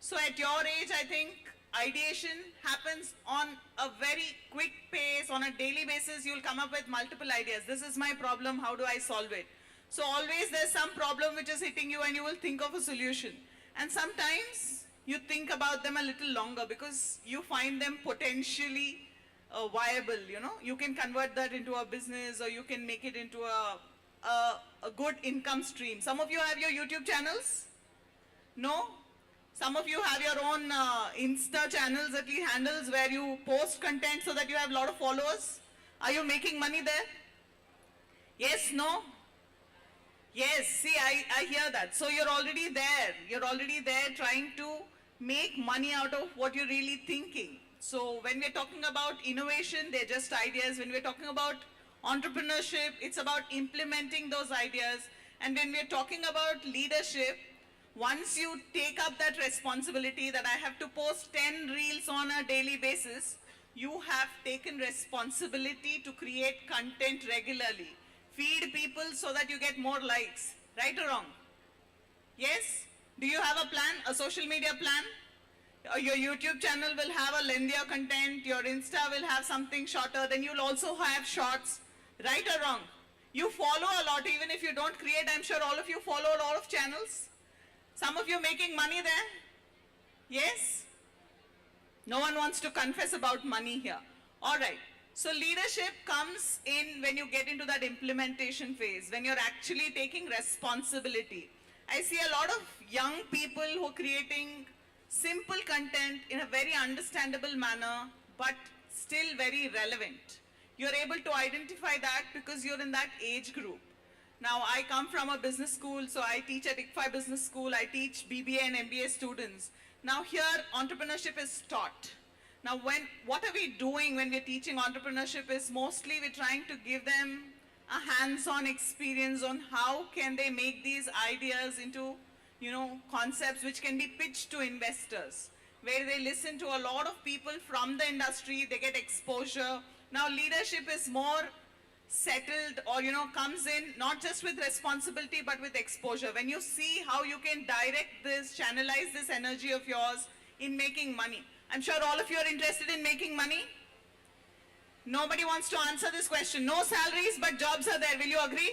So at your age, I think ideation happens on a very quick pace. On a daily basis, you'll come up with multiple ideas. This is my problem, how do I solve it? So always there's some problem which is hitting you and you will think of a solution. And sometimes you think about them a little longer because you find them potentially viable, you know. You can convert that into a business or you can make it into a good income stream. Some of you have your YouTube channels? No? Some of you have your own Insta channels, at least handles where you post content so that you have a lot of followers. Are you making money there? Yes, no? Yes, see, I hear that. So you're already there. You're already there trying to make money out of what you're really thinking. So when we're talking about innovation, they're just ideas. When we're talking about entrepreneurship, it's about implementing those ideas. And when we're talking about leadership, once you take up that responsibility that I have to post 10 reels on a daily basis, you have taken responsibility to create content regularly. Feed people so that you get more likes. Right or wrong? Yes? Do you have a plan, a social media plan? Your YouTube channel will have a lengthier content, your Insta will have something shorter, then you'll also have shorts. Right or wrong? You follow a lot, even if you don't create, I'm sure all of you follow a lot of channels. Some of you making money there? Yes? No one wants to confess about money here. All right. So leadership comes in when you get into that implementation phase, when you're actually taking responsibility. I see a lot of young people who are creating simple content in a very understandable manner, but still very relevant. You're able to identify that because you're in that age group. Now, I come from a business school, so I teach at ICFI Business School. I teach BBA and MBA students. Now here, entrepreneurship is taught. Now, what are we doing when we're teaching entrepreneurship is mostly we're trying to give them a hands-on experience on how can they make these ideas into, concepts which can be pitched to investors, where they listen to a lot of people from the industry, they get exposure. Now, leadership is more settled or, comes in not just with responsibility, but with exposure. When you see how you can direct this, channelize this energy of yours in making money. I'm sure all of you are interested in making money. Nobody wants to answer this question. No salaries, but jobs are there. Will you agree?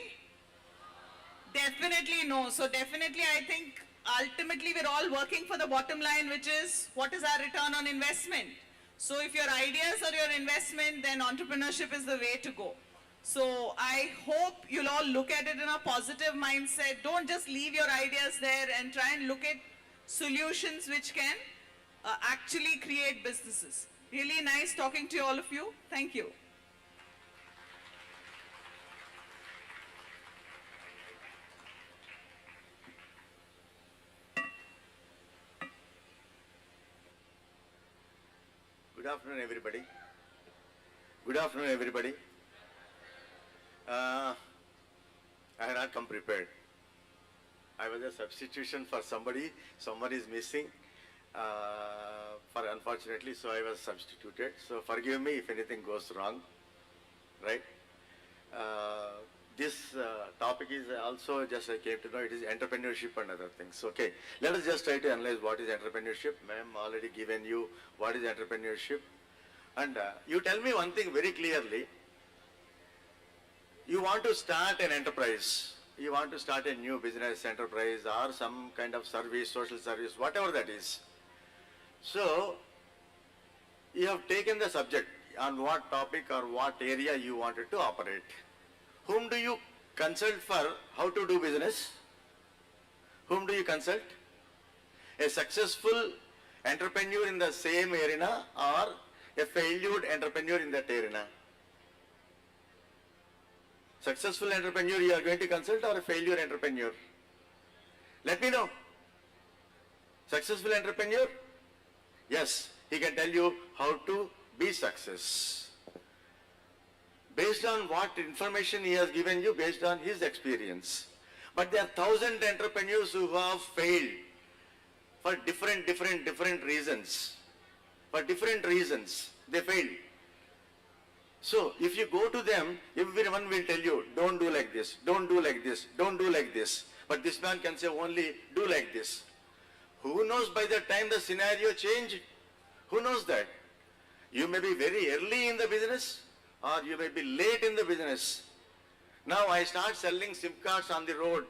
Definitely no. So definitely I think ultimately we're all working for the bottom line, which is what is our return on investment. So if your ideas are your investment, then entrepreneurship is the way to go. So I hope you'll all look at it in a positive mindset. Don't just leave your ideas there and try and look at solutions which can actually create businesses. Really nice talking to all of you. Thank you. Good afternoon, everybody. Good afternoon, everybody. I had not come prepared. I was a substitution for somebody. Somebody is missing. Unfortunately, so I was substituted. So forgive me if anything goes wrong. Right? This topic is also, just I came to know, it is entrepreneurship and other things. Okay, let us just try to analyze what is entrepreneurship. Ma'am already given you what is entrepreneurship. And you tell me one thing very clearly. You want to start an enterprise. You want to start a new business enterprise or some kind of service, social service, whatever that is. So, you have taken the subject on what topic or what area you wanted to operate. Whom do you consult for how to do business? Whom do you consult? A successful entrepreneur in the same arena or a failed entrepreneur in that arena? Successful entrepreneur you are going to consult or a failure entrepreneur? Let me know. Successful entrepreneur? Yes, he can tell you how to be success. Based on what information he has given you, based on his experience. But there are 1,000 entrepreneurs who have failed for different reasons. For different reasons, they failed. So if you go to them, everyone will tell you, don't do like this, don't do like this, don't do like this. But this man can say only, do like this. Who knows by the time the scenario change? Who knows that? You may be very early in the business or you may be late in the business. Now I start selling SIM cards on the road.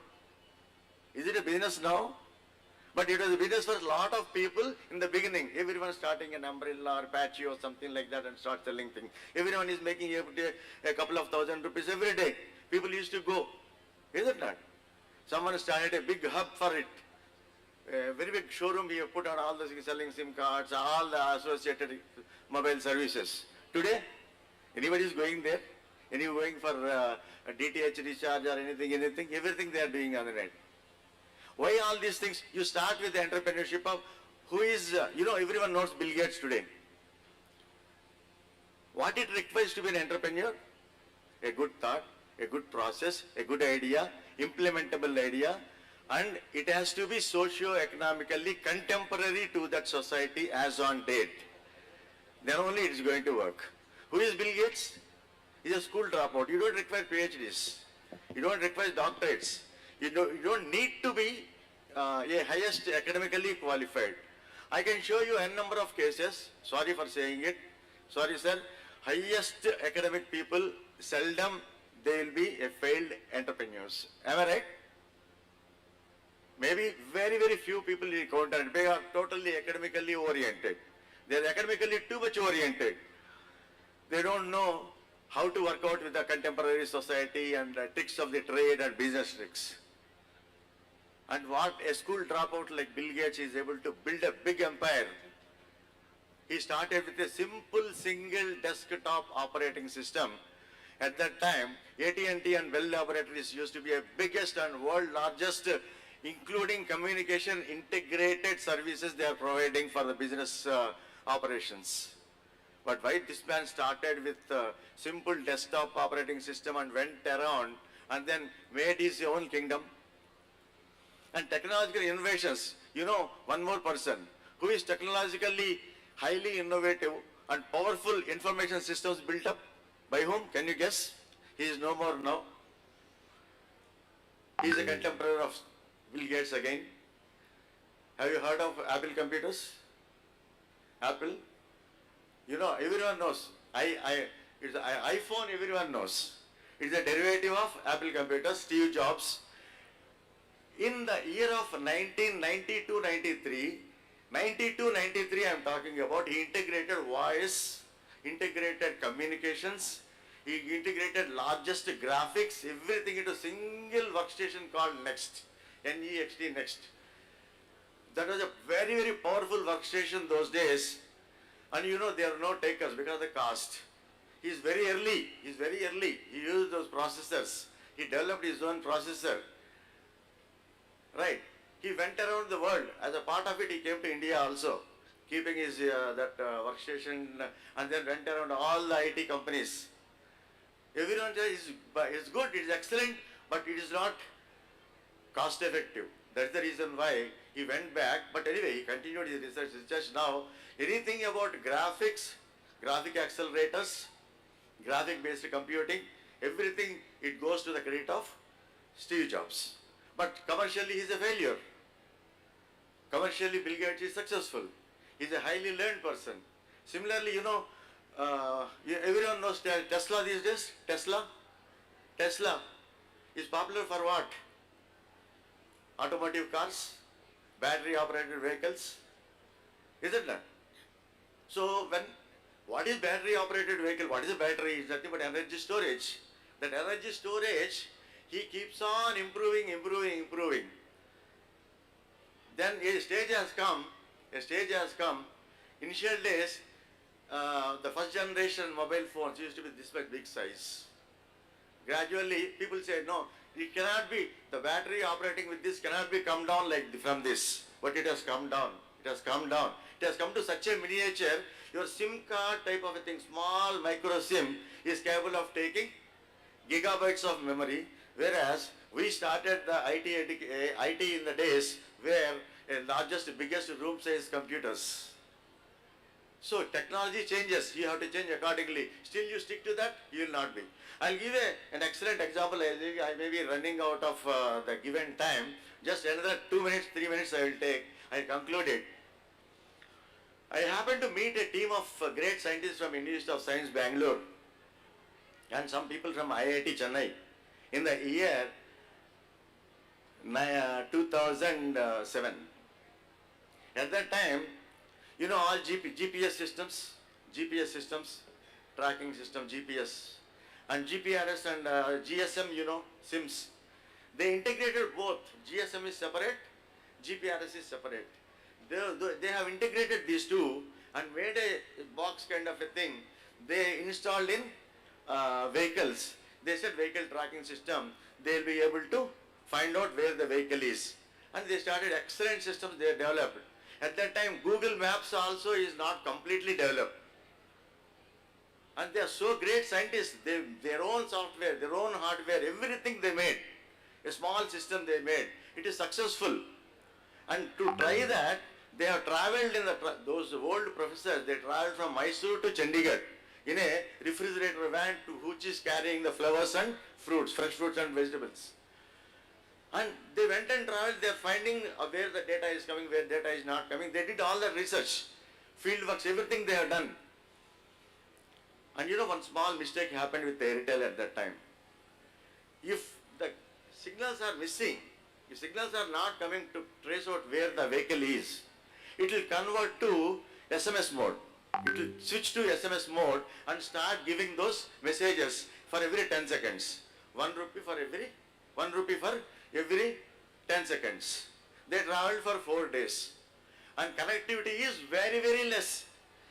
Is it a business now? But it was a business for a lot of people in the beginning. Everyone starting an umbrella or patchy or something like that and start selling things. Everyone is making a couple of thousand rupees every day. People used to go. Is it not? Someone started a big hub for it. A very big showroom, he put on all the selling SIM cards, all the associated mobile services. Today, anybody is going there? Anyone going for a DTH recharge or anything, everything they are doing on the net. Why all these things? You start with the entrepreneurship of who is, everyone knows Bill Gates today. What it requires to be an entrepreneur? A good thought, a good process, a good idea, implementable idea, and it has to be socio-economically contemporary to that society as on date. Then only it is going to work. Who is Bill Gates? He is a school dropout. You don't require PhDs. You don't require doctorates. You don't need to be a highest academically qualified. I can show you a number of cases. Sorry for saying it. Sorry, sir. Highest academic people, seldom they will be a failed entrepreneurs. Am I right? Maybe very, very few people you encounter. They are totally academically oriented. They are academically too much oriented. They don't know how to work out with the contemporary society and the tricks of the trade and business tricks. And what a school dropout like Bill Gates is able to build a big empire. He started with a simple single desktop operating system. At that time, AT&T and Bell Laboratories used to be a biggest and world largest, including communication integrated services they are providing for the business operations. But why this man started with a simple desktop operating system and went around and then made his own kingdom? And technological innovations, one more person who is technologically highly innovative and powerful information systems built up. By whom? Can you guess? He is no more now. He is a contemporary of Bill Gates again. Have you heard of Apple computers? Apple? Everyone knows. It's an iPhone, everyone knows. It's a derivative of Apple computers, Steve Jobs. In the year of 1992-93, I am talking about, he integrated voice, integrated communications, he integrated largest graphics, everything into a single workstation called Next, N-E-X-T, Next. That was a very, very powerful workstation those days. And there are no takers because of the cost. He is very early. He used those processors. He developed his own processor. Right. He went around the world. As a part of it, he came to India also, keeping his workstation, and then went around all the IT companies. Everyone says it's good, it's excellent, but it is not cost effective. That's the reason why he went back. But anyway, he continued his research. Just now, anything about graphics, graphic accelerators, graphic-based computing, everything, it goes to the credit of Steve Jobs. But commercially, he is a failure. Commercially, Bill Gates is successful. He is a highly learned person. Similarly, everyone knows Tesla these days. Tesla is popular for what? Automotive cars, battery operated vehicles. Isn't that? So what is battery operated vehicle? What is a battery? It's nothing but energy storage. That energy storage, he keeps on improving. Then a stage has come. Initial days, the first generation mobile phones used to be this much big size. Gradually, people say, no, it cannot be, the battery operating with this cannot be come down from this. But it has come down. It has come to such a miniature, your SIM card type of a thing, small micro SIM, is capable of taking gigabytes of memory, whereas we started the IT in the days where biggest room size computers. So technology changes, you have to change accordingly. Still you stick to that, you will not be. I'll give an excellent example. I may be running out of the given time. Just another 2 minutes, 3 minutes I will take. I conclude it. I happened to meet a team of great scientists from Institute of Science, Bangalore, and some people from IIT, Chennai, in the year 2007. At that time, you know all GPS systems, tracking system, GPS, and GPRS and GSM, you know, SIMs. They integrated both. GSM is separate, GPRS is separate. They have integrated these two and made a box kind of a thing. They installed in vehicles. They said vehicle tracking system, they'll be able to find out where the vehicle is. And they started excellent systems they developed. At that time, Google Maps also is not completely developed. And they are so great scientists, their own software, their own hardware, everything they made. A small system they made. It is successful. And to try that, they have traveled in those old professors, they traveled from Mysore to Chandigarh in a refrigerator van which is carrying the flowers and fruits, fresh fruits and vegetables. And they went and traveled, they are finding where the data is coming, where data is not coming. They did all the research, field works, everything they have done. And you know, one small mistake happened with Airtel at that time. If the signals are missing, if signals are not coming to trace out where the vehicle is, it will convert to SMS mode. It will switch to SMS mode and start giving those messages for every 10 seconds. 1 rupee for every 10 seconds. They traveled for 4 days. And connectivity is very, very less.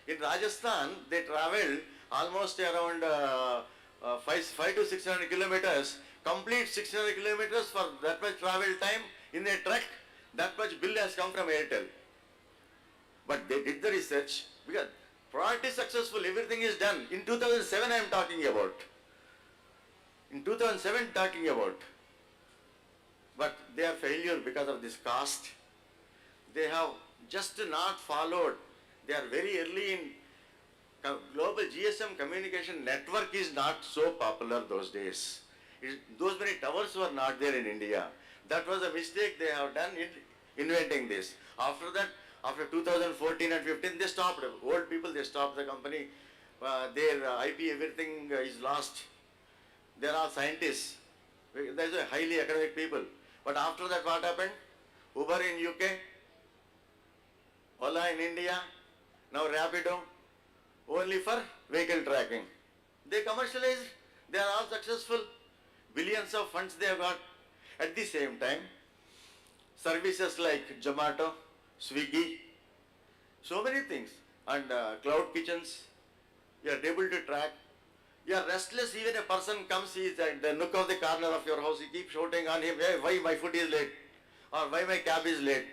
In Rajasthan, they traveled almost around 5 to 600 kilometers, complete 600 kilometers for that much travel time in a truck. That much bill has come from Airtel. But they did the research because product is successful, everything is done. In 2007 I am talking about. In 2007 talking about. But they are failure because of this cost. They have just not followed. They are very early in global GSM communication network is not so popular those days. Those many towers were not there in India. That was a mistake they have done in inventing this. After that, after 2014 and 15, they stopped. Old people, they stopped the company. Their IP, everything is lost. They are all scientists. There is a highly academic people. But after that, what happened? Uber in UK, Ola in India, now Rapido, only for vehicle tracking. They commercialized, they are all successful. Billions of funds they have got. At the same time, services like Zomato, Swiggy, so many things, and cloud kitchens, you are able to track. You are restless, even a person comes, he is at the nook of the corner of your house, you keep shouting on him, hey, why my food is late, or why my cab is late.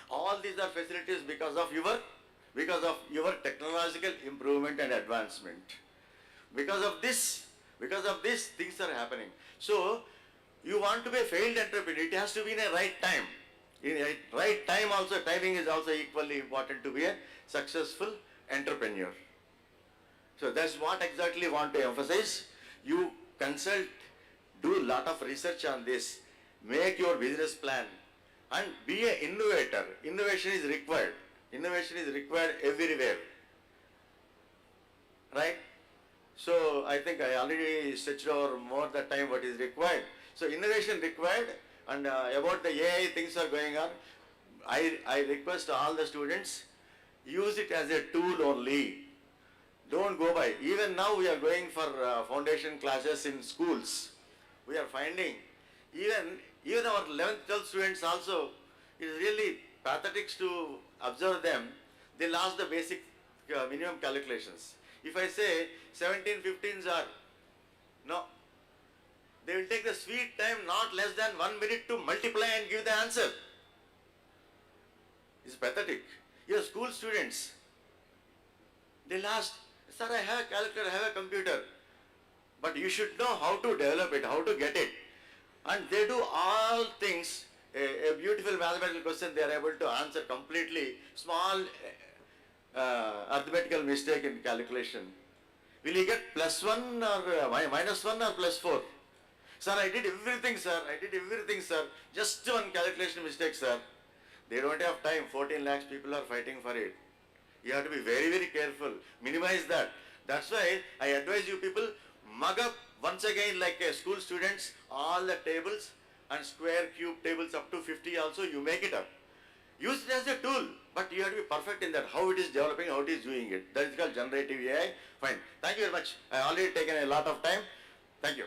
All these are facilities because of your technological improvement and advancement. Because of this, things are happening. So, you want to be a failed entrepreneur, it has to be in a right time. In a right time also, timing is also equally important to be a successful entrepreneur. So that's what exactly I want to emphasize. You consult, do a lot of research on this, make your business plan and be an innovator. Innovation is required. Innovation is required everywhere. Right? So I think I already stretched over more the time what is required. So innovation required, and about the AI things are going on. I request all the students, use it as a tool only. Don't go by. Even now we are going for foundation classes in schools. We are finding, even our 11th, 12th students also, it is really pathetic to observe them. They lost the basic minimum calculations. If I say 17, 15s are, no, they will take the sweet time not less than 1 minute to multiply and give the answer. It's pathetic. Your school students, they lost, sir, I have a calculator, I have a computer. But you should know how to develop it, how to get it. And they do all things, a beautiful mathematical question they are able to answer completely. Small arithmetical mistake in calculation, will he get +1 or -1 or +4? Sir, I did everything, sir. I did everything, sir. Just one calculation mistake, sir. They don't have time. 14 lakhs people are fighting for it. You have to be very, very careful. Minimize that. That's why I advise you people, mug up once again like school students, all the tables and square cube tables up to 50 also, you make it up. Use it as a tool, but you have to be perfect in that, how it is developing, how it is doing it. That is called generative AI. Fine. Thank you very much. I already taken a lot of time. Thank you.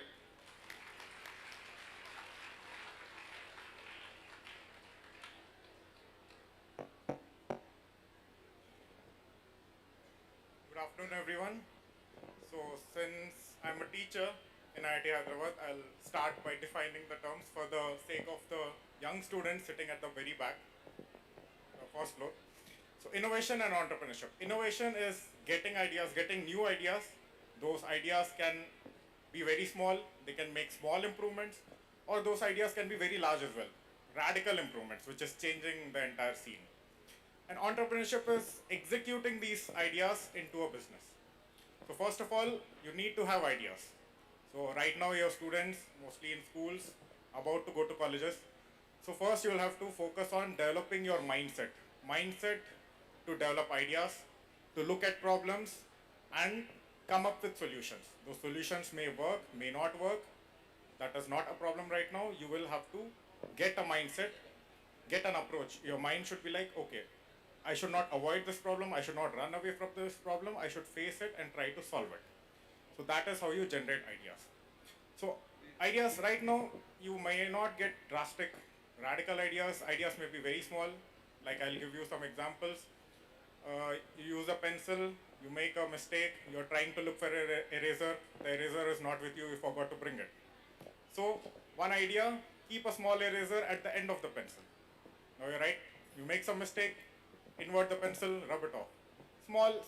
Good afternoon, everyone. So, since I'm a teacher in IIT Hyderabad, I'll start by defining the terms for the sake of the young students sitting at the very back, first floor. So, innovation and entrepreneurship. Innovation is getting ideas, getting new ideas. Those ideas can be very small, they can make small improvements, or those ideas can be very large as well. Radical improvements, which is changing the entire scene. And entrepreneurship is executing these ideas into a business. So first of all, you need to have ideas. So right now your students, mostly in schools, about to go to colleges. So first you will have to focus on developing your mindset. Mindset to develop ideas, to look at problems and come up with solutions. Those solutions may work, may not work. That is not a problem right now. You will have to get a mindset, get an approach. Your mind should be like, okay, I should not avoid this problem, I should not run away from this problem, I should face it and try to solve it. So that is how you generate ideas. So ideas right now, you may not get drastic, radical ideas. Ideas may be very small. Like I'll give you some examples. You use a pencil, you make a mistake, you're trying to look for an eraser, the eraser is not with you, you forgot to bring it. So one idea, keep a small eraser at the end of the pencil. Now you're right, you make some mistake, invert the pencil, rub it off.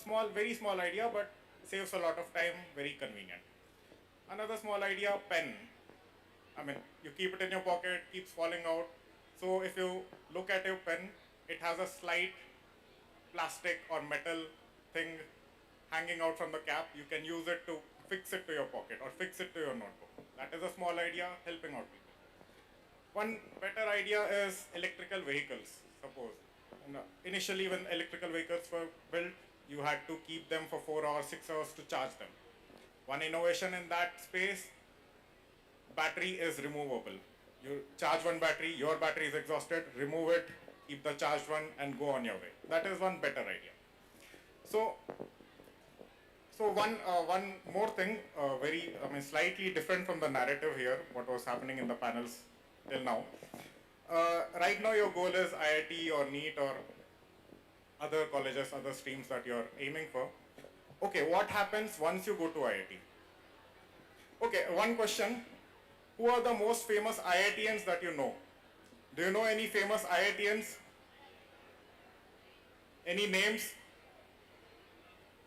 Small, very small idea, but saves a lot of time, very convenient. Another small idea, pen. I mean, you keep it in your pocket, keeps falling out. So if you look at your pen, it has a slight plastic or metal thing hanging out from the cap. You can use it to fix it to your pocket or fix it to your notebook. That is a small idea helping out people. One better idea is electrical vehicles, suppose. Initially, when electrical vehicles were built, you had to keep them for 4 hours, 6 hours to charge them. One innovation in that space, battery is removable. You charge one battery, your battery is exhausted, remove it, keep the charged one and go on your way. That is one better idea. So one more thing, slightly different from the narrative here, what was happening in the panels till now. Right now your goal is IIT or NEET or other colleges, other streams that you're aiming for. Okay, what happens once you go to IIT? Okay, one question. Who are the most famous IITians that you know? Do you know any famous IITians? Any names?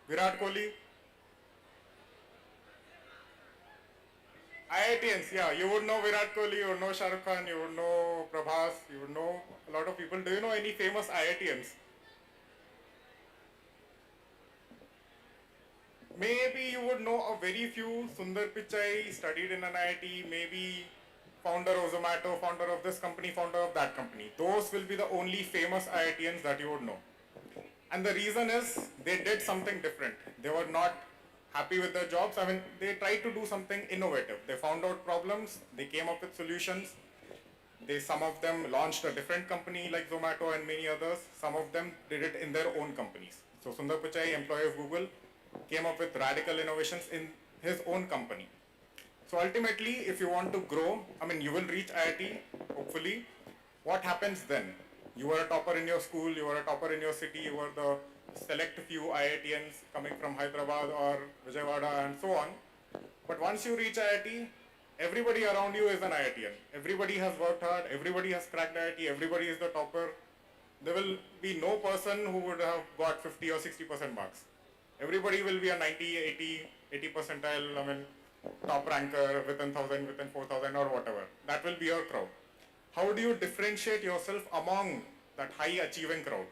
Virat Kohli? IITians, yeah, you would know Virat Kohli, you would know Shah Rukh Khan, you would know Prabhas, you would know a lot of people. Do you know any famous IITians? Maybe you would know a very few. Sundar Pichai studied in an IIT, maybe founder of Zomato, founder of this company, founder of that company. Those will be the only famous IITians that you would know. And the reason is they did something different. They were not happy with their jobs. I mean, they tried to do something innovative. They found out problems, they came up with solutions. Some of them launched a different company like Zomato and many others. Some of them did it in their own companies. So Sundar Pichai, employee of Google, came up with radical innovations in his own company. So ultimately, if you want to grow, you will reach IIT, hopefully. What happens then? You were a topper in your school, you were a topper in your city, you were the select few IITians coming from Hyderabad or Vijayawada and so on. But once you reach IIT, everybody around you is an IITian. Everybody has worked hard, everybody has cracked IIT, everybody is the topper. There will be no person who would have got 50 or 60% marks. Everybody will be a 90, 80 percentile, top ranker within 1000, within 4000 or whatever. That will be your crowd. How do you differentiate yourself among that high achieving crowd?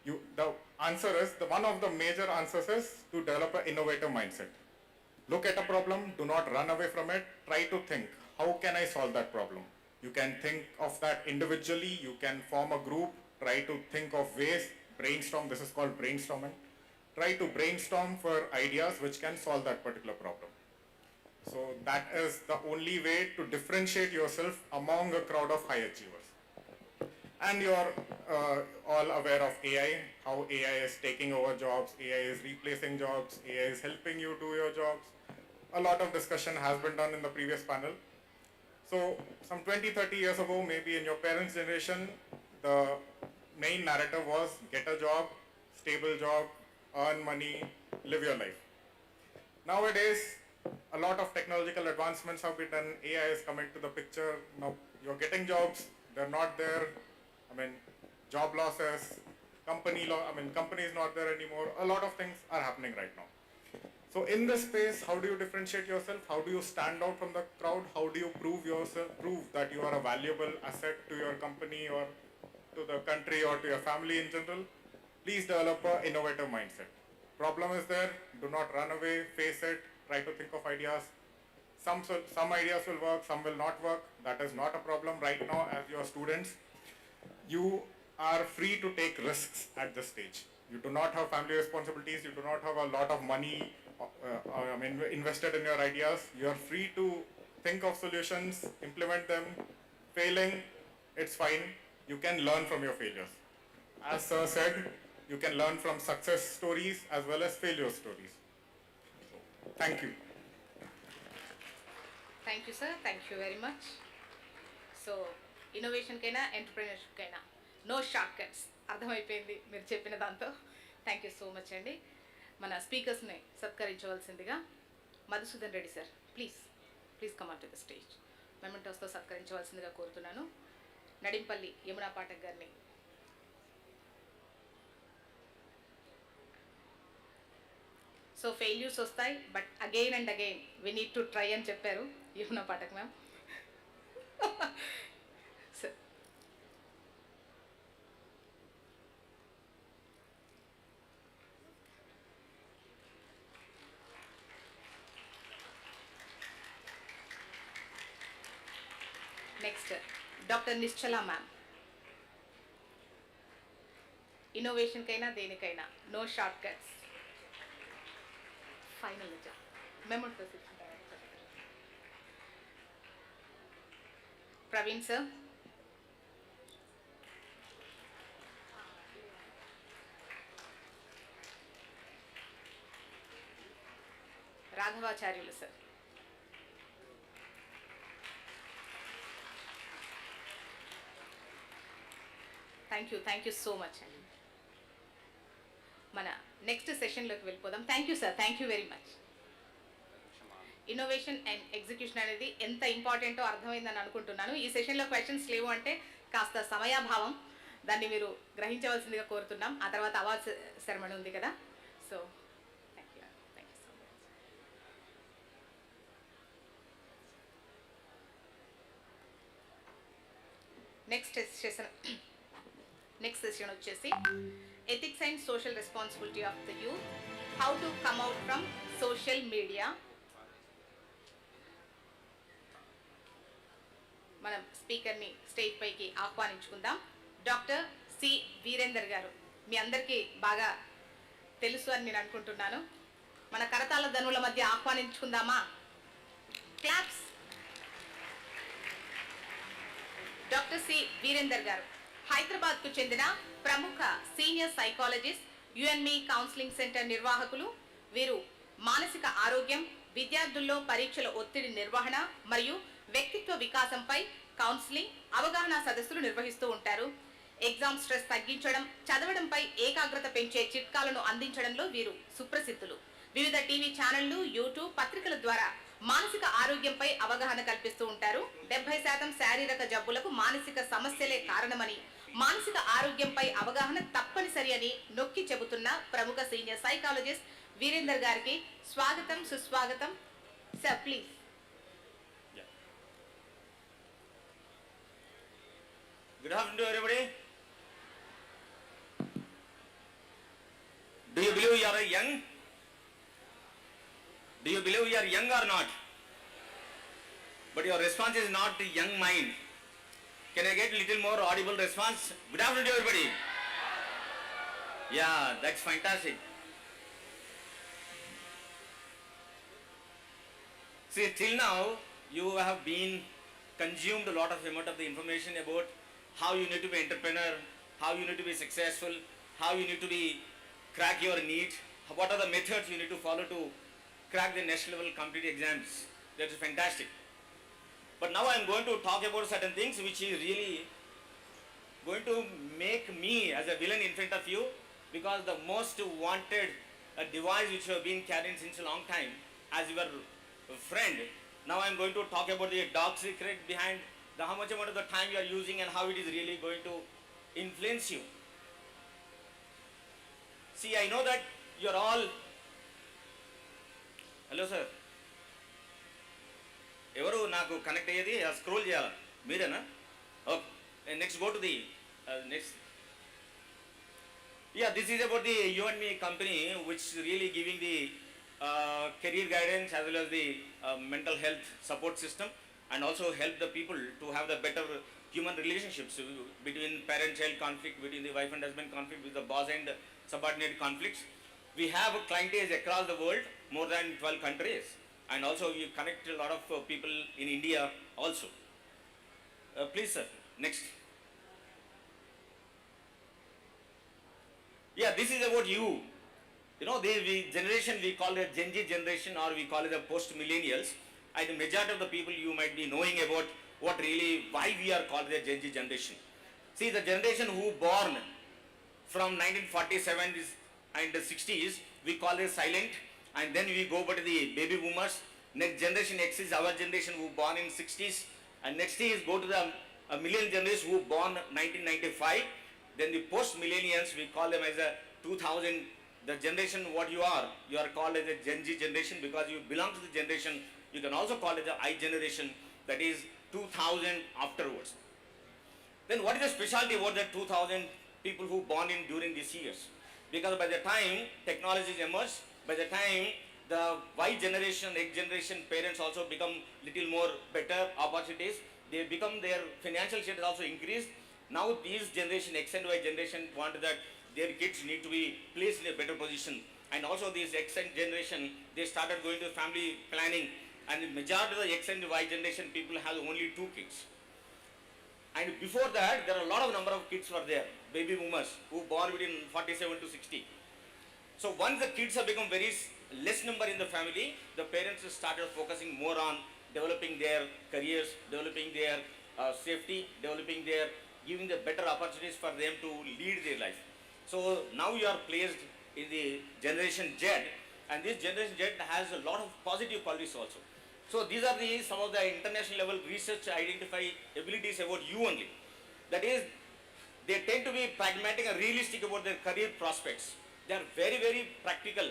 The answer is, one of the major answers is to develop an innovative mindset. Look at a problem, do not run away from it, try to think, how can I solve that problem? You can think of that individually, you can form a group, try to think of ways, brainstorm, this is called brainstorming. Try to brainstorm for ideas which can solve that particular problem. So that is the only way to differentiate yourself among a crowd of high achievers. And you're all aware of AI, how AI is taking over jobs, AI is replacing jobs, AI is helping you do your jobs. A lot of discussion has been done in the previous panel. So some 20-30 years ago, maybe in your parents' generation, the main narrative was get a job, stable job, earn money, live your life. Nowadays, a lot of technological advancements have been done, AI is coming to the picture. Now you're getting jobs, they're not there. I mean, job losses, company is not there anymore. A lot of things are happening right now. So in this space, how do you differentiate yourself? How do you stand out from the crowd? How do you prove that you are a valuable asset to your company or to the country or to your family in general? Please develop an innovative mindset. Problem is there, do not run away, face it, try to think of ideas. Some ideas will work, some will not work. That is not a problem right now. As your students, you are free to take risks at this stage. You do not have family responsibilities, you do not have a lot of money invested in your ideas. You are free to think of solutions, implement them. Failing, it's fine. You can learn from your failures. As Sir said, you can learn from success stories as well as failure stories. Thank you. Thank you, sir. Thank you very much. So, innovation కైనా entrepreneurship కైనా no short cuts అర్థమైపోయింది మీరు చెప్పిన దాంతో. Thank you so much అండి. మన స్పీకర్స్ని సత్కరించవలసిందిగా Madhusudan Reddy sir, please come on to the stage. మెమెంటోస్తో సత్కరించవలసిందిగా కోరుతున్నాను. నడింపల్లి యమునా పాఠక్ గారిని. సో ఫెయిల్యూర్స్ వస్తాయి, but again and again we need to try అని చెప్పారు Yamuna Pathak ma'am. Next doctor Nischala ma'am. ఇన్నోవేషన్కైనా దేనికైనా నో షార్ట్ కట్స్. ఫైనల్ మెమోతో Praveen sir. Raghavacharyulu sir. Thank you so much అండి. మన నెక్స్ట్ సెషన్లోకి వెళ్ళిపోదాం. Thank you sir, thank you very much. Innovation and execution అనేది ఎంత ఇంపార్టెంటో అర్థమైందని అనుకుంటున్నాను. ఈ సెషన్లో క్వశ్చన్స్ లేవు అంటే కాస్త సమయాభావం, దాన్ని మీరు గ్రహించవలసిందిగా కోరుతున్నాం. ఆ తర్వాత అవార్డ్స్ సెరమనీ ఉంది కదా. So thank you so much. Next session వచ్చేసి ethics and social responsibility of the youth, how to come out from social media. మనం స్పీకర్ని స్టేజ్ పైకి ఆహ్వానించుకుందాం. డాక్టర్ సి వీరేందర్ గారు, మీ అందరికీ బాగా తెలుసు అని నేను అనుకుంటున్నాను. మన కరతాళ ధనుల మధ్య ఆహ్వానించుకుందామా? క్లాప్స్. డాక్టర్ సి వీరేందర్ గారు హైదరాబాద్కు చెందిన ప్రముఖ సీనియర్ సైకాలజిస్ట్, యుఎన్మి కౌన్సిలింగ్ సెంటర్ నిర్వాహకులు. వీరు మానసిక ఆరోగ్యం, విద్యార్థుల్లో పరీక్షల ఒత్తిడి నిర్వహణ మరియు వ్యక్తిత్వ వికాసంపై కౌన్సిలింగ్, అవగాహన సదస్సులు నిర్వహిస్తూ ఉంటారు. ఎగ్జామ్ స్ట్రెస్ తగ్గించడం, చదవడంపై ఏకాగ్రత పెంచే చిట్కాలను అందించడంలో వీరు సుప్రసిద్ధులు. వివిధ టీవీ ఛానళ్లు, యూట్యూబ్, పత్రికల ద్వారా మానసిక ఆరోగ్యంపై అవగాహన కల్పిస్తూ ఉంటారు. 70% శారీరక జబ్బులకు మానసిక సమస్యలే కారణమని, మానసిక ఆరోగ్యంపై అవగాహన తప్పనిసరి అని నొక్కి చెబుతున్న ప్రముఖ సీనియర్ సైకాలజిస్ట్ వీరేందర్ గారికి స్వాగతం, సుస్వాగతం. Sir please. Good afternoon to everybody. young? Do you believe you are young or not? But your response is not young mind. Can I get a little more audible response? Good afternoon to everybody. Yeah, that's fantastic. See, till now, you have been consumed a lot of amount of the information about how you need to be entrepreneur, how you need to be successful, how you need to be crack your NEET, what are the methods you need to follow to crack the next level competitive exams. That is fantastic. But now I am going to talk about certain things which is really going to make me as a villain in front of you, because the most wanted device which you have been carrying since a long time as your friend. Now I am going to talk about the dark secret behind how much amount of the time you are using and how it is really going to influence you. See, I know that you are all... Hello sir. ఎవరు నాకు connect అయ్యేది scroll చేయాలా మీరేనా? Okay, next go to the next. Yeah, this is about the you and me company which is really giving the career guidance as well as the mental health support system, and also help the people to have the better human relationships between parent-child conflict, between the wife and husband conflict, with the boss and subordinate conflicts. We have clientage across the world, more than 12 countries, and also we connect a lot of people in India also. Please sir, next. Yeah, this is about you. You know, the generation we call it Gen Z generation, or we call it the post-millennials. And the majority of the people you might be knowing about what really, why we are called the Gen Z generation. See, the generation who born from 1947 and the 60s, we call it silent, and then we go to the baby boomers. Next generation X is our generation who born in 60s, and next is go to the millennial generation who born 1995. Then the post-millennials, we call them as a 2000, the generation what you are called as a Gen Z generation because you belong to the generation. You can also call it the I generation, that is 2000 afterwards. Then what is the specialty about the 2000 people who born in during these years? Because by the time technologies emerge, by the time the Y generation, X generation parents also become little more better opportunities, they become their financial status also increased. Now these generation X and Y generation want that their kids need to be placed in a better position, and also this X and generation, they started going to family planning, and the majority of the X and Y generation people have only 2 kids. And before that, there are a lot of number of kids were there, baby boomers who born within 47 to 60. So once the kids have become very less number in the family, the parents started focusing more on developing their careers, developing their safety, developing their, giving the better opportunities for them to lead their life. So now you are placed in the generation Z, and this generation Z has a lot of positive qualities also. So these are the some of the international level research identify abilities about you only. That is, they tend to be pragmatic and realistic about their career prospects. They are very, very practical.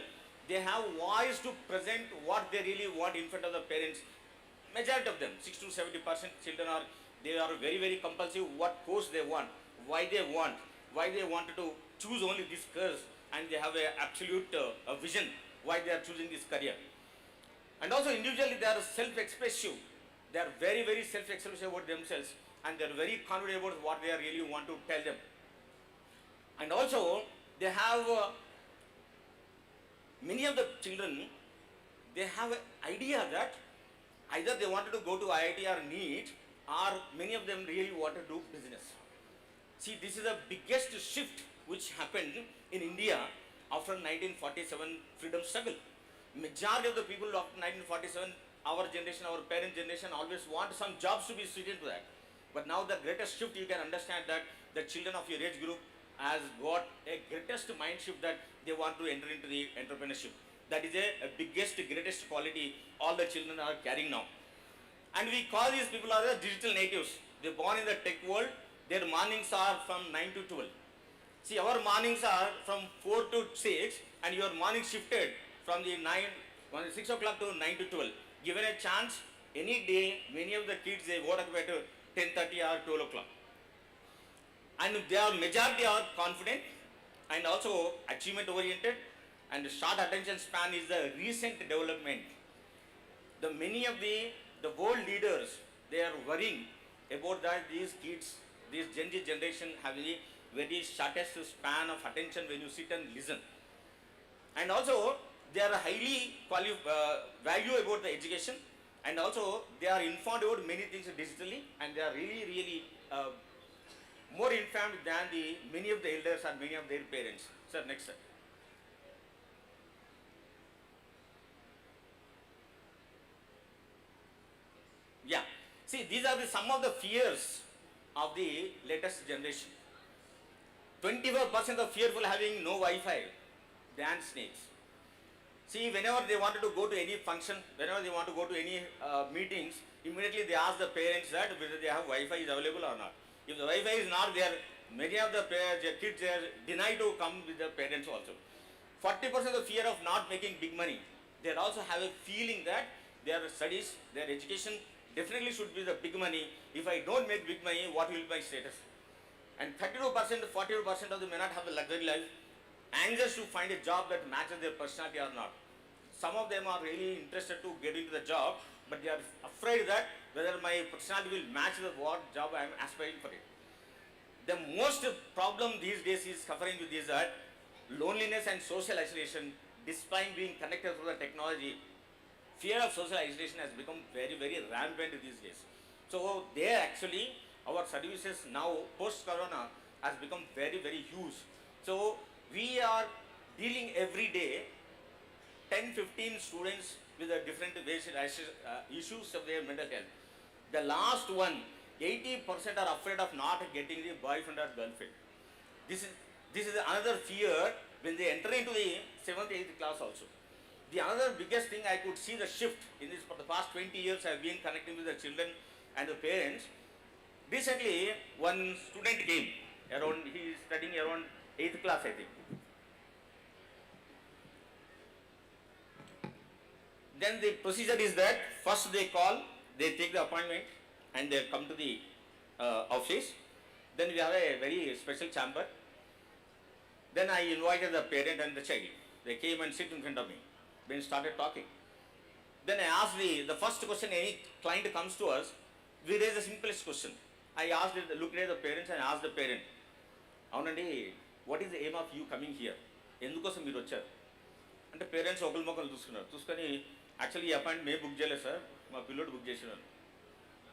They have voice to present what they really want in front of the parents. Majority of them, 60 to 70% children are, they are very, very compulsive what course they want, why they wanted to choose only this course, and they have a absolute vision why they are choosing this career. And also individually they are self-expressive. They are very, very self-expressive about themselves, and they are very confident about what they really want to tell them. And also they have many of the children, they have an idea that either they wanted to go to IIT or NEET, or many of them really want to do business. See, this is the biggest shift which happened in India after 1947 freedom struggle. Majority of the people after 1947, our generation, our parent generation always want some jobs to be suited to that. But now the greatest shift, you can understand that the children of your age group has got a greatest mind shift that they want to enter into the entrepreneurship. That is a biggest, greatest quality all the children are carrying now. And we call these people are the digital natives. They are born in the tech world. Their mornings are from 9 to 12. See, our mornings are from 4 to 6, and your morning shifted from the 6 o'clock to 9 to 12. Given a chance, any day, many of the kids, they woke up at 10:30 or 12 o'clock. And their majority are confident and also achievement oriented, And short attention span is the recent development. The many of the world leaders, they are worrying about that these kids, this Gen Z generation have a very shortest span of attention when you sit and listen. And also they are highly value about the education, and also they are informed about many things digitally, and they are really more informed than the many of the elders or many of their parents. Sir, next sir. Yeah, see, these are some of the fears of the latest generation. 24% of fearful having no Wi-Fi than snakes. See, whenever they wanted to go to any function, whenever they want to go to any meetings, immediately they ask the parents that whether they have Wi-Fi is available or not. If the Wi-Fi is not there, many of the kids are denied to come with the parents also. 40% of fear of not making big money. They also have a feeling that their studies, their education definitely should be the big money. If I don't make big money, what will be my status? And 32%, 42% of them may not have a luxury life, anxious to find a job that matches their personality or not. Some of them are really interested to get into the job, but they are afraid that whether my personality will match the what job I am aspiring for it. The most problem these days is suffering with is that loneliness and social isolation, despite being connected through the technology. Fear of social isolation has become very rampant these days. So there actually our services now post-corona has become very huge. So we are dealing every day 10-15 students with a different issues of their mental health. The last one, 80% are afraid of not getting the boyfriend or girlfriend. This is another fear when they enter into the 7th, 8th class also. The another biggest thing I could see the shift in this for the past 20 years I have been connecting with the children and the parents. Recently, one student came around, he is studying around 8th class I think. Then the procedure is that first they call, they take the appointment and they come to the office. Then we have a very special chamber. Then I invited the parent and the child. They came and sit in front of me. Then started talking. Then I asked the first question any client comes to us, we raise the simplest question. I asked, looked at the parents and asked the parent, Aunandi, what is the aim of you coming here? Endukosam meeru vacharu? Ante parents okal mokal chuskunnaru. Chuskoni actually appointment may book cheyaledu sir, ma pillodu book chesinaru.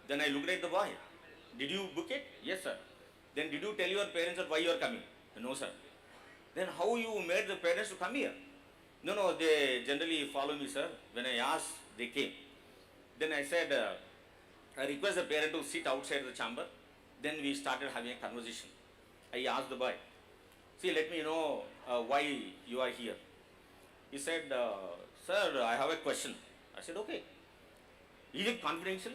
Then I looked at the boy. Did you book it? Yes sir. Then did you tell your parents that why you are coming? No sir. Then how you made the parents to come here? No, they generally follow me, sir. When I asked, they came. Then I said, I request the parent to sit outside the chamber. Then we started having a conversation. I asked the boy, see, let me know why you are here. He said, sir, I have a question. I said, okay. Is it confidential?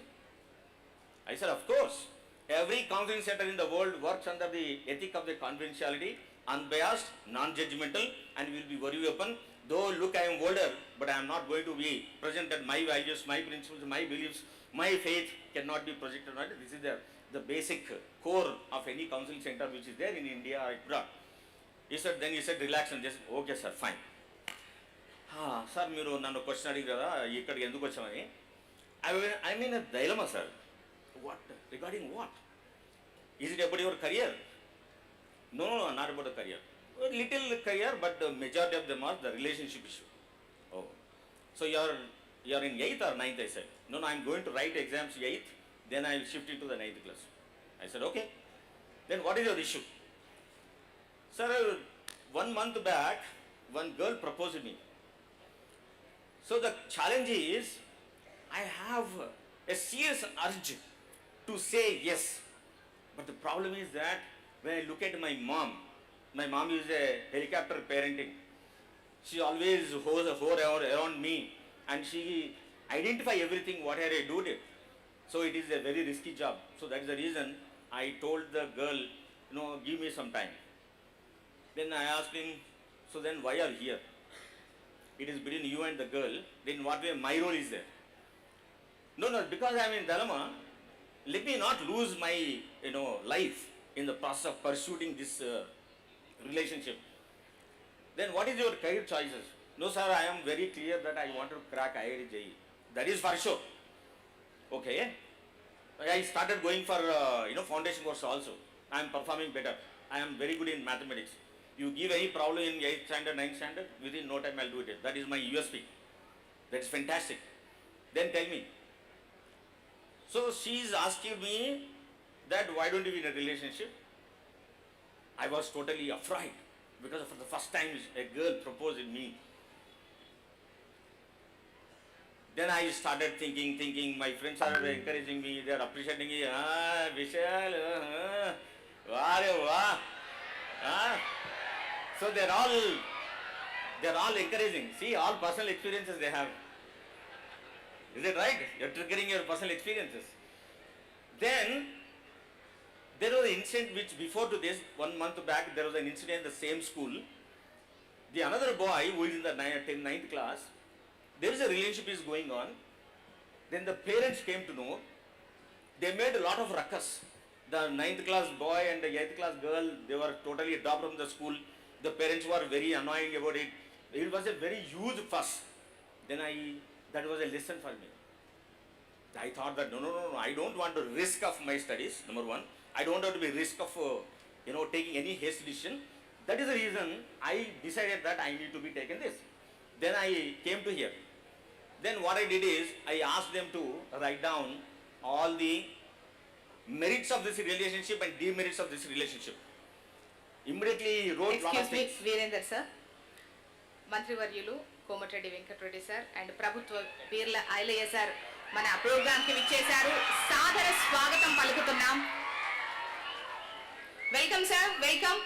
I said, of course. Every counseling center in the world works under the ethic of the confidentiality, unbiased, non-judgmental, and will be very open. Though look, I am older, but I am not going to be presented my values, my principles, my beliefs, my faith cannot be projected. Right? This is the basic core of any counseling center which is there in India or abroad. Then he said, relax and just, okay sir, fine. Sir, మీరు నన్ను question అడిగి కదా ఇక్కడికి ఎందుకు వచ్చామని I mean a dilemma, sir. What? Regarding what? Is it about your career? No, not about the career. A little career, but the majority of them are the relationship issue. Oh, so you are in 8th or 9th? I said, no, I am going to write exams 8th, then I will shift into the 9th class. I said, okay. Then what is your issue? Sir, 1 month back, one girl proposed to me. So the challenge is, I have a serious urge to say yes. But the problem is that when I look at my mom is a helicopter parenting. She always hover around me and she identify everything what I do it. So it is a very risky job. So that is the reason I told the girl, give me some time. Then I asked him, so then why are you here? It is between you and the girl. Then what way my role is there? No, because I am in dilemma. Let me not lose my life in the process of pursuing this relationship. Then what is your career choices? No sir, I am very clear that I want to crack IIT JEE. That is for sure. Okay. I started going for foundation course also. I am performing better. I am very good in mathematics. You give any problem in 8th standard, 9th standard, within no time I'll do it. That is my USP. That's fantastic. Then tell me. So she is asking me that why don't you be in a relationship? I was totally afraid because for the first time a girl proposed in me. Then I started thinking, my friends are encouraging me, they are appreciating me. Vishal, wow. So they're all encouraging. See, all personal experiences they have. Is it right? You're triggering your personal experiences. Then there was an incident which before to this, 1 month back, there was an incident in the same school. The another boy who is in the 9th class, there is a relationship is going on. Then the parents came to know. They made a lot of ruckus. The 9th class boy and the 8th class girl, they were totally dropped from the school. The parents were very annoying about it. It was a very huge fuss. Then that was a lesson for me. I thought that no, I don't want to risk of my studies, number one. I don't want to be risk of taking any hasty decision. That is the reason I decided that I need to be taken this. Then I came to here. Then what I did is I asked them to write down all the merits of this relationship and demerits of this relationship. Immediately he wrote lot of Excuse me, things. Virender sir. మంత్రివర్యులు Komatireddy Venkat Reddy sir and ప్రభుత్వ Veerla Ailaiah sir మన programme కి విచ్చేశారు. సాదర స్వాగతం పలుకుతున్నాం. Welcome sir, welcome.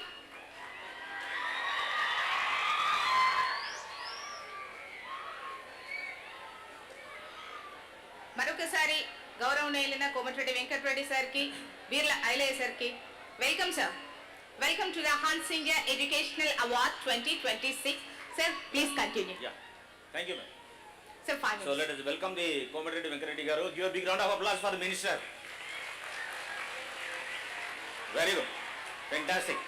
మరొకసారి గౌరవనీయులైన కోమటిరెడ్డి వెంకటరెడ్డి సార్కి, వీర్ల ఐలయ్య సార్కి welcome sir. Welcome to the HansIndia Education Awards 2026. Sir, please continue. Yeah, thank you, ma'am. Sir, 5 minutes. So let us welcome the Komareddy Venkareddy Garu. Give a big round of applause for the minister. Very good, fantastic.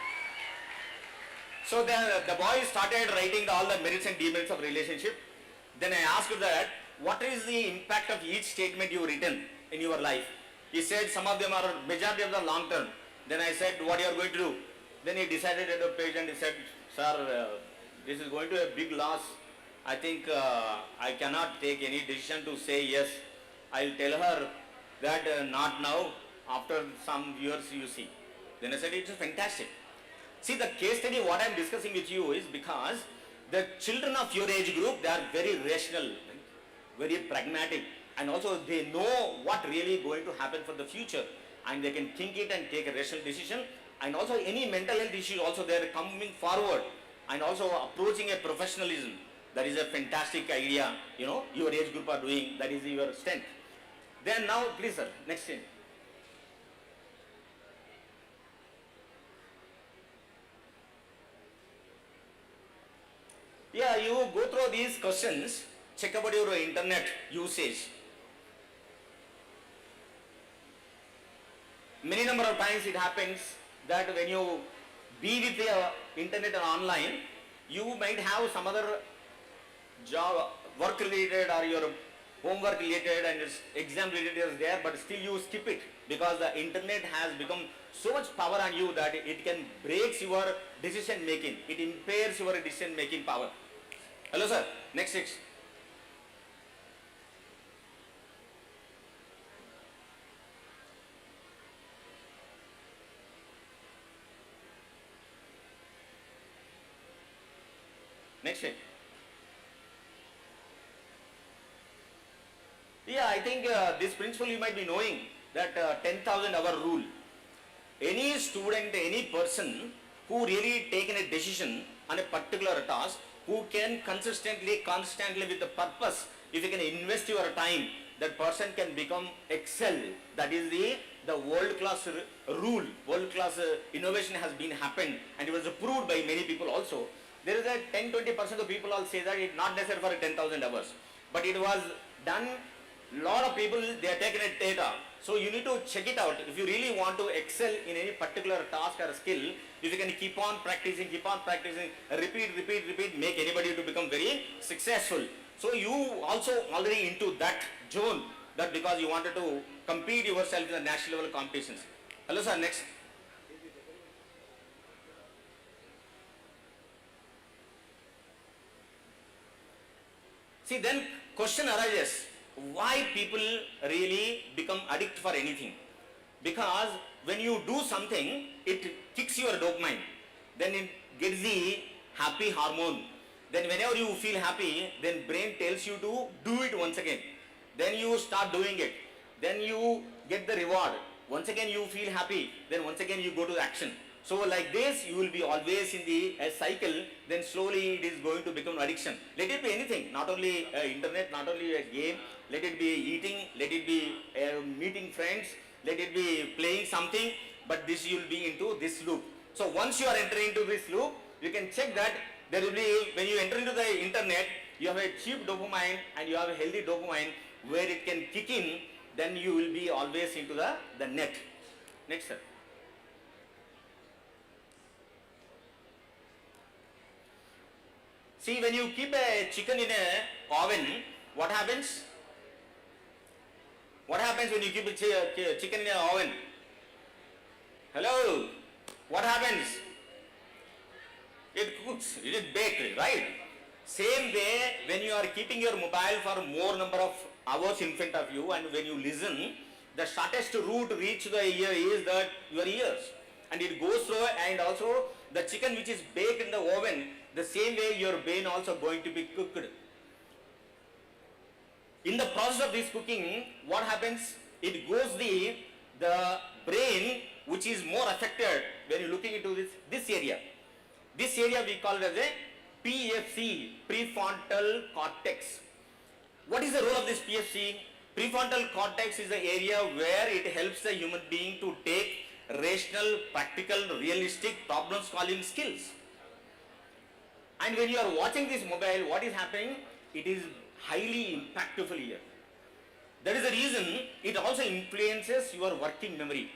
So the boy started writing all the merits and demerits of relationship. Then I asked that, what is the impact of each statement you written in your life? He said some of them are majority of the long term. Then I said, what you are going to do? Then he decided at a page and he said, sir, this is going to be a big loss. I think I cannot take any decision to say yes. I'll tell her that not now, after some years you see. Then I said, it's fantastic. See, the case study what I'm discussing with you is because the children of your age group, they are very rational, very pragmatic, and also they know what really going to happen for the future, and they can think it and take a rational decision. And also any mental health issue also they are coming forward and also approaching a professionalism. That is a fantastic idea, your age group are doing. That is your strength. Then now, please sir, next thing. Yeah, you go through these questions, check about your internet usage. Many number of times it happens that when you be with the internet and online, you might have some other job, work related or your homework related and exam related is there, but still you skip it because the internet has become so much power on you that it can break your decision making. It impairs your decision making power. Hello sir, next 6. Next thing. Yeah, I think this principle you might be knowing that 10,000 hour rule. Any student, any person who really taken a decision on a particular task, who can constantly with the purpose, if you can invest your time, that person can become excel. That is the world class rule, world class innovation has been happened, and it was approved by many people also. There is a 10-20% of people all say that it's not necessary for 10,000 hours, but it was done. Lot of people they are taken a data. So you need to check it out. If you really want to excel in any particular task or skill, if you can keep on practicing, repeat, make anybody to become very successful. So you also already into that zone, that because you wanted to compete yourself in the national level competitions. Hello sir, next. See, then question arises, why people really become addict for anything? Because when you do something, it kicks your dopamine, then it gets the happy hormone. Then whenever you feel happy, then brain tells you to do it once again. Then you start doing it. Then you get the reward. Once again you feel happy. Then once again you go to action. So like this, you will be always in the cycle. Then slowly it is going to become addiction. Let it be anything, not only internet, not only a game. Let it be eating, let it be meeting friends, let it be playing something. But this you will be into this loop. So once you are entering into this loop, you can check that there will be, when you enter into the internet, you have a cheap dopamine and you have a healthy dopamine where it can kick in, then you will be always into the net. Next sir. See, when you keep a chicken in a oven, what happens? What happens when you keep a chicken in an oven? Hello? What happens? It cooks, it is baked, right? Same way, when you are keeping your mobile for more number of hours in front of you, and when you listen, the shortest route to reach the ear is your ears. And it goes through, and also the chicken which is baked in the oven, the same way your brain also going to be cooked. In the process of this cooking, what happens? It goes the brain which is more affected when you're looking into this area. This area we call it as a PFC, prefrontal cortex. What is the role of this PFC? Prefrontal cortex is the area where it helps the human being to take rational, practical, realistic problem solving skills. And when you are watching this mobile, what is happening? It is highly impactful here. That is the reason it also influences your working memory.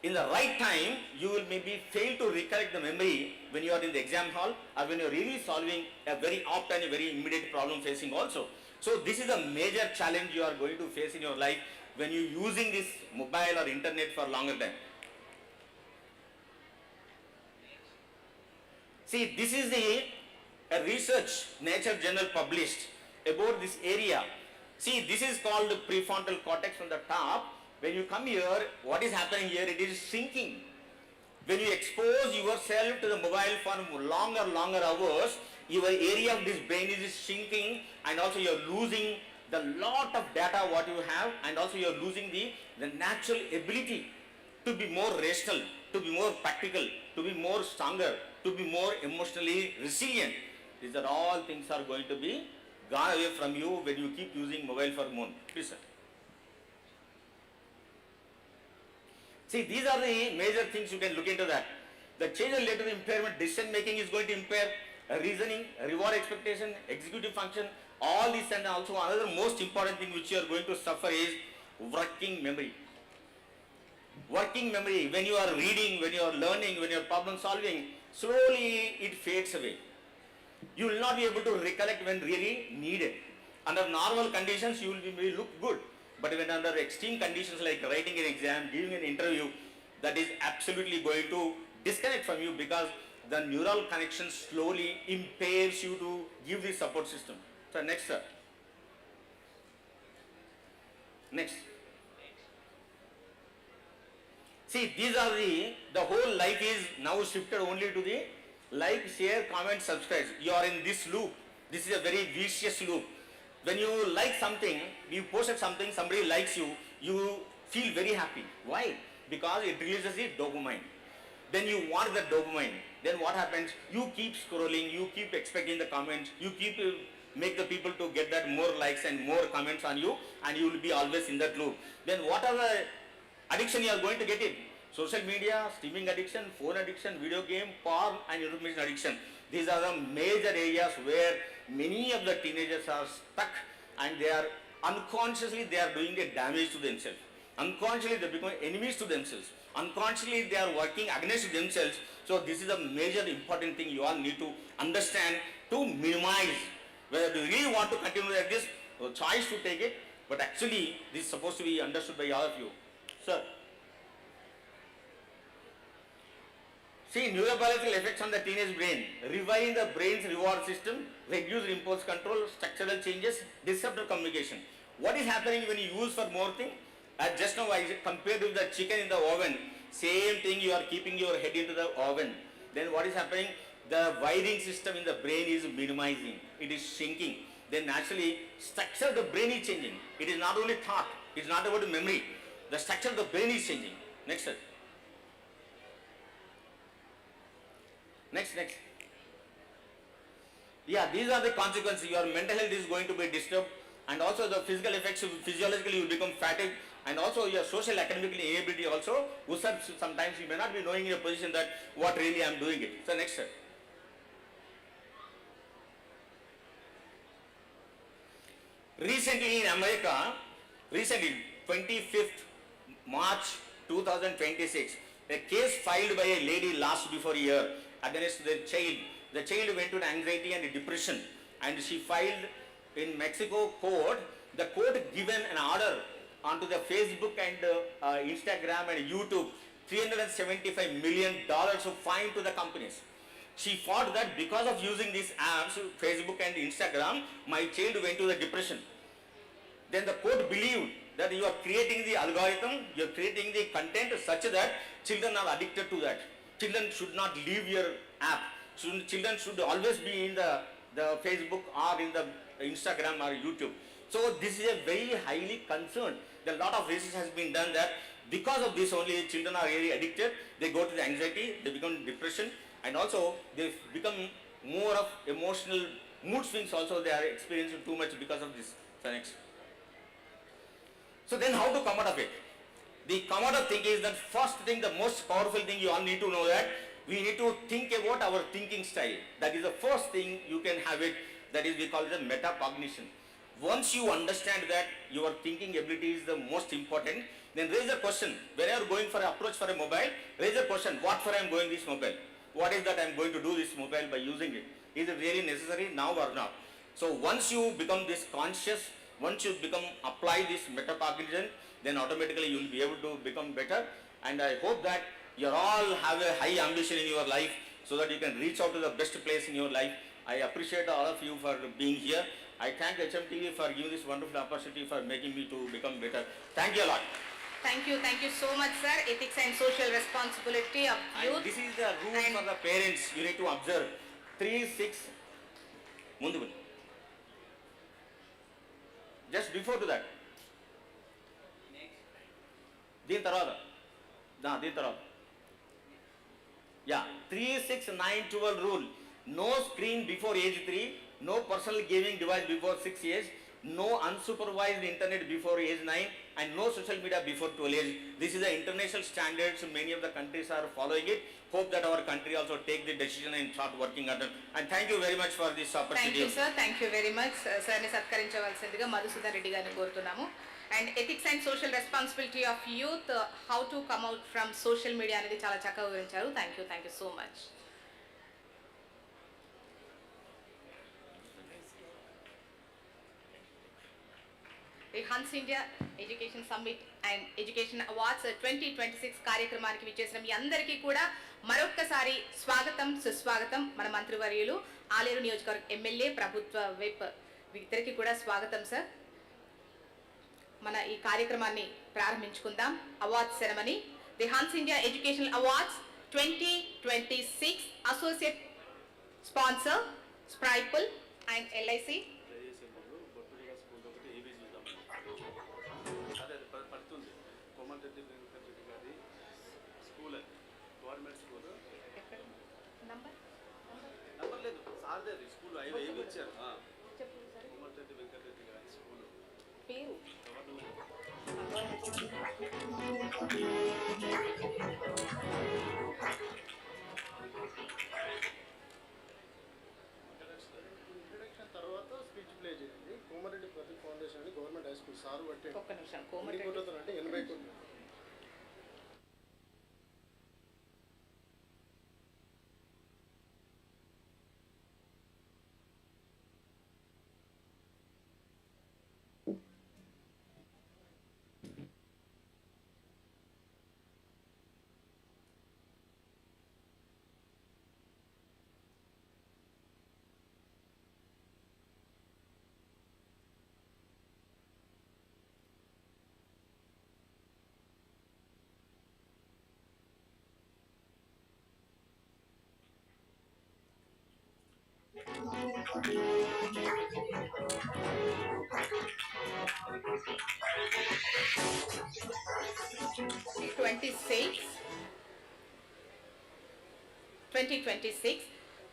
In the right time, you will maybe fail to recollect the memory when you are in the exam hall, or when you are really solving a very opt and a very immediate problem facing also. So this is a major challenge you are going to face in your life when you are using this mobile or internet for longer time. See, this is a research Nature journal published about this area. See, this is called the prefrontal cortex from the top. When you come here, what is happening here? It is shrinking. When you expose yourself to the mobile for longer hours, your area of this brain is shrinking, and also you are losing the lot of data what you have, and also you are losing the natural ability to be more rational, to be more practical, to be more stronger, to be more emotionally resilient. These are all things are going to be gone away from you when you keep using mobile for more. Please sir. See, these are the major things you can look into that. The change in later impairment, decision making is going to impair, reasoning, reward expectation, executive function, all this, and also another most important thing which you are going to suffer is working memory. Working memory, when you are reading, when you are learning, when you are problem solving, slowly it fades away. You will not be able to recollect when really needed. Under normal conditions, you will look good. But when under extreme conditions like writing an exam, giving an interview, that is absolutely going to disconnect from you, because the neural connection slowly impairs you to give the support system. So next sir. Next. See, these are the whole life is now shifted only to the like, share, comment, subscribe. You are in this loop. This is a very vicious loop. When you like something, you posted something, somebody likes you, you feel very happy. Why? Because it releases the dopamine. Then you want the dopamine. Then what happens? You keep scrolling, you keep expecting the comments, you keep make the people to get that more likes and more comments on you, and you will be always in that loop. Then what are the addiction you are going to get it? Social media, streaming addiction, phone addiction, video game, porn, and information addiction. These are the major areas where many of the teenagers are stuck, and they are unconsciously they are doing a damage to themselves. Unconsciously they become enemies to themselves. Unconsciously they are working against themselves. So this is a major important thing you all need to understand to minimize. Whether you really want to continue like this, your choice to take it, but actually this is supposed to be understood by all of you. Sir. See, neurobiological effects on the teenage brain. Rewiring the brain's reward system, reduce impulse control, structural changes, disruptive communication. What is happening when you use for more thing? As just now I compared with the chicken in the oven, same thing you are keeping your head into the oven. Then what is happening? The wiring system in the brain is minimizing. It is shrinking. Then naturally, structure of the brain is changing. It is not only thought. It is not about memory. The structure of the brain is changing. Next, sir. Next. Yeah, these are the consequences. Your mental health is going to be disturbed, and also the physical effects. Physiologically, you become fatigued, and also your social academically inability also. Sometimes you may not be knowing in a position that what really I am doing it. So next, sir. Recently in America, 25th March 2026, a case filed by a lady last before a year against their child. The child went to anxiety and depression, and she filed in Mexico court. The court given an order onto the Facebook and Instagram and YouTube, $375 million of fine to the companies. She thought that because of using these apps, Facebook and Instagram, my child went to the depression. Then the court believed that you are creating the algorithm, you are creating the content such that children are addicted to that. Children should not leave your app. Children should always be in the Facebook or in the Instagram or YouTube. So this is a very highly concerned. A lot of research has been done that because of this only children are really addicted. They go to the anxiety, they become depression, and also they become more of emotional mood swings also they are experiencing too much because of this. So next. So then how to come out of it? The come out of thing is that first thing, the most powerful thing you all need to know that we need to think about our thinking style. That is the first thing you can have it. That is we call it a metacognition. Once you understand that your thinking ability is the most important, then raise a question. When you are going for an approach for a mobile, raise a question. What for I am going this mobile? What is that I am going to do this mobile by using it? Is it really necessary now or not? So once you become this conscious, once you apply this metacognition, then automatically you will be able to become better. And I hope that you all have a high ambition in your life so that you can reach out to the best place in your life. I appreciate all of you for being here. I thank HMTV for giving this wonderful opportunity for making me to become better. Thank you a lot. Thank you so much, sir. Ethics and social responsibility of youth. And this is the rule for the parents you need to observe. 3-6. Mundu. Just before to that. Din tarvata. Din tarvata. Yeah, 3-6-9-12 rule. No screen before age 3, no personal gaming device before 6 years, no unsupervised internet before age 9, and no social media before 12 years. This is the international standards. Many of the countries are following it. Hope that our country also take the decision and start working on it. And thank you very much for this opportunity. Thank you, sir. Thank you very much. Sir ni satkarinchavalalsindiga Madhusudan Reddy garni korutunnamu. And ethics and social responsibility of youth, how to come out from social media anedi chala chakkaga vivarincharu. Thank you so much. The HansIndia Education Summit and Education Awards 2026 కార్యక్రమానికి విచ్చేసిన మీ అందరికీ కూడా మరొక్కసారి స్వాగతం సుస్వాగతం. మన మంత్రివర్యులు ఆలేరు నియోజకవర్గ ఎమ్మెల్యే ప్రభుత్వ విప్ ఇద్దరికి కూడా స్వాగతం సార్. మన ఈ కార్యక్రమాన్ని ప్రారంభించుకుందాం. Awards ceremony. The HansIndia Education Awards 2026 associate sponsor స్ప్రైపుల్ అండ్ LIC. తర్వాత స్పీచ్ ప్లే చేయండి. కోమరెడ్డి ప్రతి ఫౌండేషన్ అని గవర్నమెంట్ హై స్కూల్ ఒక్క నిమిషం కోమటి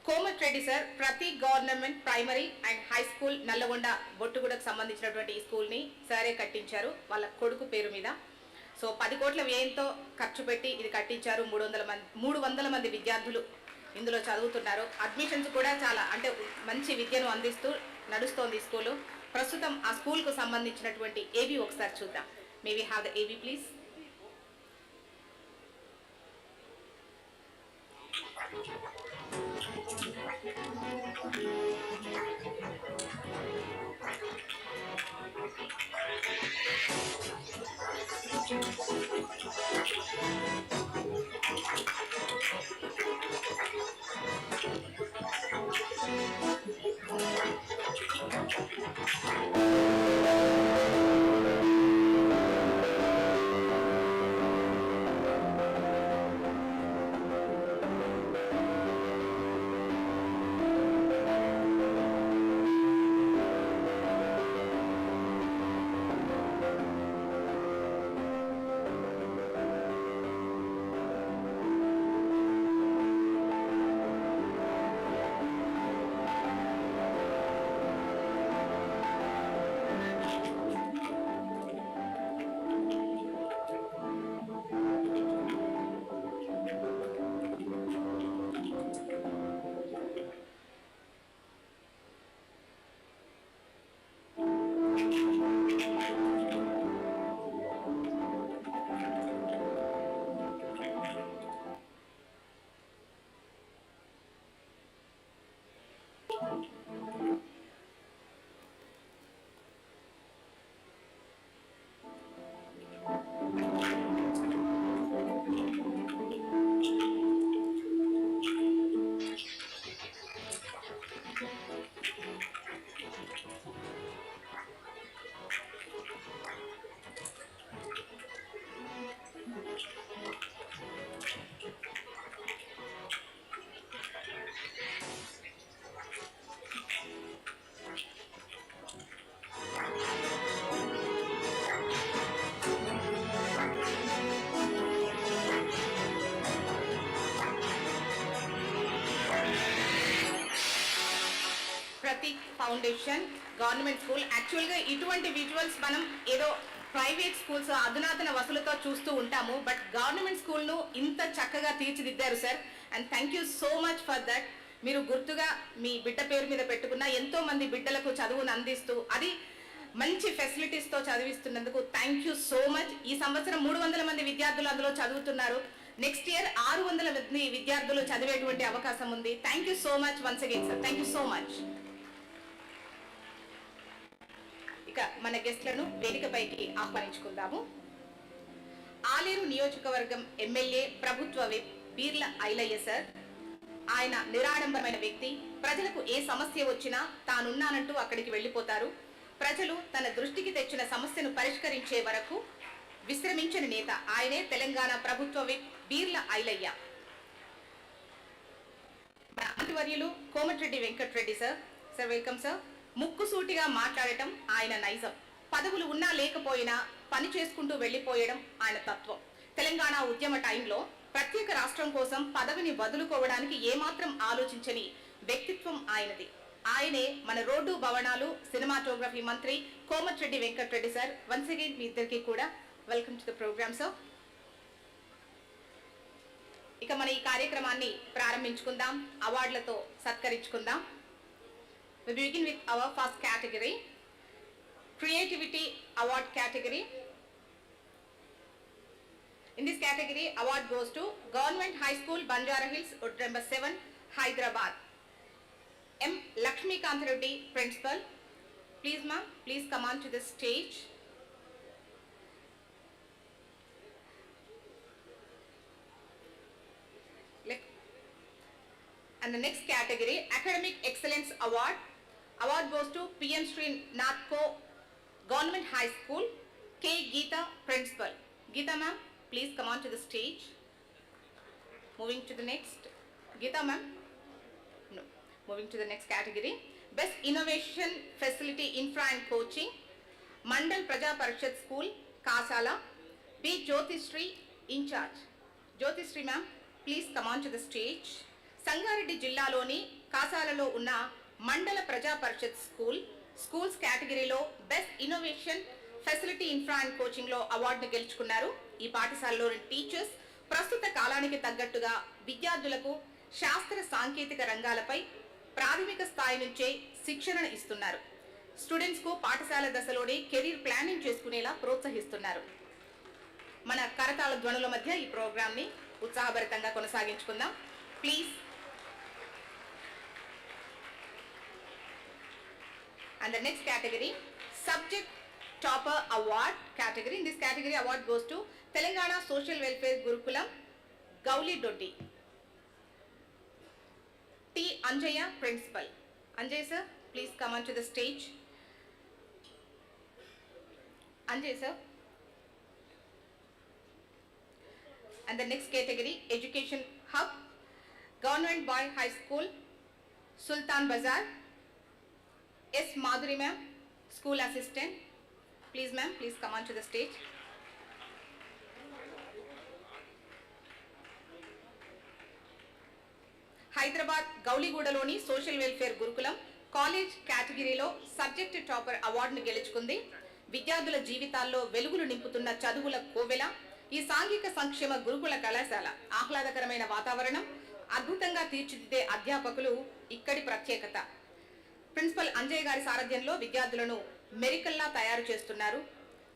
కోమటిరెడ్డి సార్ ప్రతి government primary and high school Nalgonda బొట్టుగూడకు సంబంధించినటువంటి ఈ స్కూల్ని సరే కట్టించారు వాళ్ళ కొడుకు పేరు మీద. సో 10 కోట్ల వ్యయంతో ఖర్చు పెట్టి ఇది కట్టించారు. 300 మంది విద్యార్థులు ఇందులో చదువుతున్నారు. అడ్మిషన్స్ కూడా చాలా అంటే మంచి విద్యను అందిస్తూ నడుస్తోంది స్కూలు. ప్రస్తుతం ఆ స్కూల్కు సంబంధించినటువంటి ఏబీ ఒకసారి చూద్దాం. May we have the AV please. Foundation government school. యాక్చువల్గా ఇటువంటి విజువల్స్ మనం ఏదో ప్రైవేట్ స్కూల్స్ అధునాతన వసతులతో చూస్తూ ఉంటాము. బట్ గవర్నమెంట్ స్కూల్ను ఇంత చక్కగా తీర్చిదిద్దారు sir. And thank you so much for that. మీరు గుర్తుగా మీ బిడ్డ పేరు మీద పెట్టుకున్న ఎంతో మంది బిడ్డలకు చదువును అందిస్తూ అది మంచి ఫెసిలిటీస్తో చదివిస్తున్నందుకు థ్యాంక్ యూ సో మచ్. ఈ సంవత్సరం 300 మంది విద్యార్థులు అందులో చదువుతున్నారు. నెక్స్ట్ ఇయర్ 600 మంది విద్యార్థులు చదివేటువంటి అవకాశం ఉంది. Thank you so much once again sir. Thank you so much. ఇక మన గెస్ట్లను వేదికపైకి ఆహ్వానించుకుందాము. ఆలేరు నియోజకవర్గం ఎమ్మెల్యే ప్రభుత్వ విప్ బీర్ల ఐలయ్య సార్. ఆయన నిరాడంబరమైన వ్యక్తి. ప్రజలకు ఏ సమస్య వచ్చినా తానున్నానంటూ అక్కడికి వెళ్ళిపోతారు. ప్రజలు తన దృష్టికి తెచ్చిన సమస్యను పరిష్కరించే వరకు విశ్రమించని నేత ఆయనే తెలంగాణ ప్రభుత్వ విప్ బీర్ల ఐలయ్య. మన మంత్రివర్యులు Komatireddy Venkat Reddy sir. Sir welcome sir. ముక్కుసూటిగా మాట్లాడటం ఆయన నైజం. పదవులు ఉన్నా లేకపోయినా పని చేసుకుంటూ వెళ్ళిపోయడం ఆయన తత్వం. తెలంగాణ ఉద్యమ టైంలో ప్రత్యేక రాష్ట్రం కోసం పదవిని వదులుకోవడానికి ఏమాత్రం ఆలోచించని వ్యక్తిత్వం ఆయనది. ఆయనే మన రోడ్డు భవనాలు సినిమాటోగ్రఫీ మంత్రి Komatireddy Venkat Reddy sir. Once again మీ ఇద్దరికి కూడా welcome to the programme sir. ఇక మన ఈ కార్యక్రమాన్ని ప్రారంభించుకుందాం. అవార్డులతో సత్కరించుకుందాం. We begin with our first category. Creativity Award category. In this category, award goes to Government High School, Banjara Hills, Road number 7, Hyderabad. M. Lakshmi Reddy, Principal. Please, ma'am, please come on to the stage. And the next category, Academic Excellence Award. Award goes to PM Sri Natko, Government High School, K. Geeta, Principal. Geeta, ma'am, please come on to the stage. Moving to the next. Geeta, ma'am. No. Moving to the next category. Best Innovation Facility Infra and Coaching. Mandal Praja Parishad School, Kasala. B. Jyotishree, in charge. Jyotishree, ma'am, please come on to the stage. Sangareddy జిల్లాలోని కాసాలలో ఉన్న మండల ప్రజా పరిషత్ schools కేటగిరీలో best innovation facility infra and coaching లో అవార్డును గెలుచుకున్నారు. ఈ పాఠశాలలోని teachers ప్రస్తుత కాలానికి తగ్గట్టుగా విద్యార్థులకు శాస్త్ర సాంకేతిక రంగాలపై ప్రాథమిక స్థాయి నుంచే శిక్షణను ఇస్తున్నారు. స్టూడెంట్స్ కు పాఠశాల దశలోనే కెరీర్ ప్లానింగ్ చేసుకునేలా ప్రోత్సహిస్తున్నారు. మన కరతాళ ధ్వనుల మధ్య ఈ ప్రోగ్రామ్ ని ఉత్సాహభరితంగా కొనసాగించుకుందాం. Please. And the next category, Subject Topper Award category. In this category, award goes to Telangana Social Welfare Gurukulam, Gauli Doddi. T. Anjaya, Principal. Anjay sir, please come on to the stage. Anjay sir. And the next category, Education Hub, Government Boy High School, Sultan Bazar. S. Madhuri ma'am, School Assistant. Please ma'am, please come on to the stage. Hyderabad Gauligudaloni Social Welfare Gurukulam college కేటగిరీలో subject topper అవార్డును గెలుచుకుంది. విద్యార్థుల జీవితాల్లో వెలుగులు నింపుతున్న చదువుల కోవెల ఈ సాంఘిక సంక్షేమ గురుకుల కళాశాల. ఆహ్లాదకరమైన వాతావరణం, అద్భుతంగా తీర్చిదిద్దే అధ్యాపకులు ఇక్కడి ప్రత్యేకత. ప్రిన్సిపల్ అంజయ్ గారి సారథ్యంలో విద్యార్థులను మెరికల్లా తయారు చేస్తున్నారు.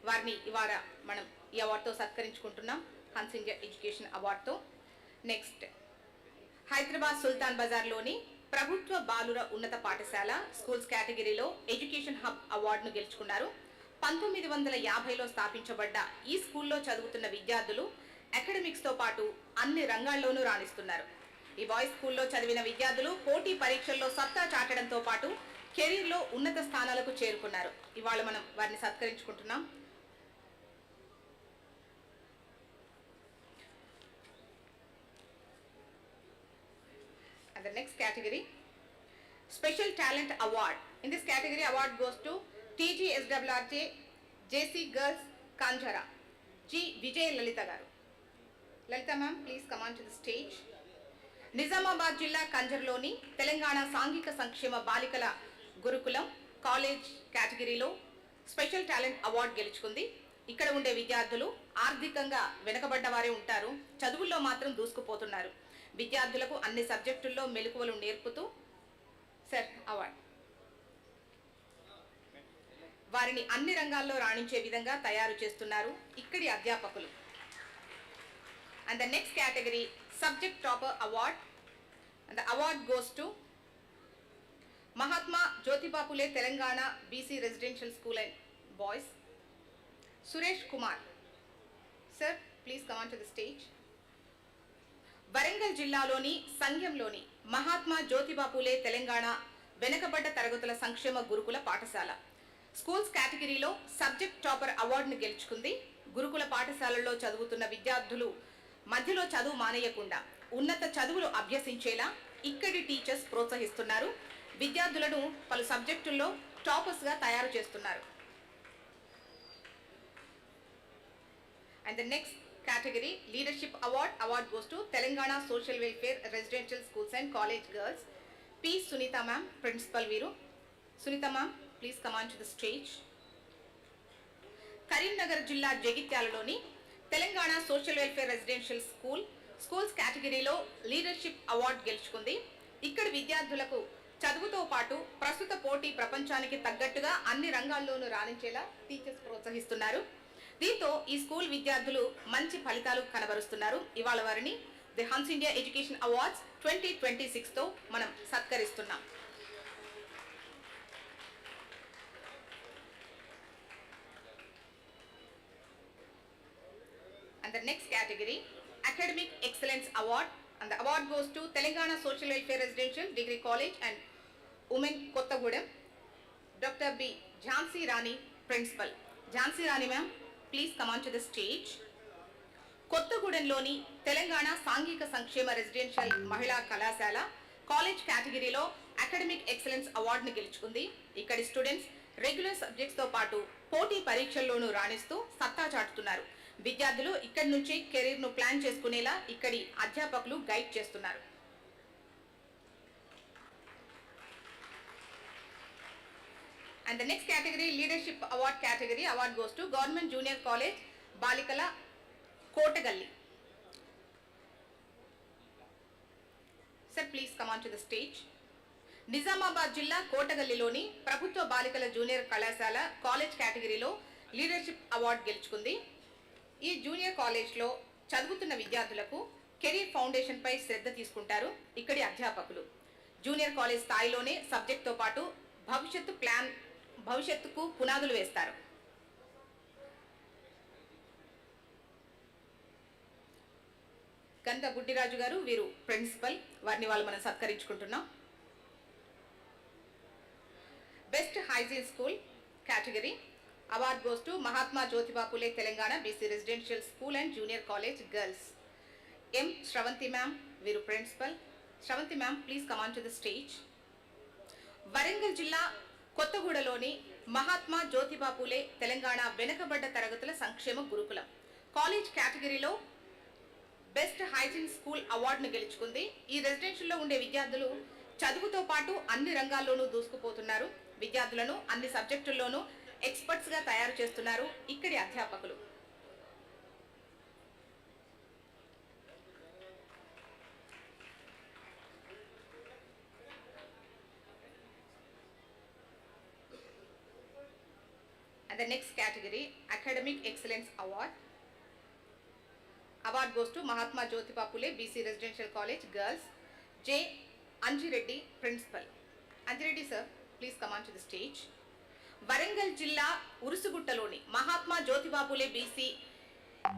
వారిని ఇవాళ మనం ఈ అవార్డుతో సత్కరించుకుంటున్నాం, హన్సిండియా ఎడ్యుకేషన్ అవార్డుతో. నెక్స్ట్, హైదరాబాద్ సుల్తాన్ బజార్లోని ప్రభుత్వ బాలుర ఉన్నత పాఠశాల స్కూల్స్ కేటగిరీలో ఎడ్యుకేషన్ హబ్ అవార్డును గెలుచుకున్నారు. 1950లో స్థాపించబడ్డ ఈ స్కూల్లో చదువుతున్న విద్యార్థులు అకాడమిక్స్తో పాటు అన్ని రంగాల్లోనూ రాణిస్తున్నారు. ఈ బాయ్స్ స్కూల్లో చదివిన విద్యార్థులు పోటీ పరీక్షల్లో సత్తా చాటడంతో పాటు కెరీర్లో ఉన్నత స్థానాలకు చేరుకున్నారు. ఇవాళ మనం వారిని సత్కరించుకుంటున్నాం. And the next category, Special Talent Award. In this category, award goes to TGSWRJ JC Girls Kanjara, G. Vijay Lalita Garu. Lalita ma'am, please come on to the stage. Nizamabad జిల్లా కంజర్లోని తెలంగాణ సాంఘిక సంక్షేమ బాలికల గురుకులం కాలేజ్ కేటగిరీలో స్పెషల్ టాలెంట్ అవార్డు గెలుచుకుంది. ఇక్కడ ఉండే విద్యార్థులు ఆర్థికంగా వెనుకబడ్డ వారే ఉంటారు, చదువుల్లో మాత్రం దూసుకుపోతున్నారు. విద్యార్థులకు అన్ని సబ్జెక్టుల్లో మెలకువలు నేర్పుతూ సార్ అవార్డు వారిని అన్ని రంగాల్లో రాణించే విధంగా తయారు చేస్తున్నారు ఇక్కడి అధ్యాపకులు. And the next category, Subject Topper Award, and the award goes to Mahatma Jyotiba Phule Telangana BC Residential School and Boys, Suresh Kumar. Sir, please come on to the stage. Warangal జిల్లాలోని సంఘంలోని మహాత్మా జ్యోతిబా పూలే తెలంగాణ వెనుకబడ్డ తరగతుల సంక్షేమ గురుకుల పాఠశాల స్కూల్స్ కేటగిరీలో subject topper అవార్డును గెలుచుకుంది. గురుకుల పాఠశాలల్లో చదువుతున్న విద్యార్థులు మధ్యలో చదువు మానేయకుండా ఉన్నత చదువులు అభ్యసించేలా ఇక్కడి టీచర్స్ ప్రోత్సహిస్తున్నారు. విద్యార్థులను పలు సబ్జెక్టుల్లో టాపర్స్గా తయారు చేస్తున్నారు. And the next category, Leadership Award. Award goes to Telangana Social Welfare Residential Schools and College Girls, P. Sunita ma'am, Principal Viru. Sunita ma'am, please come on to the stage. Karimnagar జిల్లా జగిత్యాలలోని Telangana social welfare residential schools కేటగిరీలో leadership award గెలుచుకుంది. ఇక్కడ విద్యార్థులకు చదువుతో పాటు ప్రస్తుత పోటీ ప్రపంచానికి తగ్గట్టుగా అన్ని రంగాల్లోనూ రాణించేలా టీచర్స్ ప్రోత్సహిస్తున్నారు. దీంతో ఈ స్కూల్ విద్యార్థులు మంచి ఫలితాలు కనబరుస్తున్నారు. ఇవాళ వారిని ది HansIndia Education Awards 2026 తో మనం సత్కరిస్తున్నాం. And the next category, Academic Excellence Award, and the award goes to Telangana Social Welfare Residential Degree College and Women Kottagudem, Dr. B. Jhansi Rani, Principal. Jhansi Rani ma'am, please come on to the stage. కొత్తగూడెంలోని Telangana సాంఘిక సంక్షేమ residential మహిళా కళాశాల college కేటగిరీలో academic excellence అవార్డును గెలుచుకుంది. ఇక్కడి students regular subjects తో పాటు పోటీ పరీక్షల్లోనూ రాణిస్తూ సత్తా చాటుతున్నారు. విద్యార్థులు ఇక్కడి నుంచి కెరీర్ ను ప్లాన్ చేసుకునేలా ఇక్కడి అధ్యాపకులు గైడ్ చేస్తున్నారు. And the next category, Leadership Award category, award goes to Government Junior College, Balikala, Kotagalli. Sir, please come on to the stage. Nizamabad జిల్లా కోటగల్లిలోని ప్రభుత్వ బాలికల జూనియర్ కళాశాల కాలేజ్ కేటగిరీలో లీడర్షిప్ అవార్డు గెలుచుకుంది. ఈ జూనియర్ కాలేజ్లో చదువుతున్న విద్యార్థులకు కెరీర్ ఫౌండేషన్ పై శ్రద్ధ తీసుకుంటారు ఇక్కడి అధ్యాపకులు. జూనియర్ కాలేజ్ స్థాయిలోనే సబ్జెక్ట్తో పాటు భవిష్యత్తుకు పునాదులు వేస్తారు. గంధ గుడ్డిరాజు గారు, వీరు ప్రిన్సిపల్, వారిని వాళ్ళు మనం సత్కరించుకుంటున్నాం. Best hygiene school category award goes to Mahatma Jyotiba Phule Telangana BC Residential School and Junior College Girls. M. Shravanti ma'am, వీరు principal. Shravanti ma'am, please come on to the stage. Warangal జిల్లా కొత్తగూడలోని మహాత్మా జ్యోతిబా పూలే తెలంగాణ వెనుకబడ్డ తరగతుల సంక్షేమ గురుకులం కాలేజ్ కేటగిరీలో best hygiene school అవార్డును గెలుచుకుంది. ఈ రెసిడెన్షియల్లో ఉండే విద్యార్థులు చదువుతో పాటు అన్ని రంగాల్లోనూ దూసుకుపోతున్నారు. విద్యార్థులను అన్ని సబ్జెక్టుల్లోనూ ఎక్స్పర్ట్స్ గా తయారు చేస్తున్నారు ఇక్కడి అధ్యాపకులు. And the next category, Academic Excellence Award. Award goes to Mahatma Jyotiba Phule BC Residential College Girls, J. Anji Reddy, Principal. Anji Reddy sir, please come on to the stage. Warangal జిల్లా ఉరుసుగుట్టలోని Mahatma Jyotiba Phule BC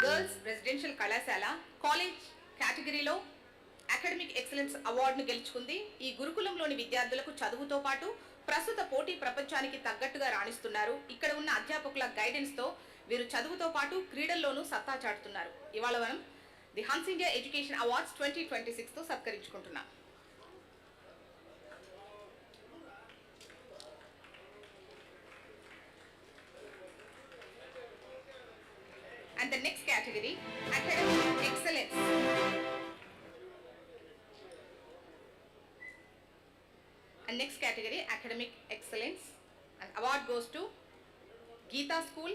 girls residential కళాశాల college కేటగిరీలో academic excellence అవార్డును గెలుచుకుంది. ఈ గురుకులంలోని విద్యార్థులకు చదువుతో పాటు ప్రస్తుత పోటీ ప్రపంచానికి తగ్గట్టుగా రాణిస్తున్నారు. ఇక్కడ ఉన్న అధ్యాపకుల గైడెన్స్ తో వీరు చదువుతో పాటు క్రీడల్లోనూ సత్తా చాటుతున్నారు. ఇవాళ మనం ది HansIndia Education Awards 2026 తో సత్కరించుకుంటున్నాం. And the next category, Academic Excellence. And next category, Academic Excellence. And award goes to Geeta School,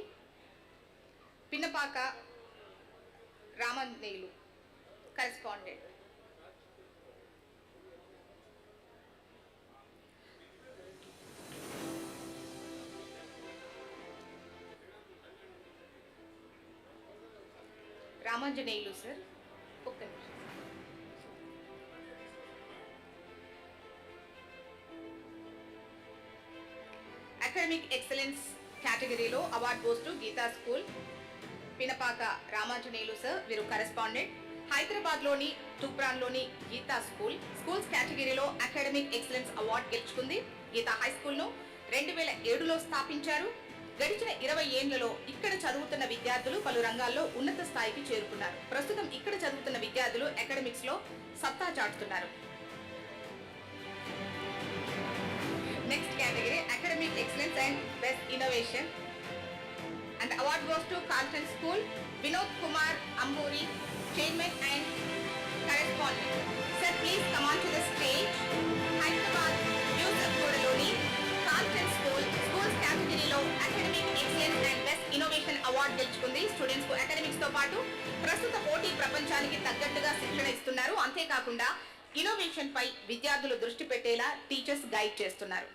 Pinnapaka, Naidu, correspondent. Ramanjaneyulu sir, ఒక్క నిమిషం. అకాడమిక్ ఎక్సలెన్స్ కేటగిరీలో award goes to Geeta school, Pinapaka Ramanjaneyulu sir, వీరు correspondent. హైదరాబాద్లోని తూప్రాన్లోని Geeta schools కేటగిరీలో academic excellence award గెలుచుకుంది. Geeta high స్కూల్ను 2007లో స్థాపించారు. గడిచిన 20 ఏళ్లలో ఇక్కడ చదువుతున్న విద్యార్థులు పలు రంగాల్లో ఉన్నత స్థాయికి చేరుకున్నారు. ప్రస్తుతం ఇక్కడ చదువుతున్న విద్యార్థులు అకాడమిక్స్ లో సత్తా చాటుతున్నారు. Next category, academic excellence and best innovation. And award goes to Calton school, Vinod Kumar Amburi, chairman and correspondent. Sir, please come on to the stage. Hyderabad యూసఫ్గూడలోని కాల్టన్ స్కూల్స్ కేటగిరీలో academic excellence and best innovation award గెలుచుకుంది. Students కు academics తో పాటు ప్రస్తుత పోటీ ప్రపంచానికి తగ్గట్టుగా శిక్షణ ఇస్తున్నారు. అంతేకాకుండా ఇన్నోవేషన్ పై విద్యార్థులు దృష్టి పెట్టేలా టీచర్స్ గైడ్ చేస్తున్నారు.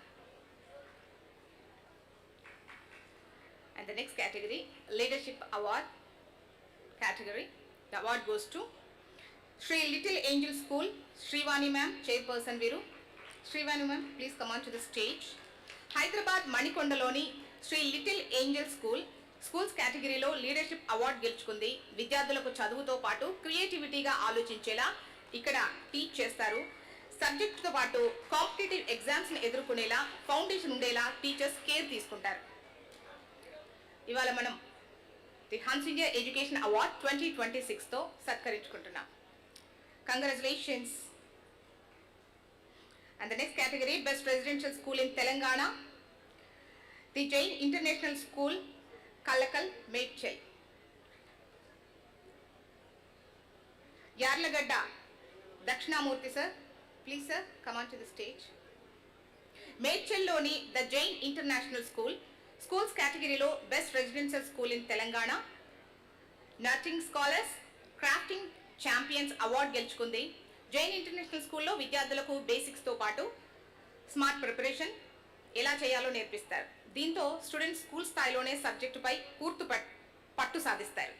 And the next category, Leadership Award category. The award goes to Sri Little Angel School, Srivani ma'am, chairperson Viru. Srivani ma'am, please come on to the stage. Hyderabad Manikondaloni Sri Little Angel School, schools categoryలో leadership award గెలుచుకుంది. విద్యార్థులకు చదువుతో పాటు క్రియేటివిటీగా ఆలోచించేలా ఇక్కడ teach చేస్తారు. సబ్జెక్టుతో పాటు competitive ఎగ్జామ్స్ని ఎదుర్కొనేలా foundation ఉండేలా teachers care తీసుకుంటారు. ఇవాళ మనం the HansIndia Education Award 2026తో సత్కరించుకుంటున్నాం. Congratulations. And the next category, Best Residential School in Telangana, the Jain International School, Kallakal, Medchal. Yarlagadda, Dakshinamurthy sir, please sir, come on to the stage. Medchalloni, the Jain International School, schools categoryలో Best Residential School in Telangana, Nurturing Scholars, Crafting Champions Award గెలుచుకుంది. Jain international స్కూల్లో విద్యార్థులకు బేసిక్స్తో పాటు smart preparation ఎలా చేయాలో నేర్పిస్తారు. దీంతో students school స్థాయిలోనే సబ్జెక్టుపై పూర్తి పట్టు సాధిస్తారు.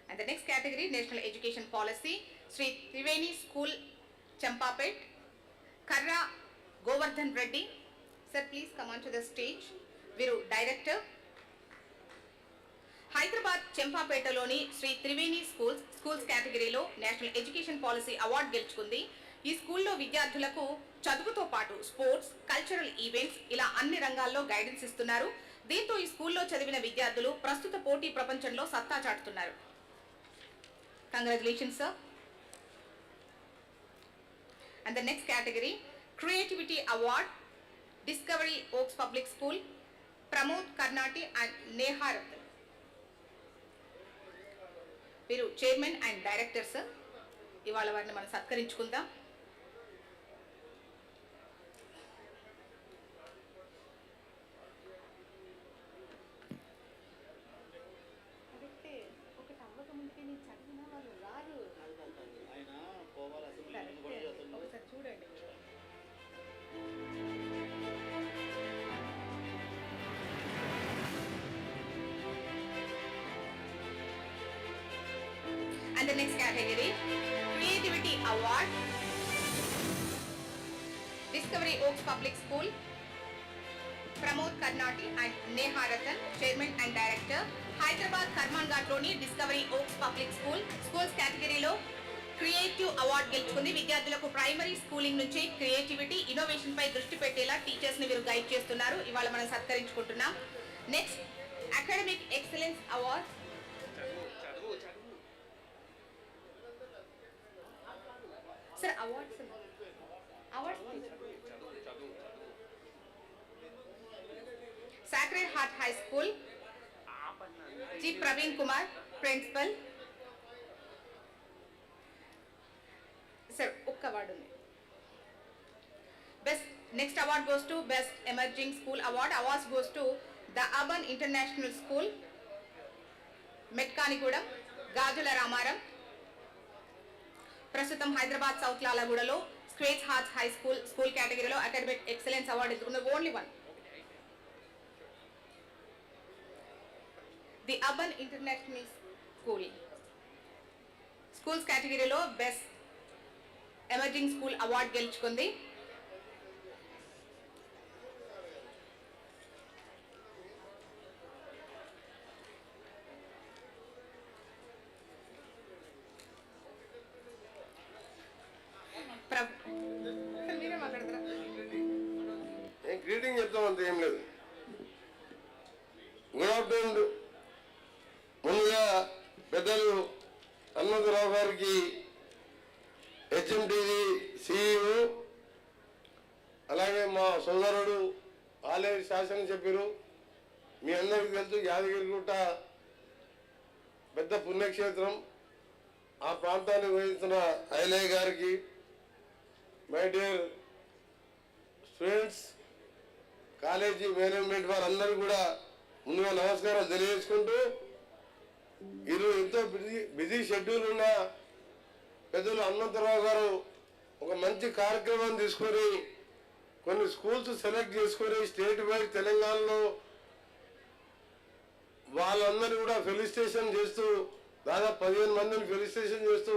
And the next category, National Education Policy, Sri Triveni School, Champapet, Karra Govardhan Reddy. Sir, please come on to the stage. Viru, Director. Hyderabad చెంపాపేటలోని శ్రీ త్రివేణి స్కూల్స్ కేటగిరీలో నేషనల్ ఎడ్యుకేషన్ పాలసీ అవార్డు గెలుచుకుంది. ఈ స్కూల్లో విద్యార్థులకు చదువుతో పాటు స్పోర్ట్స్, కల్చరల్ ఈవెంట్స్ ఇలా అన్ని రంగాల్లో గైడెన్స్ ఇస్తున్నారు. దీంతో ఈ స్కూల్లో చదివిన విద్యార్థులు ప్రస్తుత పోటీ ప్రపంచంలో సత్తా చాటుతున్నారు. Congratulations sir. And the next category, creativity award, discovery oaks public school, Pramod Karnati and Neha Ratna. వీరు చైర్మన్ అండ్ డైరెక్టర్ సార్. ఇవాళ వారిని మనం సత్కరించుకుందాం. ఒకసారి చూడండి. And the next category, Creativity Award, Discovery Oaks Public School, Pramod Karnati and Neha Ratan, Chairman and Director, Hyderabad Karmangatloni Discovery Oaks Public School, Schools categoryలో creative award గెలుచుకుంది. విద్యార్థులకు primary schooling నుంచి creativity, innovation పై దృష్టి పెట్టేలా teachers ని వీరు guide చేస్తున్నారు. ఇవాళ మనం సత్కరించుకుంటున్నాం. Next, academic excellence award, sir awards sacred heart high school, G Praveen Kumar principal. Sir ఒక్క అవార్డు ఉంది. Best next award goes to best emerging school award. Awards goes to the urban international school, Metkanigudem, Gajula Ramaram. ప్రస్తుతం Hyderabad south లాలగూడలో స్క్వేట్స్ hearts high school కేటగిరీలో academic excellence award ఎదుర్కొన్న only one. The urban international schools కేటగిరీలో best emerging school award గెలుచుకుంది. మీరే మాట్లాడతారా? Greeting చెప్తామంత ఏం లేదు. Good afternoon. ముందుగా పెద్దలు హనుమంతరావు గారికి, HMTV CEO, అలాగే మా సోదరుడు ఆలయ శాసనసభ్యులు, మీ అందరికీ తెలుసు యాదగిరిగుట్ట పెద్ద పుణ్యక్షేత్రం, ఆ ప్రాంతాన్ని వహిస్తున్న ఐలయ్య గారికి, my dear students, college management వారందరూ కూడా ముందుగా నమస్కారం తెలియజేసుకుంటూ, ఈరోజు ఎంతో బిజీ షెడ్యూల్ ఉన్న పెద్దలు హనుమంతరావు గారు ఒక మంచి కార్యక్రమం తీసుకొని కొన్ని స్కూల్స్ సెలెక్ట్ చేసుకొని స్టేట్ వైడ్ తెలంగాణలో వాళ్ళందరూ కూడా ఫెలిసిటేషన్ చేస్తూ దాదాపు 15 మందిని ఫెలిసిటేషన్ చేస్తూ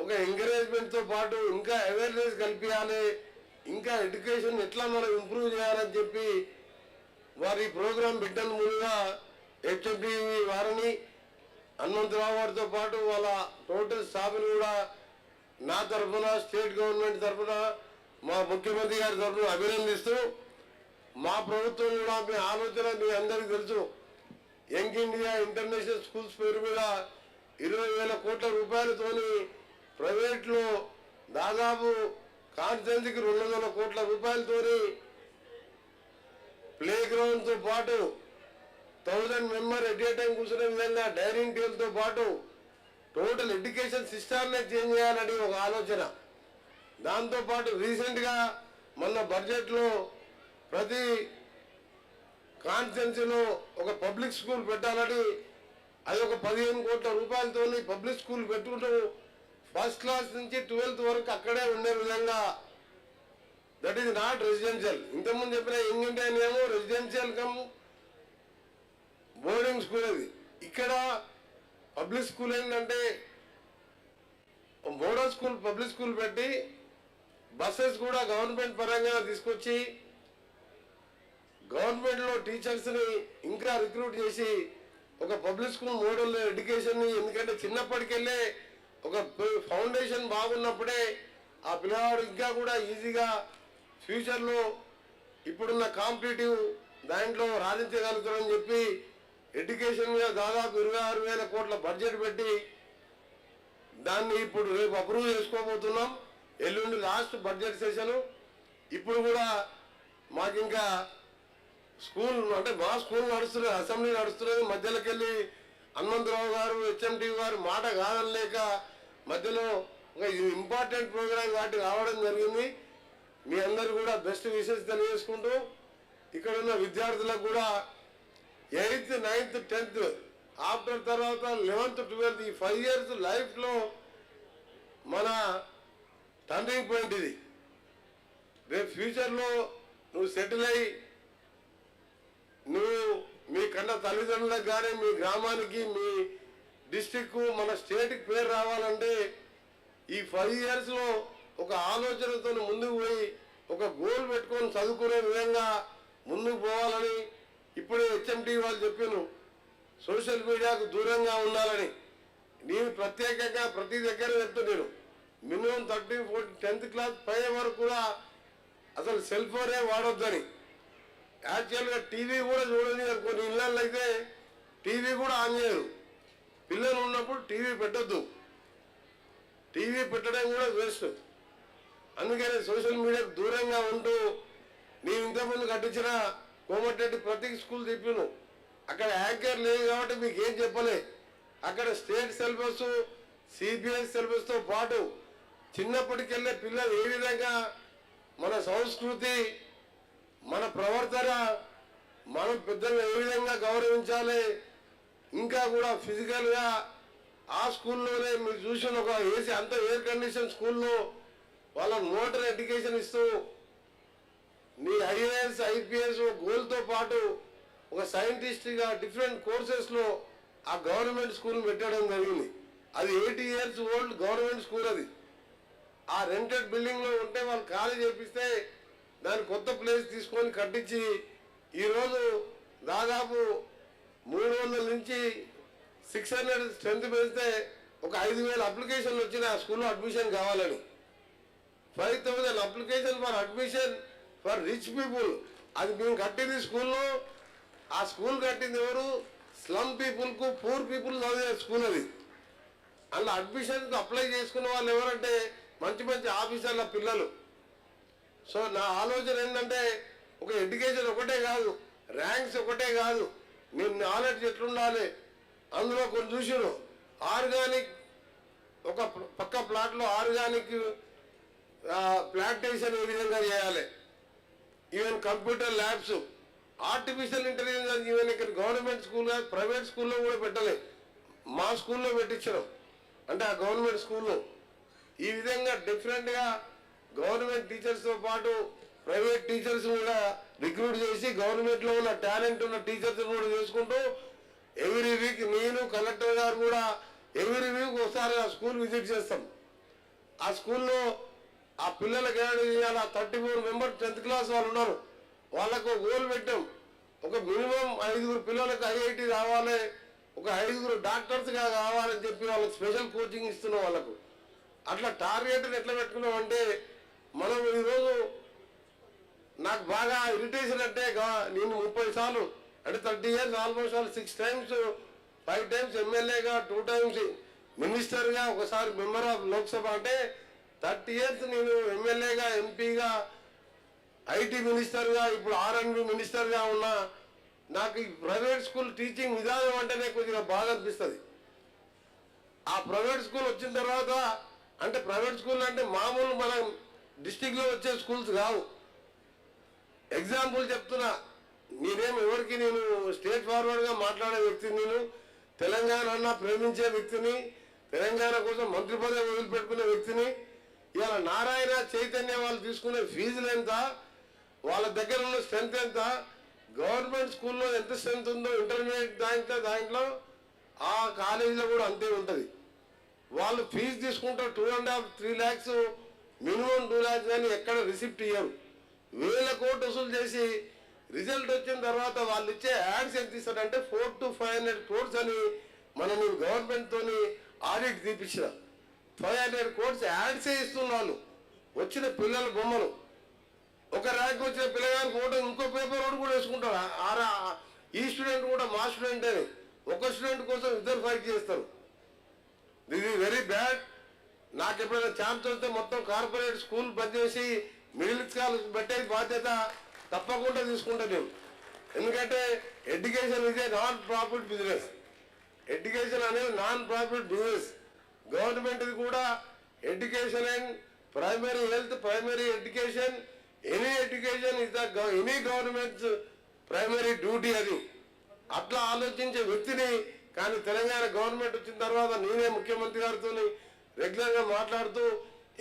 ఒక ఎంకరేజ్మెంట్తో పాటు ఇంకా అవేర్నెస్ కల్పించాలి, ఇంకా ఎడ్యుకేషన్ ఎట్లా మనం ఇంప్రూవ్ చేయాలని చెప్పి వారి ప్రోగ్రాం పెట్టిన ముందుగా HMTV వారిని హనుమంతరావు గారితో పాటు వాళ్ళ టోటల్ స్టాఫ్ని కూడా నా తరఫున స్టేట్ గవర్నమెంట్ తరఫున మా ముఖ్యమంత్రి గారి తరఫున అభినందిస్తూ మా ప్రభుత్వం కూడా మీ ఆలోచన మీ అందరికీ తెలుసు. యంగ్ ఇండియా ఇంటర్నేషనల్ స్కూల్స్ పేరు మీద 20,000 కోట్ల రూపాయలతోని ప్రైవేట్లో దాదాపు కాన్స్టెన్సీకి 200 కోట్ల రూపాయలతోని ప్లే గ్రౌండ్తో పాటు 1000 మెంబర్ ఎట్ ఏ టైం కూర్చునే విధంగా డైనింగ్ టేబుల్తో పాటు టోటల్ ఎడ్యుకేషన్ సిస్టమ్నే చేంజ్ చేయాలని ఒక ఆలోచన. దాంతోపాటు రీసెంట్గా మొన్న బడ్జెట్లో ప్రతి కాన్స్టెన్సీలో ఒక పబ్లిక్ స్కూల్ పెట్టాలని అది ఒక 15 కోట్ల రూపాయలతో పబ్లిక్ స్కూల్ పెట్టుకుంటూ ఫస్ట్ క్లాస్ నుంచి 12th వరకు అక్కడే ఉండే విధంగా, దట్ ఈజ్ నాట్ రెసిడెన్షియల్. ఇంతకుముందు చెప్పిన యంగ్ ఇండియా ఏమో రెసిడెన్షియల్ కమ్ బోర్డింగ్ స్కూల్. అది ఇక్కడ పబ్లిక్ స్కూల్ ఏంటంటే మోడల్ స్కూల్ పబ్లిక్ స్కూల్ పెట్టి బస్సెస్ కూడా గవర్నమెంట్ పరంగా తీసుకొచ్చి గవర్నమెంట్లో టీచర్స్ని ఇంకా రిక్రూట్ చేసి ఒక పబ్లిక్ స్కూల్ మోడల్ ఎడ్యుకేషన్ని, ఎందుకంటే చిన్నప్పటికెళ్ళే ఒక ఫౌండేషన్ బాగున్నప్పుడే ఆ పిల్లవాడు ఇంకా కూడా ఈజీగా ఫ్యూచర్లో ఇప్పుడున్న కాంపిటేటివ్ దాంట్లో రాణించగలుగుతారని చెప్పి ఎడ్యుకేషన్ మీద దాదాపు 26,000 కోట్ల బడ్జెట్ పెట్టి దాన్ని ఇప్పుడు రేపు అప్రూవ్ చేసుకోబోతున్నాం. ఎల్లుండి లాస్ట్ బడ్జెట్ సెషన్. ఇప్పుడు కూడా మాకు ఇంకా స్కూల్ అంటే మా స్కూల్ నడుస్తున్నది, అసెంబ్లీ నడుస్తున్నది. మధ్యలోకి వెళ్ళి హనుమంతరావు గారు HMTV గారు మాట కాదనలేక మధ్యలో ఒక ఇంపార్టెంట్ ప్రోగ్రామ్ కాబట్టి రావడం జరిగింది. మీ అందరు కూడా బెస్ట్ విషెస్ తెలియజేసుకుంటూ ఇక్కడ ఉన్న విద్యార్థులకు కూడా 8th, 9th, 10th ఆఫ్టర్ తర్వాత 11th, 12th ఈ 5 years లైఫ్లో మన టర్నింగ్ పాయింట్. ఇది రేపు ఫ్యూచర్లో నువ్వు సెటిల్ అయ్యి నువ్వు మీ కన్నా తల్లిదండ్రులకు కానీ మీ గ్రామానికి మీ డిస్టిక్కు మన స్టేట్కి పేరు రావాలంటే ఈ 5 yearsలో ఒక ఆలోచనతో ముందుకు పోయి ఒక గోల్ పెట్టుకొని చదువుకునే విధంగా ముందుకు పోవాలని ఇప్పుడే HMTV వాళ్ళు చెప్పాను, సోషల్ మీడియాకు దూరంగా ఉండాలని. నేను ప్రత్యేకంగా ప్రతి దగ్గర చెప్తున్నాను, మినిమం 13, 14, 10th క్లాస్ పై వరకు కూడా అసలు సెల్ ఫోనే వాడొద్దని. యాక్చువల్గా టీవీ కూడా చూడని కొన్ని ఇళ్ళల్లో అయితే టీవీ కూడా ఆన్ చేయరు. పిల్లలు ఉన్నప్పుడు టీవీ పెట్టద్దు, టీవీ పెట్టడం కూడా వేస్ట్. అందుకని సోషల్ మీడియాకు దూరంగా ఉంటూ నేను ఇంతకుముందు కట్టించిన కోమటిరెడ్డి ప్రతి స్కూల్ చెప్పాను, అక్కడ యాంకర్ లేదు కాబట్టి మీకు ఏం చెప్పలే. అక్కడ స్టేట్ సిలబస్ CBSE సిలబస్తో పాటు చిన్నప్పటికెళ్ళే పిల్లలు ఏ విధంగా మన సంస్కృతి మన ప్రవర్తన మనం పెద్దలను ఏ విధంగా గౌరవించాలి, ఇంకా కూడా ఫిజికల్గా ఆ స్కూల్లోనే మీరు చూసిన ఒక ఏసీ అంత ఎయిర్ కండిషన్ స్కూల్లో వాళ్ళ మోటార్ ఎడ్యుకేషన్ ఇస్తూ నీ IAS, IPS గోల్తో పాటు ఒక సైంటిస్ట్గా డిఫరెంట్ కోర్సెస్లో ఆ గవర్నమెంట్ స్కూల్ పెట్టడం జరిగింది. అది 80 years ఓల్డ్ గవర్నమెంట్ స్కూల్. అది ఆ రెంటెడ్ బిల్డింగ్లో ఉంటే వాళ్ళు ఖాళీ చేపిస్తే దాని కొత్త ప్లేస్ తీసుకొని కట్టించి ఈరోజు దాదాపు 300 నుంచి 600 స్ట్రెంత్ పెంచితే ఒక 5,000 అప్లికేషన్లు వచ్చినాయి ఆ స్కూల్లో అడ్మిషన్ కావాలని. 5,000 application for admission for rich people. అది మేము కట్టింది స్కూల్లో. ఆ స్కూల్ కట్టింది ఎవరు? స్లమ్ పీపుల్కు పూర్ పీపుల్ చదివే స్కూల్ అది. అందులో అడ్మిషన్కి అప్లై చేసుకున్న వాళ్ళు ఎవరంటే మంచి మంచి ఆఫీసర్ల పిల్లలు. సో నా ఆలోచన ఏంటంటే ఒక ఎడ్యుకేషన్ ఒకటే కాదు, ర్యాంక్స్ ఒకటే కాదు, నేను నాలెడ్జ్ ఎట్లుండాలి. అందులో కొన్ని చూసాను, ఆర్గానిక్ ఒక పక్క ప్లాట్లో ఆర్గానిక్ ప్లాంటేషన్ ఏ విధంగా చేయాలి, even computer labs artificial intelligence even ఇక్కడ గవర్నమెంట్ స్కూల్ కాదు, ప్రైవేట్ స్కూల్లో కూడా పెట్టలే, మా స్కూల్లో పెట్టించడం. అంటే ఆ గవర్నమెంట్ స్కూల్లో ఈ విధంగా డిఫరెంట్గా గవర్నమెంట్ టీచర్స్తో పాటు ప్రైవేట్ టీచర్స్ కూడా రిక్రూట్ చేసి గవర్నమెంట్లో ఉన్న టాలెంట్ ఉన్న టీచర్స్ కూడా చేసుకుంటూ ఎవ్రీ వీక్ నేను కలెక్టర్ గారు కూడా ఎవ్రీ వీక్ ఒకసారి ఆ స్కూల్ విజిట్ చేస్తాం. ఆ స్కూల్లో ఆ పిల్లలకి ఏడు చేయాలి. 34 మెంబర్స్ 10th క్లాస్ వాళ్ళు ఉన్నారు. వాళ్ళకు గోల్ పెట్టాం, ఒక మినిమం 5 పిల్లలకు ఐఐటి రావాలి, ఒక 5 డాక్టర్స్గా కావాలని చెప్పి వాళ్ళకి స్పెషల్ కోచింగ్ ఇస్తున్నాం వాళ్ళకు. అట్లా టార్గెట్ని ఎట్లా పెట్టుకున్నాం అంటే మనం ఈరోజు నాకు బాగా ఇరిటేషన్ అంటే నేను 30 సార్లు అంటే 30 years ఆల్మోస్ట్ 6 times 5 times ఎమ్మెల్యేగా 2 times మినిస్టర్గా ఒకసారి మెంబర్ ఆఫ్ లోక్సభ అంటే 30 years నేను ఎమ్మెల్యేగా ఎంపీగా ఐటీ మినిస్టర్గా ఇప్పుడు R&B మినిస్టర్గా ఉన్నా నాకు ఈ ప్రైవేట్ స్కూల్ టీచింగ్ విధానం అంటేనే కొద్దిగా బాగా అనిపిస్తుంది. ఆ ప్రైవేట్ స్కూల్ వచ్చిన తర్వాత అంటే ప్రైవేట్ స్కూల్ అంటే మామూలు మన డిస్టిక్లో వచ్చే స్కూల్స్ కావు. ఎగ్జాంపుల్ చెప్తున్నా, ఎవరికి నేను స్టేట్ ఫార్వర్డ్గా మాట్లాడే వ్యక్తిని, నేను తెలంగాణ అన్న ప్రేమించే వ్యక్తిని, తెలంగాణ కోసం మంత్రి పదవి వదిలిపెట్టుకునే వ్యక్తిని. ఇవాళ నారాయణ చైతన్య వాళ్ళు తీసుకునే ఫీజులు ఎంత, వాళ్ళ దగ్గర ఉన్న స్ట్రెంత్ ఎంత, గవర్నమెంట్ స్కూల్లో ఎంత స్ట్రెంత్ ఉందో ఇంటర్మీడియట్ దాంట్లో ఆ కాలేజీలో కూడా అంతే ఉంటుంది. వాళ్ళు ఫీజు తీసుకుంటారు 2.5-3 lakhs, మినిమం 2 lakhs, కానీ ఎక్కడ రిసిప్ట్ ఇయ్యరు. 1000 కోట్లు వసూలు చేసి రిజల్ట్ వచ్చిన తర్వాత వాళ్ళు ఇచ్చే యాడ్స్ ఎంత ఇస్తారంటే 400 to 500 crores అని మనం గవర్నమెంట్తో ఆడిట్ తీపించిన 500 crores యాడ్సే ఇస్తున్న వాళ్ళు. వచ్చిన పిల్లల బొమ్మలు, ఒక ర్యాంక్ వచ్చిన పిల్లగాని ఫోటో ఇంకో పేపర్ రోడ్ కూడా వేసుకుంటారు. ఈ స్టూడెంట్ కూడా మా స్టూడెంట్ అని ఒక స్టూడెంట్ కోసం 2 ఫైట్ చేస్తారు. This is very bad. నాకు ఎప్పుడైనా ఛాన్స్ వస్తే మొత్తం కార్పొరేట్ స్కూల్ బంద్ చేసి మిడిల్ క్లాస్ పెట్టే బాధ్యత తప్పకుండా తీసుకుంటా నేను. ఎందుకంటే education is a non profit business. Education అనేది నాన్ ప్రాఫిట్ బిజినెస్. గవర్నమెంట్ కూడా education and primary health, primary education, any education is any governments primary duty. అది అట్లా ఆలోచించే వ్యక్తిని. కానీ తెలంగాణ గవర్నమెంట్ వచ్చిన తర్వాత నేనే ముఖ్యమంత్రి గారితో రెగ్యులర్గా మాట్లాడుతూ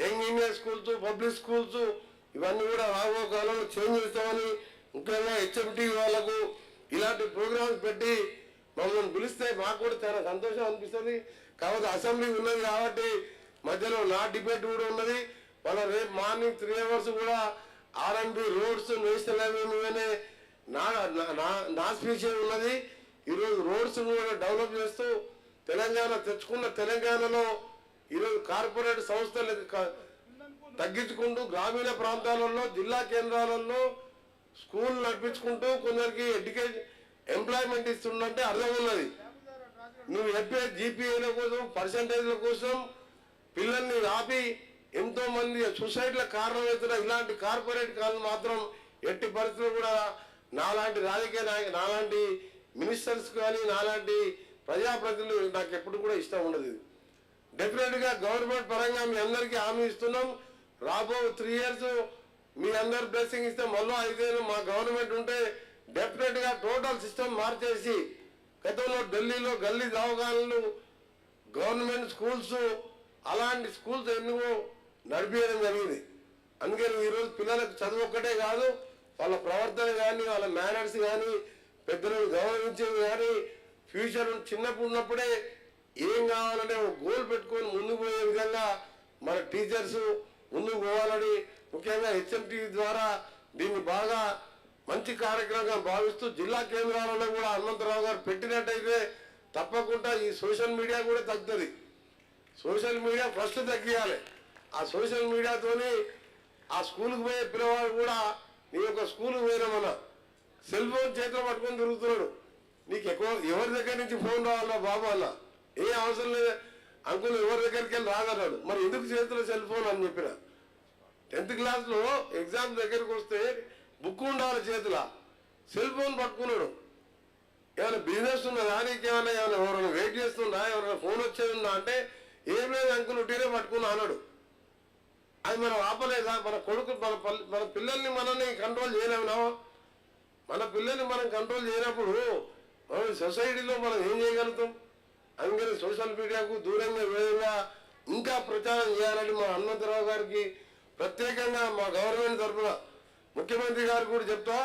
young Indian schools, public schools ఇవన్నీ కూడా రాబో కాలంలో చేంజ్ చేస్తామని, ముఖ్యంగా HMTV వాళ్ళకు ఇలాంటి ప్రోగ్రామ్స్ పెట్టి మమ్మల్ని పిలిస్తే మాకు కూడా చాలా సంతోషం అనిపిస్తుంది. కాకపోతే అసెంబ్లీ ఉన్నది కాబట్టి మధ్యలో నా డిబేట్ కూడా ఉన్నది. వాళ్ళ రేపు మార్నింగ్ 3 hours కూడా R&B రోడ్స్, నేషనల్ హైవే మీదనే నా స్పీచ్ ఉన్నది. ఈరోజు రోడ్స్ కూడా డెవలప్ చేస్తూ తెలంగాణ తెచ్చుకున్న తెలంగాణలో ఈరోజు కార్పొరేట్ సంస్థలు తగ్గించుకుంటూ గ్రామీణ ప్రాంతాలలో, జిల్లా కేంద్రాలలో స్కూల్ నడిపించుకుంటూ కొందరికి ఎంప్లాయ్మెంట్ ఇస్తుందంటే అర్థం ఉన్నది. నువ్వు చెప్పే GPAల కోసం, పర్సంటేజ్ల కోసం పిల్లల్ని ఆపి ఎంతో మంది సూసైడ్లకు కారణమవుతున్న ఇలాంటి కార్పొరేట్ కాలం మాత్రం ఎట్టి పరిస్థితులు కూడా నాలాంటి రాజకీయ నాయకులు, నాలాంటి మినిస్టర్స్ కానీ, నాలాంటి ప్రజాప్రతినిధులు నాకు ఎప్పుడు కూడా ఇష్టం ఉండదు. డెఫినెట్గా గవర్నమెంట్ పరంగా మీ అందరికీ హామీ ఇస్తున్నాం. రాబో 3 years మీ అందరు బ్లెస్సింగ్ ఇస్తే మళ్ళీ 5 years మా గవర్నమెంట్ ఉంటే డెఫినెట్గా టోటల్ సిస్టమ్ మార్చేసి, గతంలో ఢిల్లీలో గల్లీ దవాఖానాలు, గవర్నమెంట్ స్కూల్స్, అలాంటి స్కూల్స్ ఎన్నో నడిపించడం జరిగింది. అందుకని ఈరోజు పిల్లలకు చదువు ఒక్కటే కాదు, వాళ్ళ ప్రవర్తన కానీ, వాళ్ళ మేనర్స్ కానీ, పెద్దలను గౌరవించేది కానీ, ఫ్యూచర్ చిన్నప్పుడు ఉన్నప్పుడే ఏం కావాలంటే ఒక గోల్ పెట్టుకొని ముందుకు పోయే విధంగా మన టీచర్స్ ముందుకు పోవాలని ముఖ్యంగా HMTV ద్వారా దీన్ని బాగా మంచి కార్యక్రమంగా భావిస్తూ జిల్లా కేంద్రాలలో కూడా హనుమంతరావు గారు పెట్టినట్టయితే తప్పకుండా ఈ సోషల్ మీడియా కూడా తగ్గుతుంది. సోషల్ మీడియా ఫస్ట్ తగ్గియాలి. ఆ సోషల్ మీడియాతోని ఆ స్కూల్కి పోయే పిల్లవాడు కూడా నీ యొక్క స్కూల్కి పోయినామన్నా సెల్ ఫోన్ చేతిలో పట్టుకొని తిరుగుతున్నాడు. నీకు ఎవరి దగ్గర నుంచి ఫోన్ రావాలా బాబు అన్న, ఏ అవసరం లేదు అంకుల్, ఎవరి దగ్గరికి వెళ్ళి రాగలడు. మరి ఎందుకు చేతిలో సెల్ ఫోన్ అని చెప్పిన 10th క్లాస్లో ఎగ్జామ్ దగ్గరికి వస్తే బుక్ ఉండాలి చేతిలో, సెల్ ఫోన్ పట్టుకున్నాడు. ఏమైనా బిజినెస్ ఉన్నదా, నీకేమైనా ఎవరైనా వెయిట్ చేస్తుందా, ఎవరైనా ఫోన్ వచ్చేది అంటే ఏం లేదు అంకుల్ ఉట్టినే పట్టుకున్నా అన్నాడు. అది మనం ఆపలేదా? మన కొడుకు మన పిల్లల్ని మనల్ని కంట్రోల్ చేయలేమునా? మన పిల్లల్ని మనం కంట్రోల్ చేయనప్పుడు మనం సొసైటీలో మనం ఏం చేయగలుగుతాం? అందుకని సోషల్ మీడియాకు దూరంగా విధంగా ఇంకా ప్రచారం చేయాలని మా హనుమంతరావు గారికి ప్రత్యేకంగా మా గవర్నమెంట్ తరఫున ముఖ్యమంత్రి గారు కూడా చెప్తా,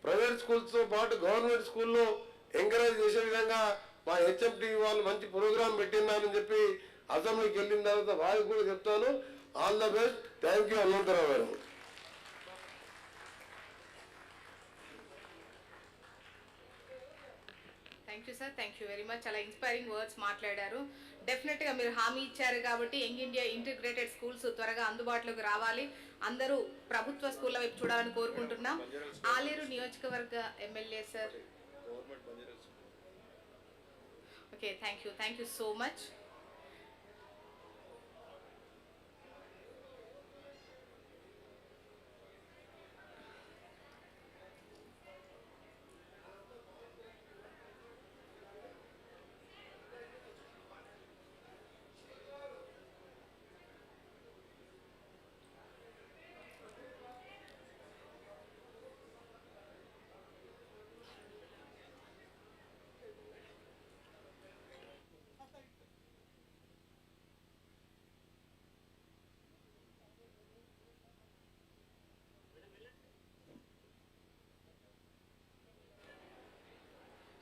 ప్రైవేట్ స్కూల్స్తో పాటు గవర్నమెంట్ స్కూల్లో ఎంకరేజ్ చేసే విధంగా మా HMTV వాళ్ళు మంచి ప్రోగ్రాం పెట్టినారని చెప్పి అసెంబ్లీకి వెళ్ళిన తర్వాత వారికి కూడా చెప్తాను. All the best. Thank you Hanumantha Rao గారు. Thank you sir, thank you very much. చాలా ఇన్స్పైరింగ్ వర్డ్స్ మాట్లాడారు. డెఫినెట్గా మీరు హామీ ఇచ్చారు కాబట్టి యంగ్ ఇండియా ఇంటిగ్రేటెడ్ స్కూల్స్ త్వరగా అందుబాటులోకి రావాలి. అందరూ ప్రభుత్వ స్కూళ్ళ వైపు చూడాలని కోరుకుంటున్నాం. ఆలేరు నియోజకవర్గ MLA sir. Okay, thank you so much.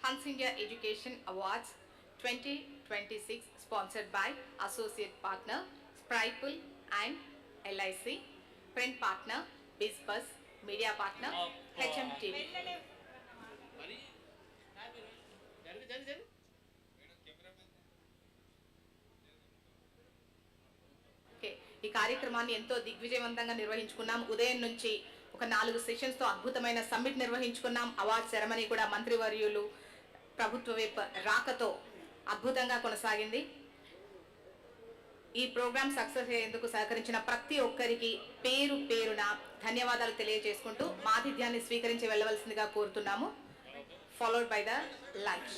HansIndia Education Awards 2026 sponsored by Associate Partner Spripal and LIC, Print Partner BizBus, Media Partner HMTV. Okay, ఈ కార్యక్రమాన్ని ఎంతో దిగ్విజయవంతంగా నిర్వహించుకున్నాం. ఉదయం నుంచి ఒక 4 సెషన్స్ తో అద్భుతమైన సమ్మిట్ నిర్వహించుకున్నాం. అవార్డ్ సెరమనీ కూడా మంత్రివర్యులు ప్రభుత్వ వైపు రాకతో అద్భుతంగా కొనసాగింది. ఈ ప్రోగ్రామ్ సక్సెస్ అయ్యేందుకు సహకరించిన ప్రతి ఒక్కరికి పేరు పేరున ధన్యవాదాలు తెలియజేసుకుంటూ మాతిథ్యాన్ని స్వీకరించి వెళ్ళవలసిందిగా కోరుతున్నాము. Followed by the lunch.